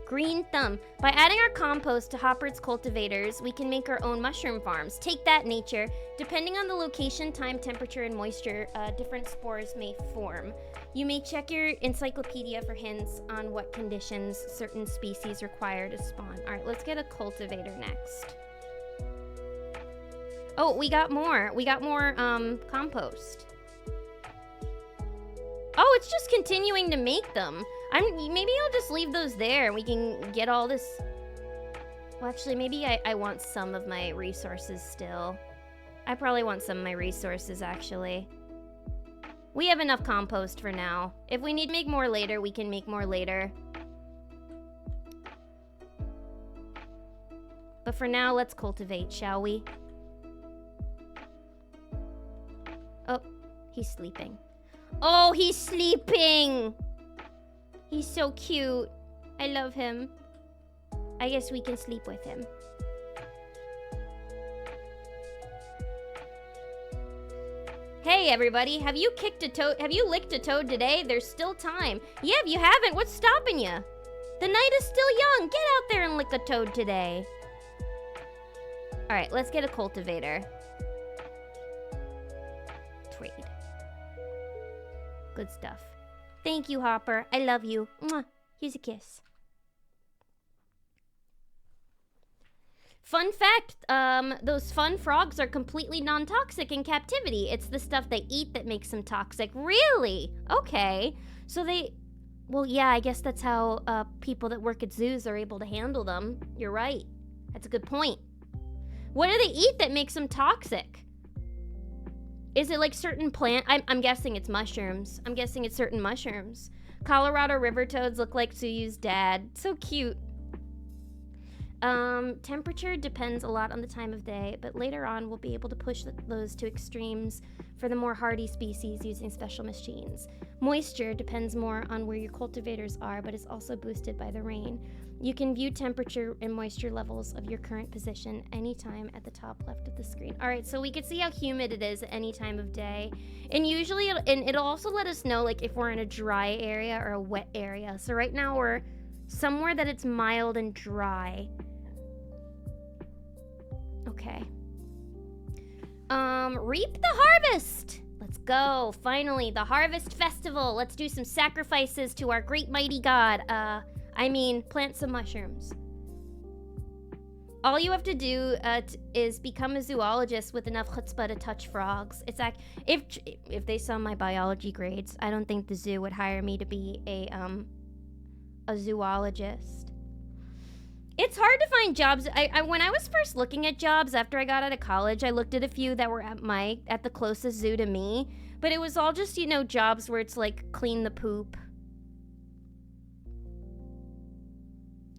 Green thumb. By adding our compost to Hopper's cultivators, we can make our own mushroom farms. Take that, nature. Depending on the location, time, temperature, and moisture, different spores may form. You may check your encyclopedia for hints on what conditions certain species require to spawn. All right, let's get a cultivator next. Oh, we got more. We got more compost. Oh, it's just continuing to make them. Maybe I'll just leave those there. We can get all this. Well, actually, maybe I want some of my resources still. I probably want some of my resources, actually. We have enough compost for now. If we need to make more later, we can make more later. But for now, let's cultivate, shall we? Oh, he's sleeping. Oh, he's sleeping! He's so cute. I love him. I guess we can sleep with him. Hey everybody, have you kicked a toad? Have you licked a toad today? There's still time. Yeah, if you haven't, what's stopping you? The night is still young. Get out there and lick a toad today. All right, let's get a cultivator. Trade. Good stuff. Thank you, Hopper. I love you. Mwah. Here's a kiss. Fun fact, those fun frogs are completely non-toxic in captivity. It's the stuff they eat that makes them toxic. Really? Okay. So well, yeah, I guess that's how people that work at zoos are able to handle them. You're right. That's a good point. What do they eat that makes them toxic? Is it like certain plant? I'm guessing it's mushrooms. I'm guessing it's certain mushrooms. Colorado river toads look like Suyu's dad. So cute. Temperature depends a lot on the time of day, but later on we'll be able to push those to extremes for the more hardy species using special machines. Moisture depends more on where your cultivators are, but is also boosted by the rain. You can view temperature and moisture levels of your current position anytime at the top left of the screen. All right, so we can see how humid it is at any time of day. And usually, it'll also let us know like if we're in a dry area or a wet area. So right now we're somewhere that it's mild and dry. Okay. Reap the harvest! Let's go. Finally, the harvest festival. Let's do some sacrifices to our great mighty god. Plant some mushrooms. All you have to do is become a zoologist with enough chutzpah to touch frogs. It's like if they saw my biology grades, I don't think the zoo would hire me to be a zoologist. It's hard to find jobs. When I was first looking at jobs after I got out of college, I looked at a few that were at the closest zoo to me, but it was all just, jobs where it's like clean the poop,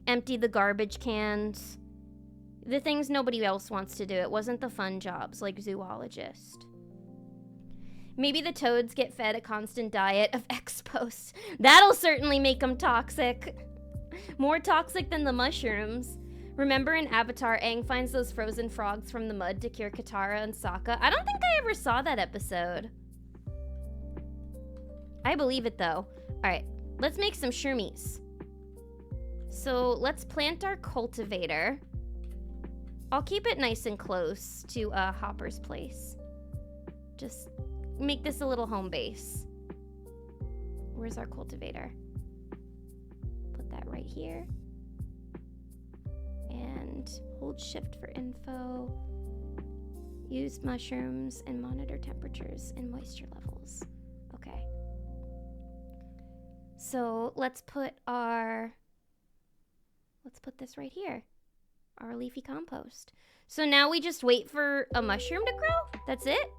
empty the garbage cans, the things nobody else wants to do. It wasn't the fun jobs like zoologist. Maybe the toads get fed a constant diet of X-posts. That'll certainly make them toxic. More toxic than the mushrooms. Remember in Avatar, Aang finds those frozen frogs from the mud to cure Katara and Sokka? I don't think I ever saw that episode. I believe it though. Alright, let's make some shroomies. So let's plant our cultivator. I'll keep it nice and close to Hopper's place. Just make this a little home base. Where's our cultivator? Put that right here. And hold shift for info. Use mushrooms and monitor temperatures and moisture levels. Okay. So let's put this right here. Our leafy compost. So now we just wait for a mushroom to grow? That's it?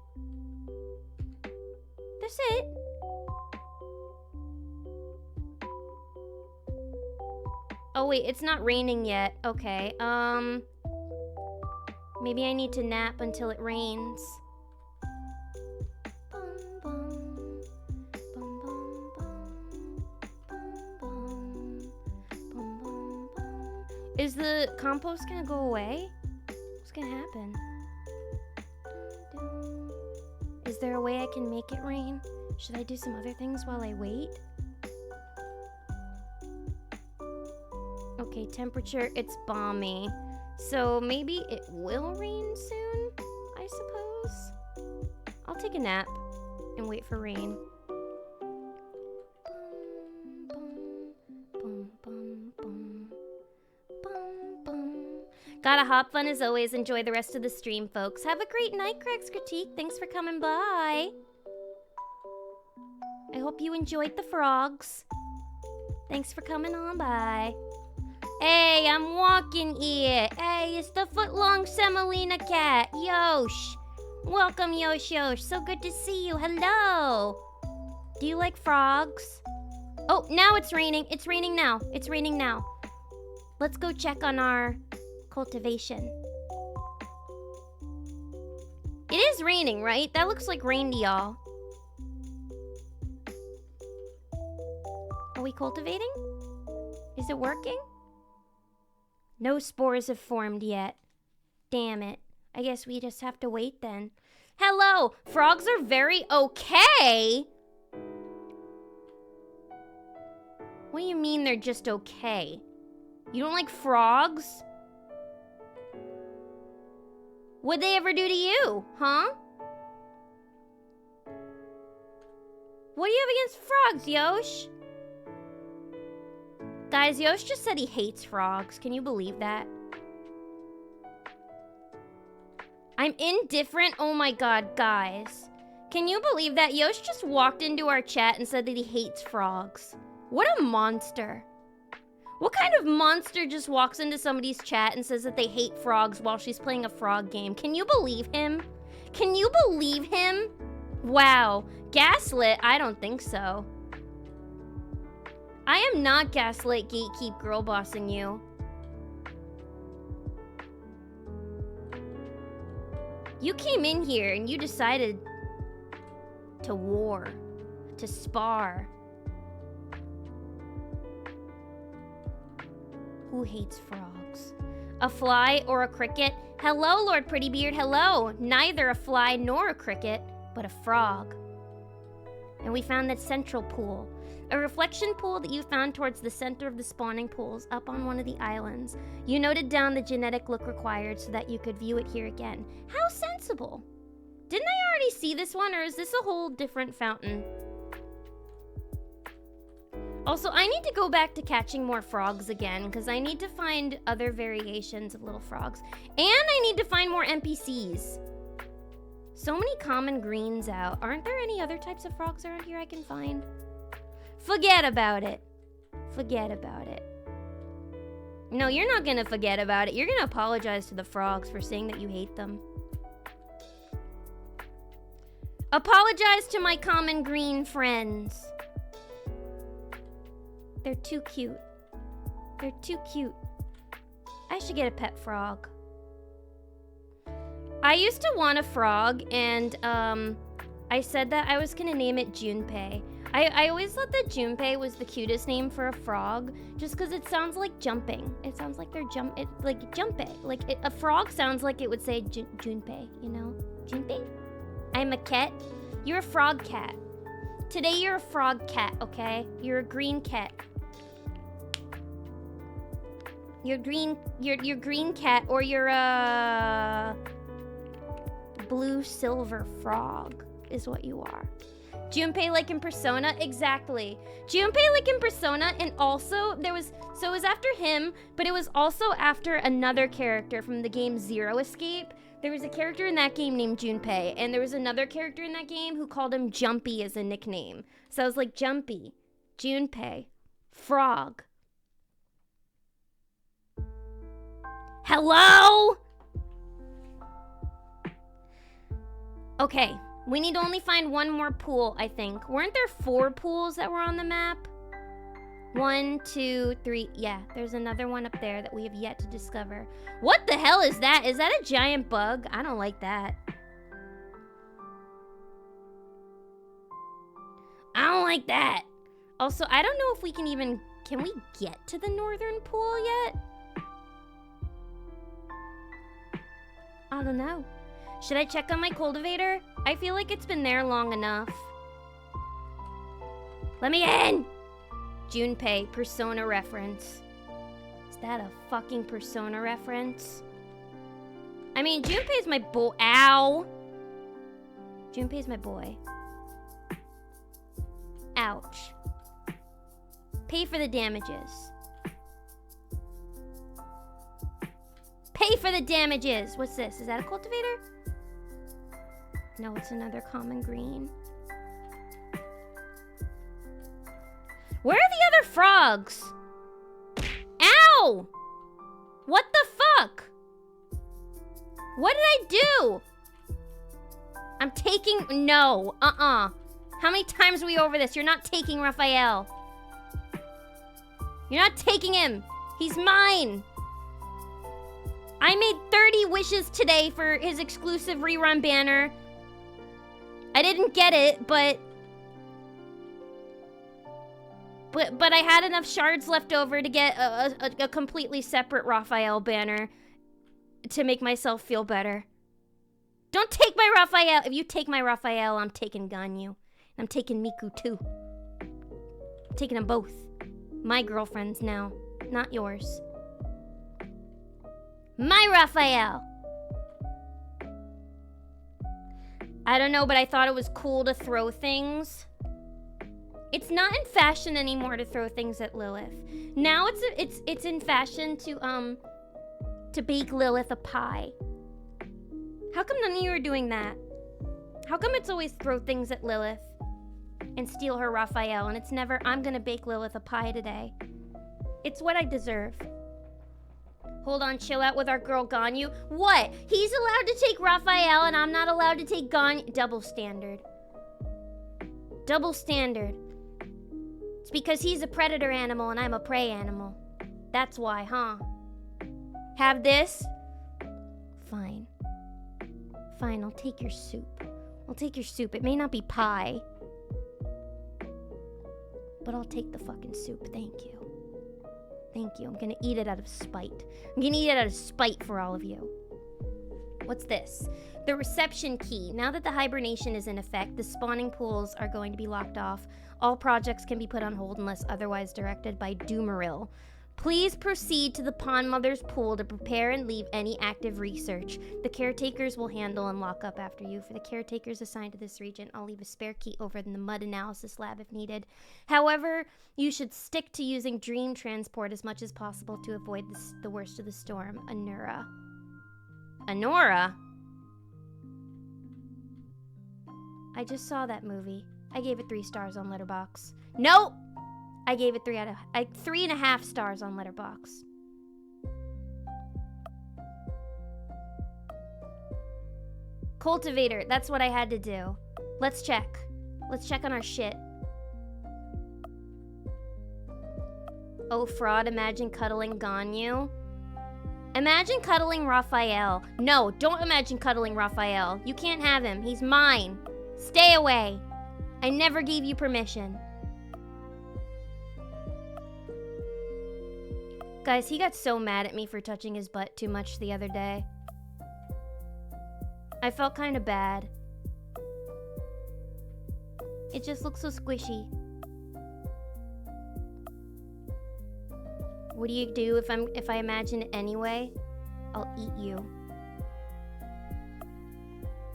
That's it? Oh wait, it's not raining yet. Okay, maybe I need to nap until it rains. Is the compost gonna go away? What's gonna happen? there a way I can make it rain? Should I do some other things while I wait? Okay, temperature, it's balmy. So maybe it will rain soon, I suppose? I'll take a nap and wait for rain. Gotta hop fun as always. Enjoy the rest of the stream, folks. Have a great night, Craig's Critique. Thanks for coming by. I hope you enjoyed the frogs. Thanks for coming on by. Hey, I'm walking here. Hey, it's the footlong Semolina cat, Yosh. Welcome, Yosh. So good to see you. Hello. Do you like frogs? Oh, now it's raining. It's raining now. It's raining now. Let's go check on our cultivation. It is raining, right? That looks like rain to y'all. Are we cultivating? Is it working? No spores have formed yet. Damn it. I guess we just have to wait then. Hello! Frogs are very okay! What do you mean they're just okay? You don't like frogs? What'd they ever do to you, huh? What do you have against frogs, Yosh? Guys, Yosh just said he hates frogs. Can you believe that? I'm indifferent? Oh my god, guys. Can you believe that? Yosh just walked into our chat and said that he hates frogs. What a monster. What kind of monster just walks into somebody's chat and says that they hate frogs while she's playing a frog game? Can you believe him? Can you believe him? Wow. Gaslit? I don't think so. I am not gaslit gatekeep girl bossing you. You came in here and you decided to war, to spar. Who hates frogs? A fly or a cricket? Hello, Lord Prettybeard, hello. Neither a fly nor a cricket, but a frog. And we found that central pool. A reflection pool that you found towards the center of the spawning pools up on one of the islands. You noted down the genetic look required so that you could view it here again. How sensible. Didn't I already see this one, or is this a whole different fountain? Also, I need to go back to catching more frogs again, because I need to find other variations of little frogs. And I need to find more NPCs. So many common greens out. Aren't there any other types of frogs around here I can find? Forget about it. Forget about it. No, you're not gonna forget about it. You're gonna apologize to the frogs for saying that you hate them. Apologize to my common green friends. They're too cute. They're too cute. I should get a pet frog. I used to want a frog, and I said that I was gonna name it Junpei. I always thought that Junpei was the cutest name for a frog, just because it sounds like jumping. It sounds like they're like Junpei. Like a frog sounds like it would say Junpei, you know? Junpei? I'm a cat. You're a frog cat. Today you're a frog cat, okay? You're a green cat. You're green cat, or you're a blue silver frog is what you are. Junpei like in Persona? Exactly. Junpei like in Persona, and also it was after him, but it was also after another character from the game Zero Escape. There was a character in that game named Junpei, and there was another character in that game who called him Jumpy as a nickname. So I was like, Jumpy, Junpei, frog. Hello? Okay. We need to only find one more pool, I think. Weren't there 4 pools that were on the map? 1, 2, 3. Yeah, there's another one up there that we have yet to discover. What the hell is that? Is that a giant bug? I don't like that. I don't like that. Also, I don't know if we can even... Can we get to the northern pool yet? I don't know. Should I check on my cultivator? I feel like it's been there long enough. Let me in! Junpei, Persona reference. Is that a fucking Persona reference? I mean, Junpei's my boy. Ow! Junpei's my boy. Ouch. Pay for the damages. Pay for the damages! What's this? Is that a cultivator? No, it's another common green. Where are the other frogs? Ow! What the fuck? What did I do? I'm taking... No. How many times are we over this? You're not taking Raphael. You're not taking him. He's mine. I made 30 wishes today for his exclusive rerun banner. I didn't get it, but I had enough shards left over to get a completely separate Raphael banner to make myself feel better. Don't take my Raphael. If you take my Raphael, I'm taking Ganyu. I'm taking Miku too. I'm taking them both. My girlfriends now, not yours. My Raphael. I don't know, but I thought it was cool to throw things. It's not in fashion anymore to throw things at Lilith. Now it's in fashion to bake Lilith a pie. How come none of you are doing that? How come it's always throw things at Lilith and steal her Raphael, and it's never, I'm gonna bake Lilith a pie today? It's what I deserve. Hold on, chill out with our girl Ganyu. What? He's allowed to take Raphael and I'm not allowed to take Ganyu? Double standard. Double standard. It's because he's a predator animal and I'm a prey animal. That's why, huh? Have this? Fine. Fine, I'll take your soup. I'll take your soup. It may not be pie, but I'll take the fucking soup. Thank you. Thank you. I'm gonna eat it out of spite. I'm gonna eat it out of spite for all of you. What's this? The reception key. Now that the hibernation is in effect, the spawning pools are going to be locked off. All projects can be put on hold unless otherwise directed by Doomeril. Please proceed to the Pond Mother's pool to prepare and leave any active research. The caretakers will handle and lock up after you. For the caretakers assigned to this region, I'll leave a spare key over in the mud analysis lab if needed. However, you should stick to using dream transport as much as possible to avoid the worst of the storm. Anura. Anora? I just saw that movie. I gave it 3 stars on Letterboxd. Nope! I gave it 3.5 stars on Letterboxd. Cultivator, that's what I had to do. Let's check. Let's check on our shit. Oh, fraud, imagine cuddling Ganyu. Imagine cuddling Raphael. No, don't imagine cuddling Raphael. You can't have him. He's mine. Stay away. I never gave you permission. Guys, he got so mad at me for touching his butt too much the other day. I felt kind of bad. It just looks so squishy. What do you do if I imagine it anyway? I'll eat you.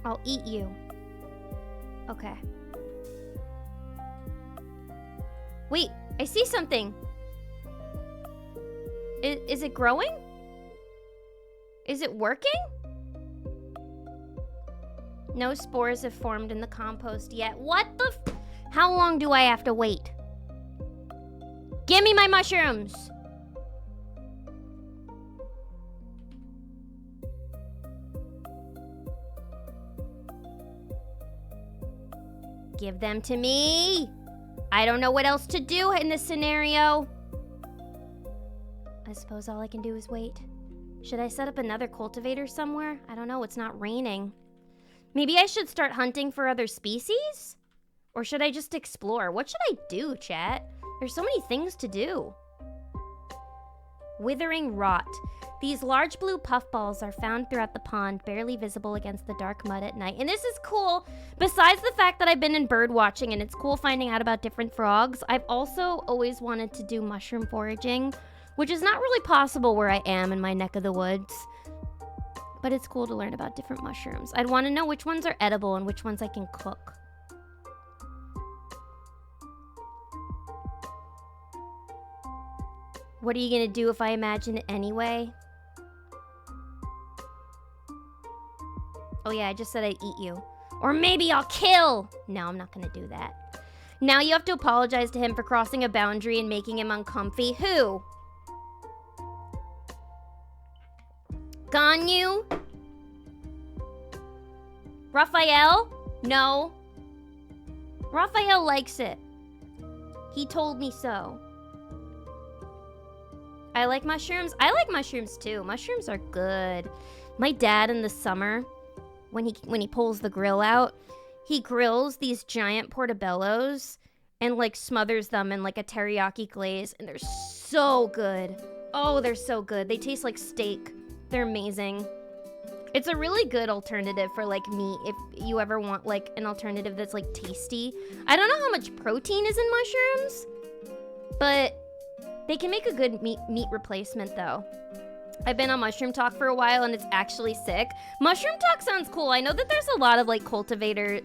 I'll eat you. Okay. Wait, I see something. Is it growing? Is it working? No spores have formed in the compost yet. What the How long do I have to wait? Give me my mushrooms! Give them to me! I don't know what else to do in this scenario. I suppose all I can do is wait. Should I set up another cultivator somewhere? I don't know, it's not raining. Maybe I should start hunting for other species? Or should I just explore? What should I do, chat? There's so many things to do. Withering rot. These large blue puffballs are found throughout the pond, barely visible against the dark mud at night. And this is cool. Besides the fact that I've been in bird watching and it's cool finding out about different frogs, I've also always wanted to do mushroom foraging, which is not really possible where I am in my neck of the woods. But it's cool to learn about different mushrooms. I'd want to know which ones are edible and which ones I can cook. What are you gonna do if I imagine it anyway? Oh yeah, I just said I'd eat you. Or maybe I'll kill! No, I'm not gonna do that. Now you have to apologize to him for crossing a boundary and making him uncomfy. Who? Ganyu? Raphael? No. Raphael likes it. He told me so. I like mushrooms. I like mushrooms too. Mushrooms are good. My dad in the summer, when he pulls the grill out, he grills these giant portobellos and like smothers them in like a teriyaki glaze, and they're so good. Oh, they're so good. They taste like steak. They're amazing. It's a really good alternative for like meat if you ever want like an alternative that's like tasty. I don't know how much protein is in mushrooms, but they can make a good meat replacement though. I've been on Mushroom Talk for a while and it's actually sick. Mushroom Talk sounds cool. I know that there's a lot of like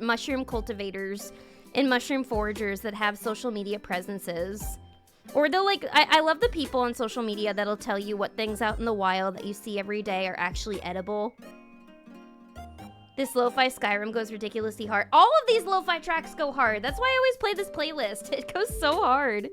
mushroom cultivators and mushroom foragers that have social media presences. Or they'll like, I love the people on social media that'll tell you what things out in the wild that you see every day are actually edible. This lo-fi Skyrim goes ridiculously hard. All of these lo-fi tracks go hard. That's why I always play this playlist. It goes so hard.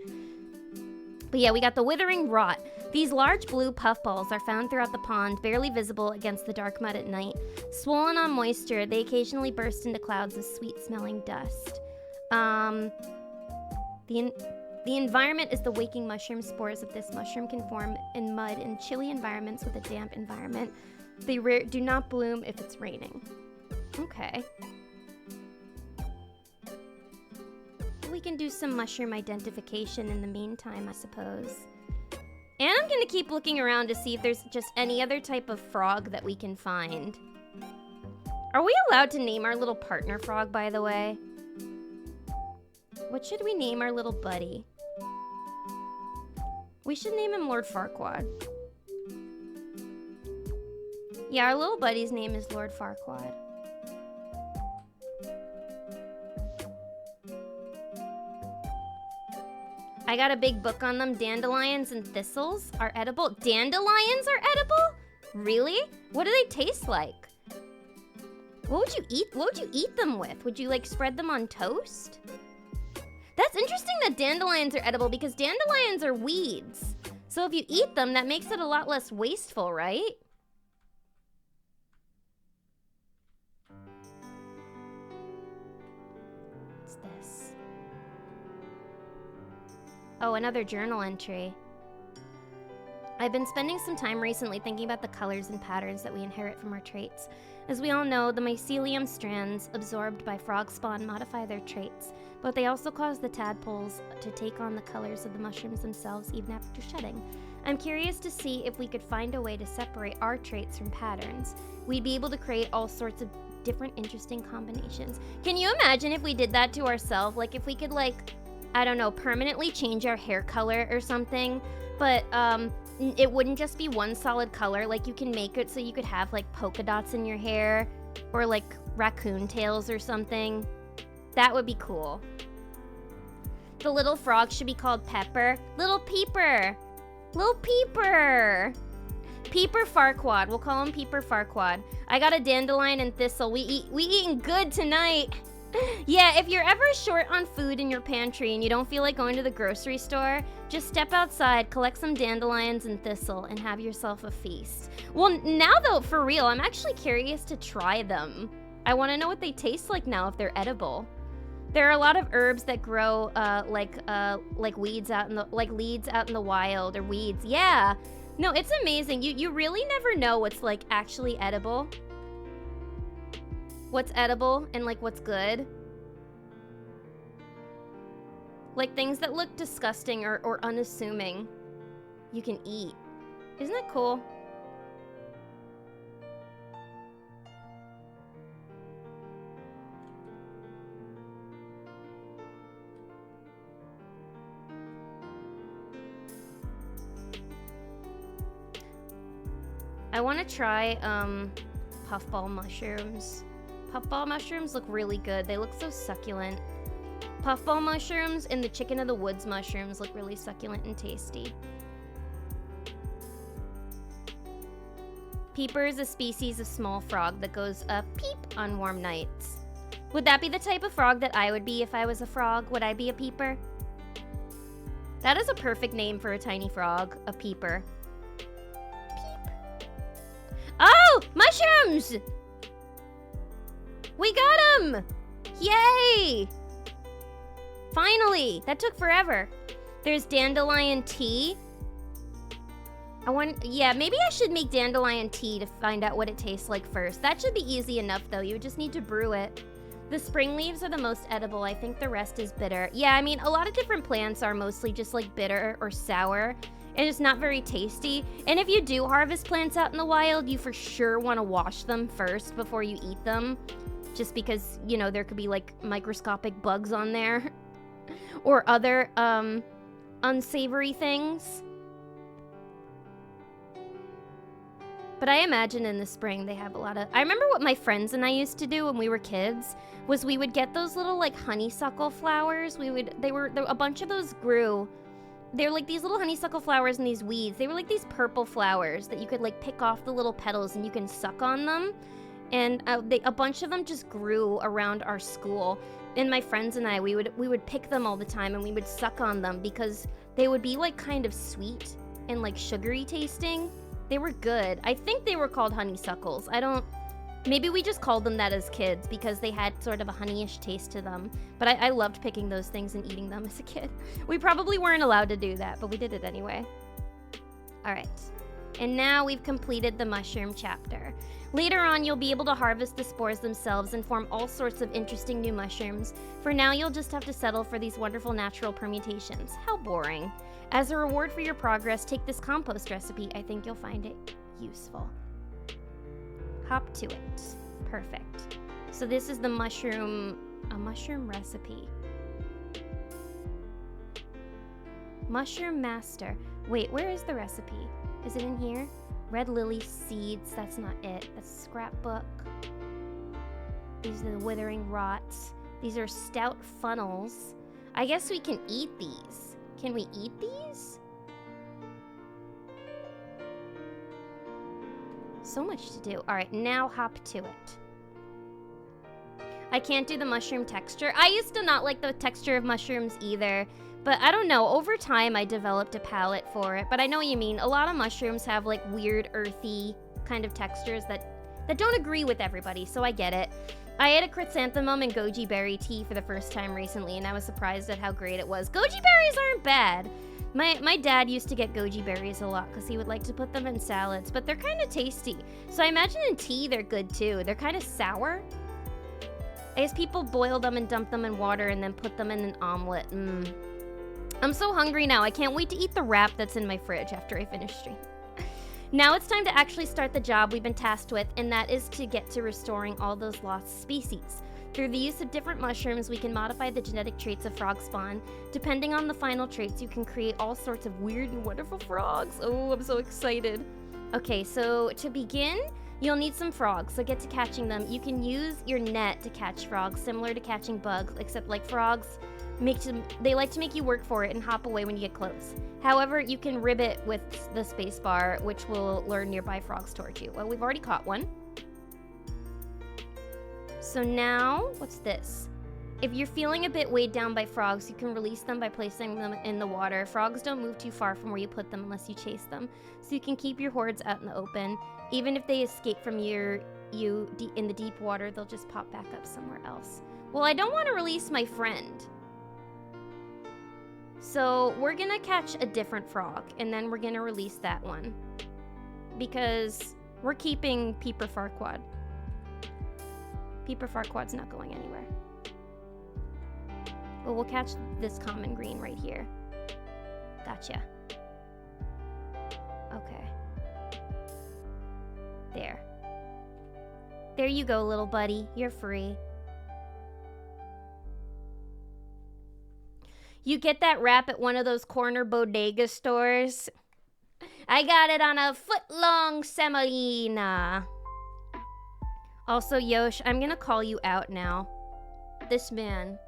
But yeah, we got the Withering Rot. These large blue puffballs are found throughout the pond, barely visible against the dark mud at night. Swollen on moisture, they occasionally burst into clouds of sweet-smelling dust. The environment is the waking mushroom. Spores of this mushroom can form in mud in chilly environments with a damp environment. They do not bloom if it's raining. Okay. We can do some mushroom identification in the meantime, I suppose. And I'm gonna keep looking around to see if there's just any other type of frog that we can find. Are we allowed to name our little partner frog, by the way? What should we name our little buddy? We should name him Lord Farquaad. Yeah, our little buddy's name is Lord Farquaad. I got a big book on them. Dandelions and thistles are edible. Dandelions are edible? Really? What do they taste like? What would you eat? What would you eat them with? Would you like spread them on toast? That's interesting that dandelions are edible because dandelions are weeds. So if you eat them, that makes it a lot less wasteful, right? What's this? Oh, another journal entry. I've been spending some time recently thinking about the colors and patterns that we inherit from our traits. As we all know, the mycelium strands absorbed by frog spawn modify their traits, but they also cause the tadpoles to take on the colors of the mushrooms themselves even after shedding. I'm curious to see if we could find a way to separate our traits from patterns. We'd be able to create all sorts of different interesting combinations. Can you imagine if we did that to ourselves? Like if we could like, I don't know, permanently change our hair color or something, but it wouldn't just be one solid color. Like you can make it so you could have like polka dots in your hair or like raccoon tails or something. That would be cool. The little frog should be called Pepper. Little Peeper. Little Peeper. Peeper Farquaad. We'll call him Peeper Farquaad. I got a dandelion and thistle. We eating good tonight. Yeah, if you're ever short on food in your pantry and you don't feel like going to the grocery store, just step outside, collect some dandelions and thistle, and have yourself a feast. Well, now though, for real, I'm actually curious to try them. I want to know what they taste like now if they're edible. There are a lot of herbs that grow like weeds out in the leads out in the wild or weeds. Yeah. No, it's amazing. You really never know what's like actually edible. What's edible and like what's good. Like things that look disgusting or unassuming, you can eat. Isn't that cool? I want to try puffball mushrooms. Puffball mushrooms look really good. They look so succulent. Puffball mushrooms and the chicken of the woods mushrooms look really succulent and tasty. Peeper is a species of small frog that goes peep on warm nights. Would that be the type of frog that I would be if I was a frog? Would I be a peeper? That is a perfect name for a tiny frog, a peeper. Oh, mushrooms! We got them! Yay! Finally! That took forever. There's dandelion tea. Yeah, maybe I should make dandelion tea to find out what it tastes like first. That should be easy enough, though. You just need to brew it. The spring leaves are the most edible. I think the rest is bitter. Yeah, I mean, a lot of different plants are mostly just like bitter or sour, and it's not very tasty. And if you do harvest plants out in the wild, you for sure want to wash them first before you eat them, just because, you know, there could be like microscopic bugs on there or other unsavory things. But I imagine in the spring they have a lot of... I remember what my friends and I used to do when we were kids was we would get those little like honeysuckle flowers. A bunch of those grew. They're like these little honeysuckle flowers and these weeds. They were like these purple flowers that you could like pick off the little petals and you can suck on them. And a bunch of them just grew around our school. And my friends and I, we would pick them all the time and we would suck on them because they would be like kind of sweet and like sugary tasting. They were good. I think they were called honeysuckles. Maybe we just called them that as kids because they had sort of a honeyish taste to them. But I loved picking those things and eating them as a kid. We probably weren't allowed to do that, but we did it anyway. All right. And now we've completed the mushroom chapter. Later on, you'll be able to harvest the spores themselves and form all sorts of interesting new mushrooms. For now, you'll just have to settle for these wonderful natural permutations. How boring. As a reward for your progress, take this compost recipe. I think you'll find it useful. Hop to it. Perfect. So this is the mushroom recipe. Mushroom master. Wait, where is the recipe? Is it in here? Red lily seeds, that's not it. That's scrapbook. These are the withering rots. These are stout funnels. I guess we can eat these. Can we eat these? So much to do. All right, now hop to it. I can't do the mushroom texture. I used to not like the texture of mushrooms either, but I don't know. Over time, I developed a palate for it, but I know what you mean. A lot of mushrooms have like weird, earthy kind of textures that don't agree with everybody, so I get it. I ate a chrysanthemum and goji berry tea for the first time recently, and I was surprised at how great it was. Goji berries aren't bad. My dad used to get goji berries a lot because he would like to put them in salads, but they're kind of tasty. So I imagine in tea they're good too. They're kind of sour. I guess people boil them and dump them in water and then put them in an omelet. I'm so hungry now. I can't wait to eat the wrap that's in my fridge after I finish stream. Now it's time to actually start the job we've been tasked with, and that is to get to restoring all those lost species. Through the use of different mushrooms, we can modify the genetic traits of frog spawn. Depending on the final traits, you can create all sorts of weird and wonderful frogs. Oh, I'm so excited. Okay, so to begin, you'll need some frogs, so get to catching them. You can use your net to catch frogs, similar to catching bugs, except like frogs, they like to make you work for it and hop away when you get close. However, you can ribbit with the space bar, which will lure nearby frogs towards you. Well, we've already caught one. So now, what's this? If you're feeling a bit weighed down by frogs, you can release them by placing them in the water. Frogs don't move too far from where you put them unless you chase them, so you can keep your hordes out in the open. Even if they escape from you in the deep water, they'll just pop back up somewhere else. Well, I don't want to release my friend. So we're gonna catch a different frog, and then we're gonna release that one. Because we're keeping Peeper Farquaad. Peeper Farquaad's not going anywhere. But we'll catch this common green right here. Gotcha. Okay. There. There you go, little buddy. You're free. You get that wrap at one of those corner bodega stores. I got it on a foot-long semolina. Also, Yosh, I'm gonna call you out now. This man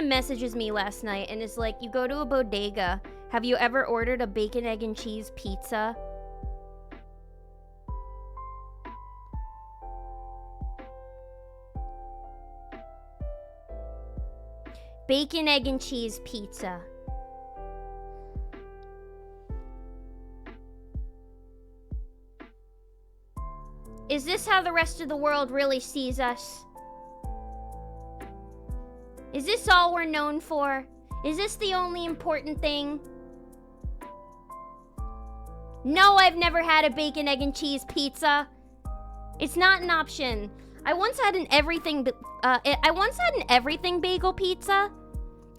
messages me last night and is like, you go to a bodega. Have you ever ordered a bacon, egg, and cheese pizza? Bacon, egg, and cheese pizza. Is this how the rest of the world really sees us? Is this all we're known for? Is this the only important thing? No, I've never had a bacon, egg, and cheese pizza. It's not an option. I once had an everything bagel pizza.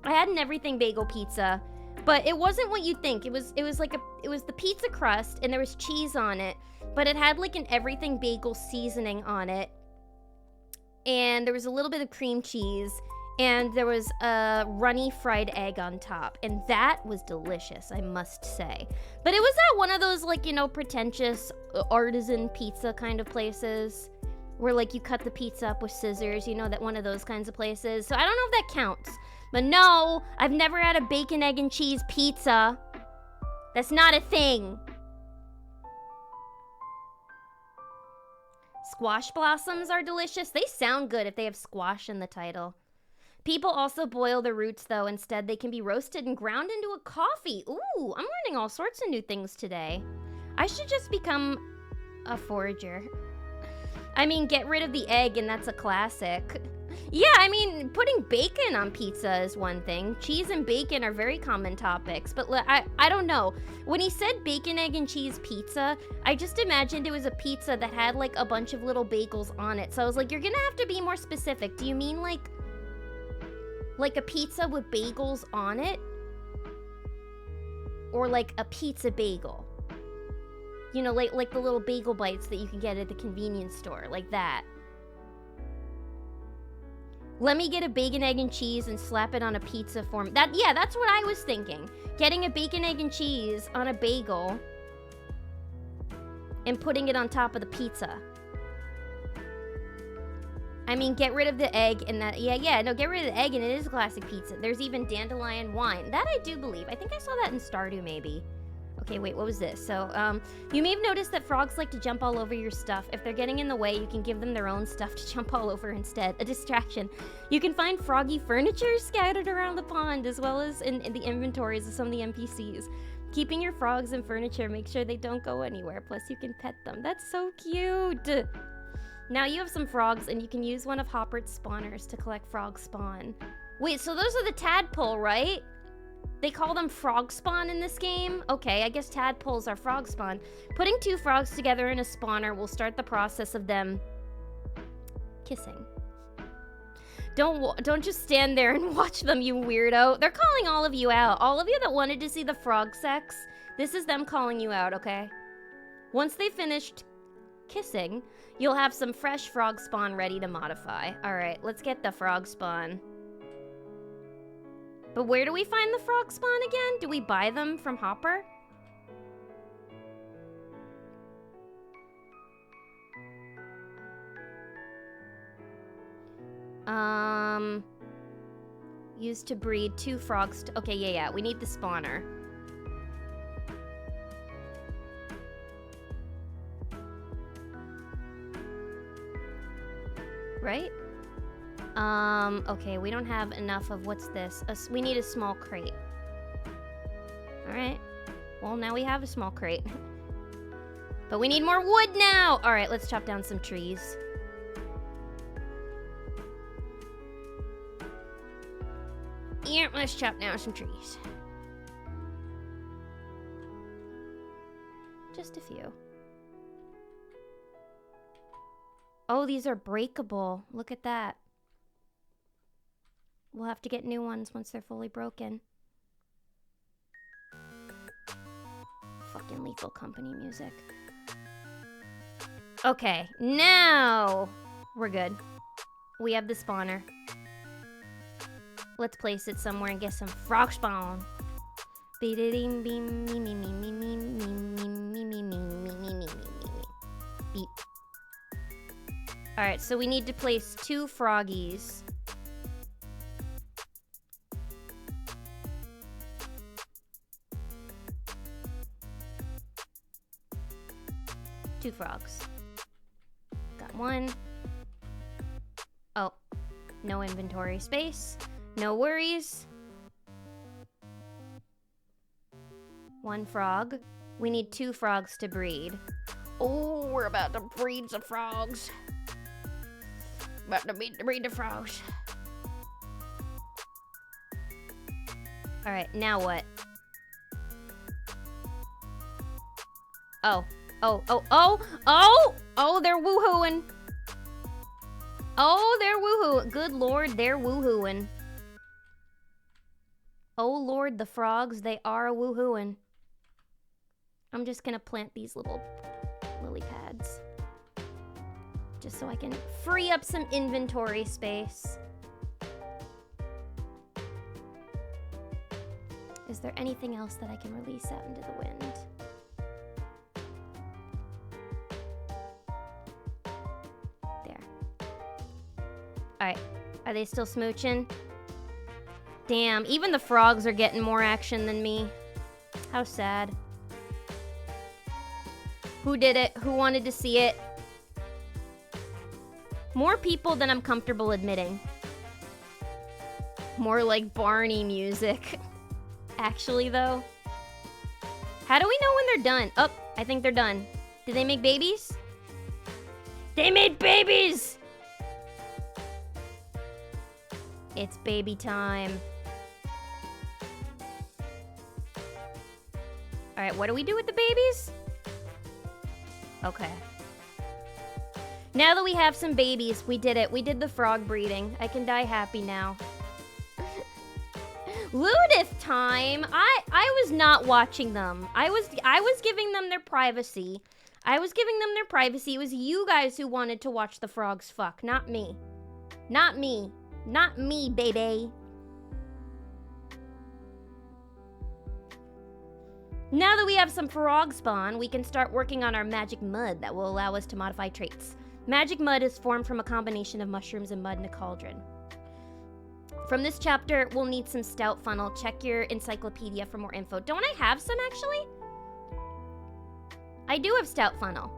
I had an everything bagel pizza, but it wasn't what you think. It was the pizza crust and there was cheese on it, but it had like an everything bagel seasoning on it. And there was a little bit of cream cheese and there was a runny fried egg on top, and that was delicious, I must say. But it was at one of those, like, you know, pretentious artisan pizza kind of places where, like, you cut the pizza up with scissors, you know, that one of those kinds of places. So I don't know if that counts. But no, I've never had a bacon, egg, and cheese pizza. That's not a thing. Squash blossoms are delicious. They sound good if they have squash in the title. People also boil the roots, though. Instead, they can be roasted and ground into a coffee. Ooh, I'm learning all sorts of new things today. I should just become a forager. I mean, get rid of the egg, and that's a classic. Yeah, I mean, putting bacon on pizza is one thing. Cheese and bacon are very common topics, but I don't know. When he said bacon, egg, and cheese pizza, I just imagined it was a pizza that had, like, a bunch of little bagels on it. So I was like, you're gonna have to be more specific. Do you mean, like a pizza with bagels on it? Or, like, a pizza bagel? You know, like the little bagel bites that you can get at the convenience store, like that. Let me get a bacon, egg, and cheese and slap it on a pizza for me. Yeah, that's what I was thinking. Getting a bacon, egg, and cheese on a bagel and putting it on top of the pizza. I mean, get rid of the egg and that. No, get rid of the egg and it is a classic pizza. There's even dandelion wine. That I do believe. I think I saw that in Stardew, maybe. Okay, wait, what was this? So, you may have noticed that frogs like to jump all over your stuff. If they're getting in the way, you can give them their own stuff to jump all over instead. A distraction. You can find froggy furniture scattered around the pond, as well as in the inventories of some of the NPCs. Keeping your frogs and furniture makes sure they don't go anywhere, plus you can pet them. That's so cute! Now you have some frogs, and you can use one of Hoppert's spawners to collect frog spawn. Wait, so those are the tadpole, right? They call them frog spawn in this game? Okay, I guess tadpoles are frog spawn. Putting two frogs together in a spawner will start the process of them kissing. Don't just stand there and watch them, you weirdo. They're calling all of you out. All of you that wanted to see the frog sex, this is them calling you out, okay? Once they've finished kissing, you'll have some fresh frog spawn ready to modify. All right, let's get the frog spawn. But where do we find the frog spawn again? Do we buy them from Hopper? Used to breed two frogs. Okay, yeah, we need the spawner. Right? Okay, we don't have enough of, what's this? We need a small crate. Alright. Well, now we have a small crate. But we need more wood now! Alright, let's chop down some trees. Yeah, let's chop down some trees. Just a few. Oh, these are breakable. Look at that. We'll have to get new ones once they're fully broken. Fucking Lethal Company music. Okay, now we're good. We have the spawner. Let's place it somewhere and get some frog spawn. Beep. Alright, so we need to place 2 froggies. Two frogs. Got 1. Oh, no inventory space. No worries. 1 frog. We need 2 frogs to breed. Oh, we're about to breed the frogs. About to breed the frogs. Alright, now what? Oh, they're woohooing. Oh, they're woohoo. Good lord, they're woohooing. Oh lord, the frogs, they are woohooing. I'm just gonna plant these little lily pads. Just so I can free up some inventory space. Is there anything else that I can release out into the wind? Alright, are they still smooching? Damn, even the frogs are getting more action than me. How sad. Who did it? Who wanted to see it? More people than I'm comfortable admitting. More like Barney music. Actually, though. How do we know when they're done? Oh, I think they're done. Did they make babies? They made babies! It's baby time. Alright, what do we do with the babies? Okay. Now that we have some babies, we did it. We did the frog breeding. I can die happy now. Ludith time! I was not watching them. I was giving them their privacy. I was giving them their privacy. It was you guys who wanted to watch the frogs fuck, not me. Not me. Not me, baby. Now that we have some frog spawn, we can start working on our magic mud that will allow us to modify traits. Magic mud is formed from a combination of mushrooms and mud in a cauldron. From this chapter, we'll need some stout funnel. Check your encyclopedia for more info. Don't I have some, actually? I do have stout funnel.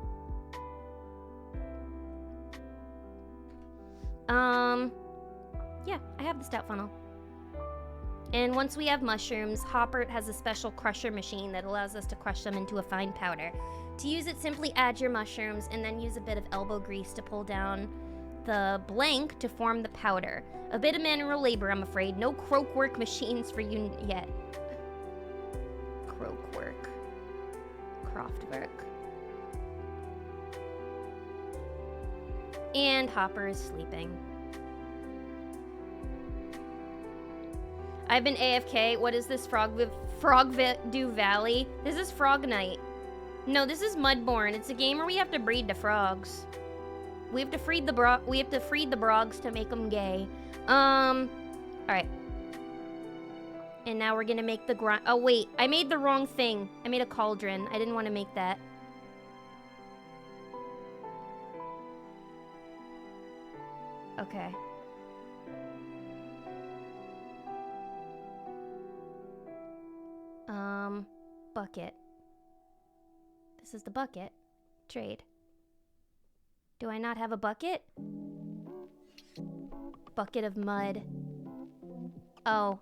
Yeah, I have the stout funnel. And once we have mushrooms, Hopper has a special crusher machine that allows us to crush them into a fine powder. To use it, simply add your mushrooms and then use a bit of elbow grease to pull down the blank to form the powder. A bit of manual labor, I'm afraid. No croakwork machines for you yet. Croakwork. Craftwork. And Hopper is sleeping. I've been AFK. What is this, Frogdew Valley? This is Frog Night. No, this is Mudborn. It's a game where we have to breed the frogs. We have to feed the brogs to make them gay. Alright. And now we're gonna make the grind. Oh wait, I made the wrong thing. I made a cauldron. I didn't want to make that. Okay. Bucket. This is the bucket. Trade. Do I not have a bucket? Bucket of mud. Oh.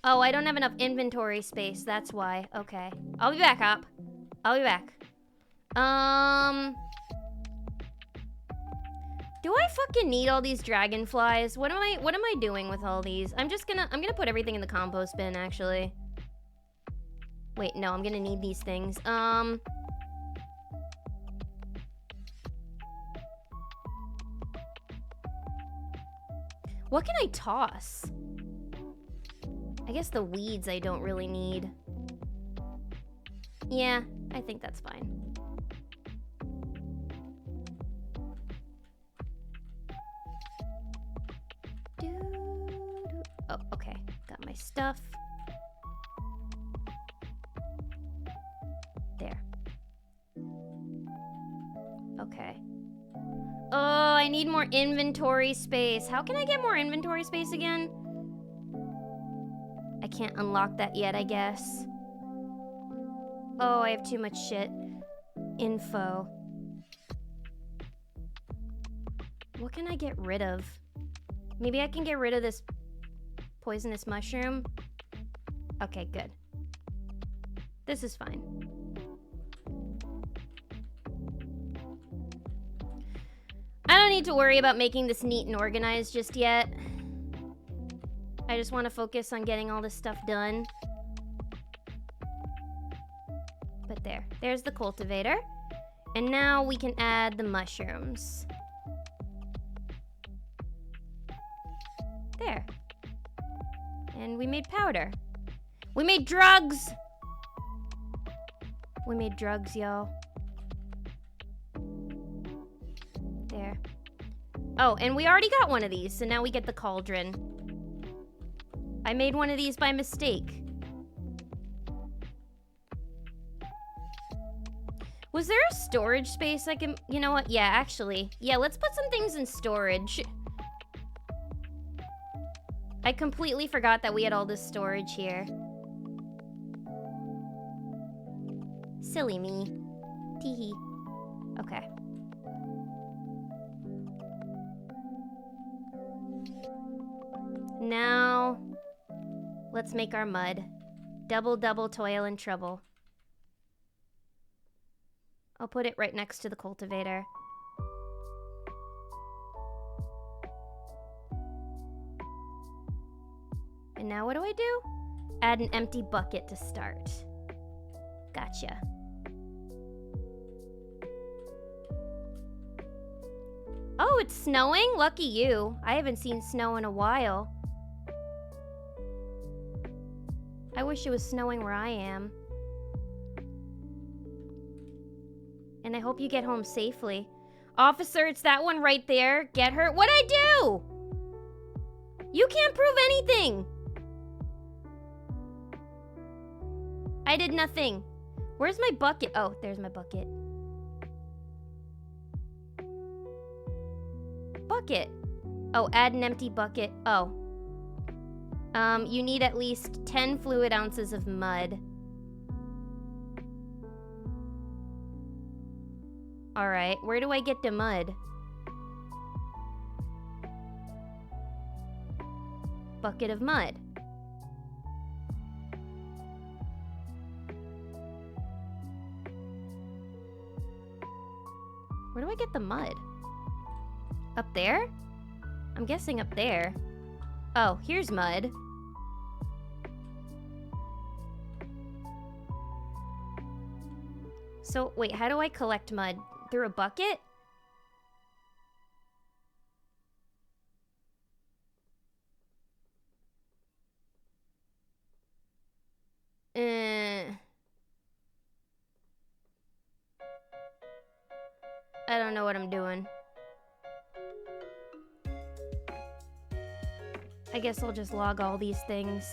Oh, I don't have enough inventory space. That's why. Okay. I'll be back, Hop. I'll be back. Do I fucking need all these dragonflies? What am I doing with all these? I'm gonna put everything in the compost bin, actually. Wait, no, I'm gonna need these things. What can I toss? I guess the weeds I don't really need. Yeah, I think that's fine. Oh, okay. Got my stuff. There. Okay. Oh, I need more inventory space. How can I get more inventory space again? I can't unlock that yet, I guess. Oh, I have too much shit. Info. What can I get rid of? Maybe I can get rid of this poisonous mushroom. Okay, good. This is fine. I don't need to worry about making this neat and organized just yet. I just want to focus on getting all this stuff done. But there's the cultivator. And now we can add the mushrooms. There. And we made powder. We made drugs! We made drugs, y'all. There. Oh, and we already got one of these, so now we get the cauldron. I made one of these by mistake. Was there a storage space I can... You know what? Yeah, actually. Yeah, let's put some things in storage. I completely forgot that we had all this storage here. Silly me. Teehee. Okay. Now, let's make our mud. Double, double toil and trouble. I'll put it right next to the cultivator. And now what do I do? Add an empty bucket to start. Gotcha. Oh, it's snowing? Lucky you. I haven't seen snow in a while. I wish it was snowing where I am. And I hope you get home safely. Officer, it's that one right there. Get her. What'd I do? You can't prove anything. I did nothing. Where's my bucket? Oh, there's my bucket. Bucket. Oh, add an empty bucket. Oh. You need at least 10 fluid ounces of mud. Alright, where do I get the mud? Bucket of mud. Where do I get the mud? Up there? I'm guessing up there. Oh, here's mud. So, wait, how do I collect mud? Through a bucket? I don't know what I'm doing. I guess I'll just log all these things.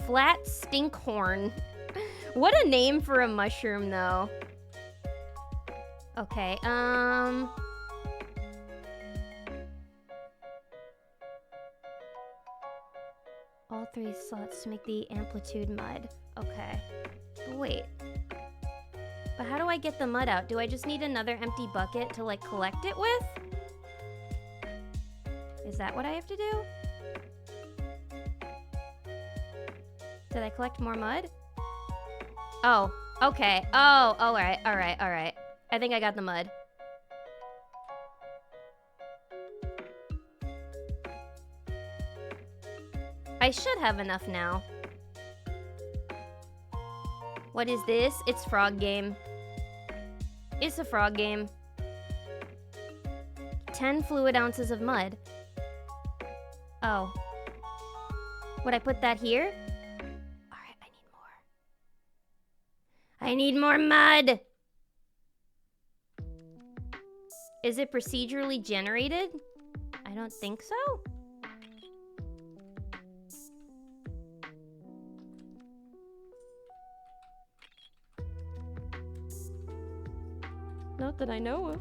Flat stinkhorn. What a name for a mushroom, though. Okay, all 3 slots to make the amplitude mud. Okay. But wait. But how do I get the mud out? Do I just need another empty bucket to, like, collect it with? Is that what I have to do? Did I collect more mud? Oh, okay. Oh, alright, alright, alright. I think I got the mud. I should have enough now. What is this? It's frog game. It's a frog game. 10 fluid ounces of mud. Oh. Would I put that here? Alright, I need more. I need more mud! Is it procedurally generated? I don't think so. Not that I know of.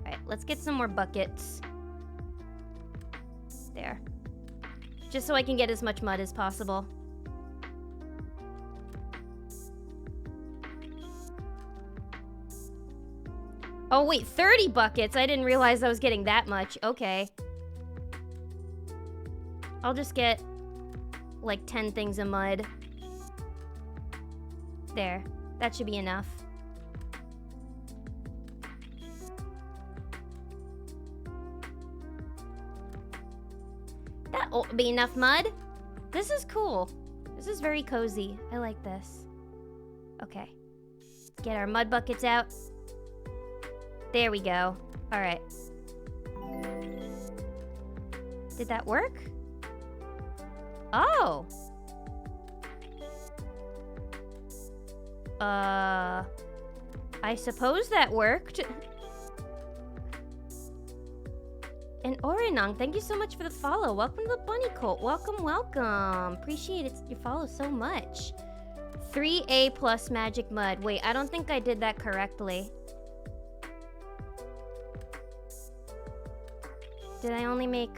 Alright, let's get some more buckets. There. Just so I can get as much mud as possible. Oh wait, 30 buckets? I didn't realize I was getting that much. Okay. I'll just get like 10 things of mud. There. That should be enough. That won't be enough mud. This is cool. This is very cozy. I like this. Okay. Let's get our mud buckets out. There we go. All right. Did that work? Oh. I suppose that worked. And Orinong, thank you so much for the follow. Welcome to the Bunny Cult. Welcome, welcome. Appreciate it, your follow so much. 3A plus magic mud. Wait, I don't think I did that correctly. Did I only make...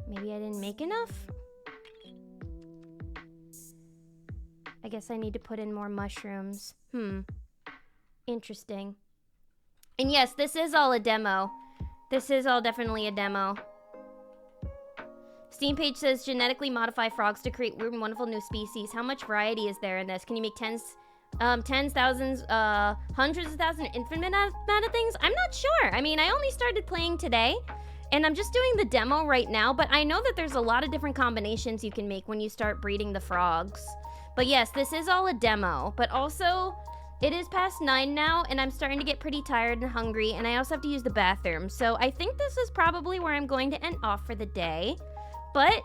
Maybe I didn't make enough? I guess I need to put in more mushrooms. Interesting. And yes, this is all a demo. This is all definitely a demo. Steam page says genetically modify frogs to create weird and wonderful new species. How much variety is there in this? Can you make tens, thousands, hundreds of thousands, infinite amount of things? I'm not sure. I mean, I only started playing today, and I'm just doing the demo right now, but I know that there's a lot of different combinations you can make when you start breeding the frogs. But yes, this is all a demo, but also it is past 9 now, and I'm starting to get pretty tired and hungry, and I also have to use the bathroom. So I think this is probably where I'm going to end off for the day. But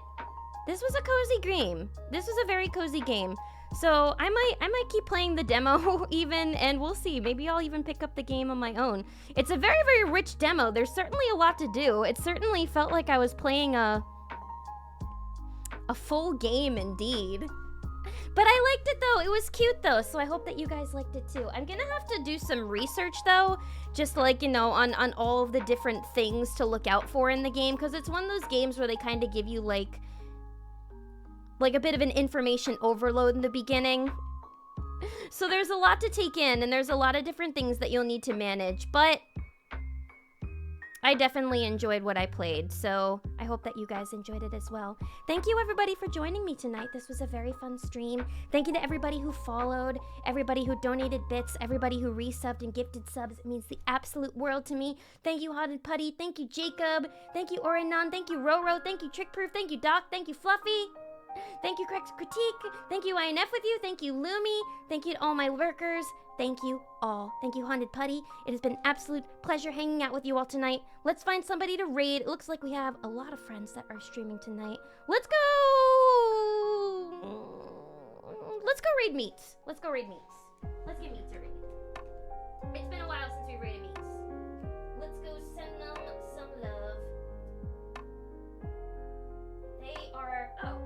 this was a cozy game. This was a very cozy game. So I might keep playing the demo even, and we'll see. Maybe I'll even pick up the game on my own. It's a very, very rich demo. There's certainly a lot to do. It certainly felt like I was playing a full game indeed. But I liked it though. It was cute though, so I hope that you guys liked it too. I'm gonna have to do some research though, just like, you know, on all of the different things to look out for in the game, because it's one of those games where they kind of give you like a bit of an information overload in the beginning. So there's a lot to take in, and there's a lot of different things that you'll need to manage, but I definitely enjoyed what I played, so I hope that you guys enjoyed it as well. Thank you everybody for joining me tonight. This was a very fun stream. Thank you to everybody who followed, everybody who donated bits, everybody who resubbed and gifted subs. It means the absolute world to me. Thank you, Haunted Putty. Thank you, Jacob. Thank you, Orinon. Thank you, Roro. Thank you, Trickproof. Thank you, Doc. Thank you, Fluffy. Thank you, Correct Critique. Thank you, INF with you. Thank you, Lumi. Thank you to all my lurkers. Thank you all. Thank you, Haunted Putty. It has been an absolute pleasure hanging out with you all tonight. Let's find somebody to raid. It looks like we have a lot of friends that are streaming tonight. Let's go! Let's go raid Meats. Let's go raid Meats. Let's get Meats a raid. It's been a while since we raided Meats. Let's go send them some love. They are... Oh.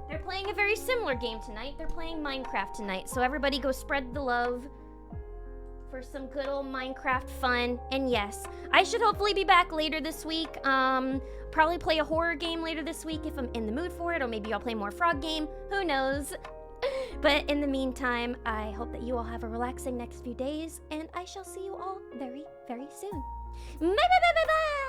They're playing a very similar game tonight. They're playing Minecraft tonight. So everybody go spread the love for some good old Minecraft fun. And yes, I should hopefully be back later this week. Probably play a horror game later this week if I'm in the mood for it. Or maybe I'll play more frog game. Who knows? But in the meantime, I hope that you all have a relaxing next few days. And I shall see you all very, very soon. Bye, bye, bye, bye, bye!